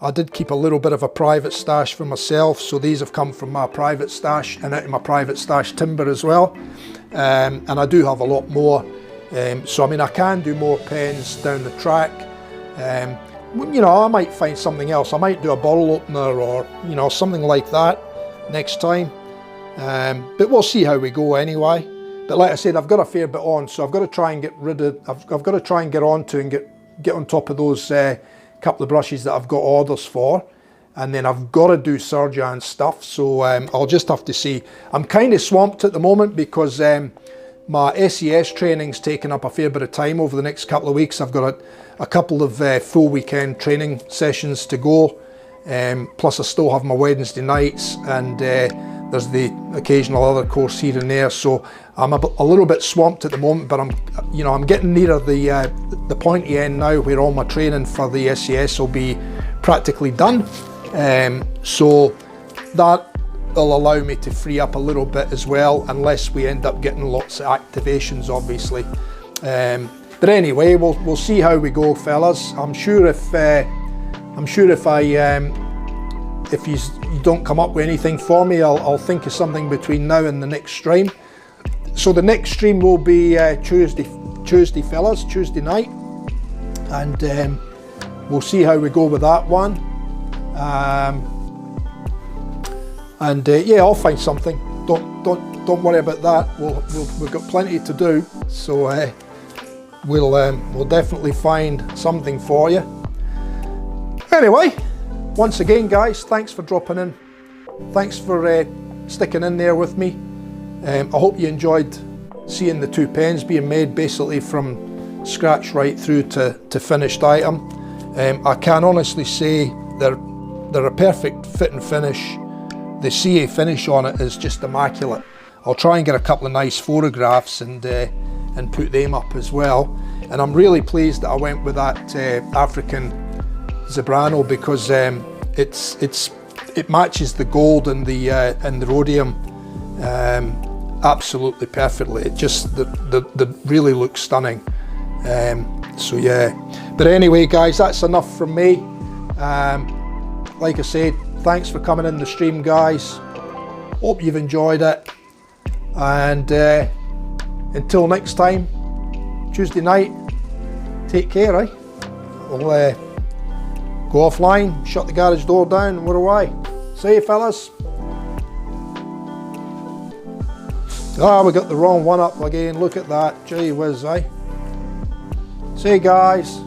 I did keep a little bit of a private stash for myself, so these have come from my private stash and out of my private stash timber as well. And I do have a lot more. So I mean, I can do more pens down the track. You know, I might find something else. I might do a bottle opener or, you know, something like that next time. But we'll see how we go anyway. But like I said, I've got a fair bit on, so I've got to try and get rid of, I've got to try and get on to and get on top of those couple of brushes that I've got orders for. And then I've got to do Sir Jan's stuff, so I'll just have to see. I'm kind of swamped at the moment because my SES training's taken up a fair bit of time over the next couple of weeks. I've got a couple of full weekend training sessions to go, plus I still have my Wednesday nights, and there's the occasional other course here and there. So I'm a little bit swamped at the moment, but I'm getting nearer the pointy end now where all my training for the SES will be practically done. So that will allow me to free up a little bit as well, unless we end up getting lots of activations, obviously. But anyway, we'll see how we go, fellas. I'm sure if you don't come up with anything for me, I'll think of something between now and the next stream. So the next stream will be Tuesday, fellas, Tuesday night, and we'll see how we go with that one. Yeah, I'll find something. Don't worry about that. We've got plenty to do, so we'll definitely find something for you. Anyway, once again, guys, thanks for dropping in. Thanks for sticking in there with me. I hope you enjoyed seeing the two pens being made, basically from scratch right through to finished item. I can honestly say they're a perfect fit and finish. The CA finish on it is just immaculate. I'll try and get a couple of nice photographs and put them up as well. And I'm really pleased that I went with that African Zebrano, because it matches the gold and the rhodium absolutely perfectly. It just the really looks stunning. So yeah, but anyway guys, that's enough from me. Like I said, thanks for coming in the stream guys, hope you've enjoyed it, and until next time, Tuesday night, take care, eh? We'll go offline, shut the garage door down, and we're away. See you fellas. We got the wrong one up again, look at that, gee whiz, eh? See you guys.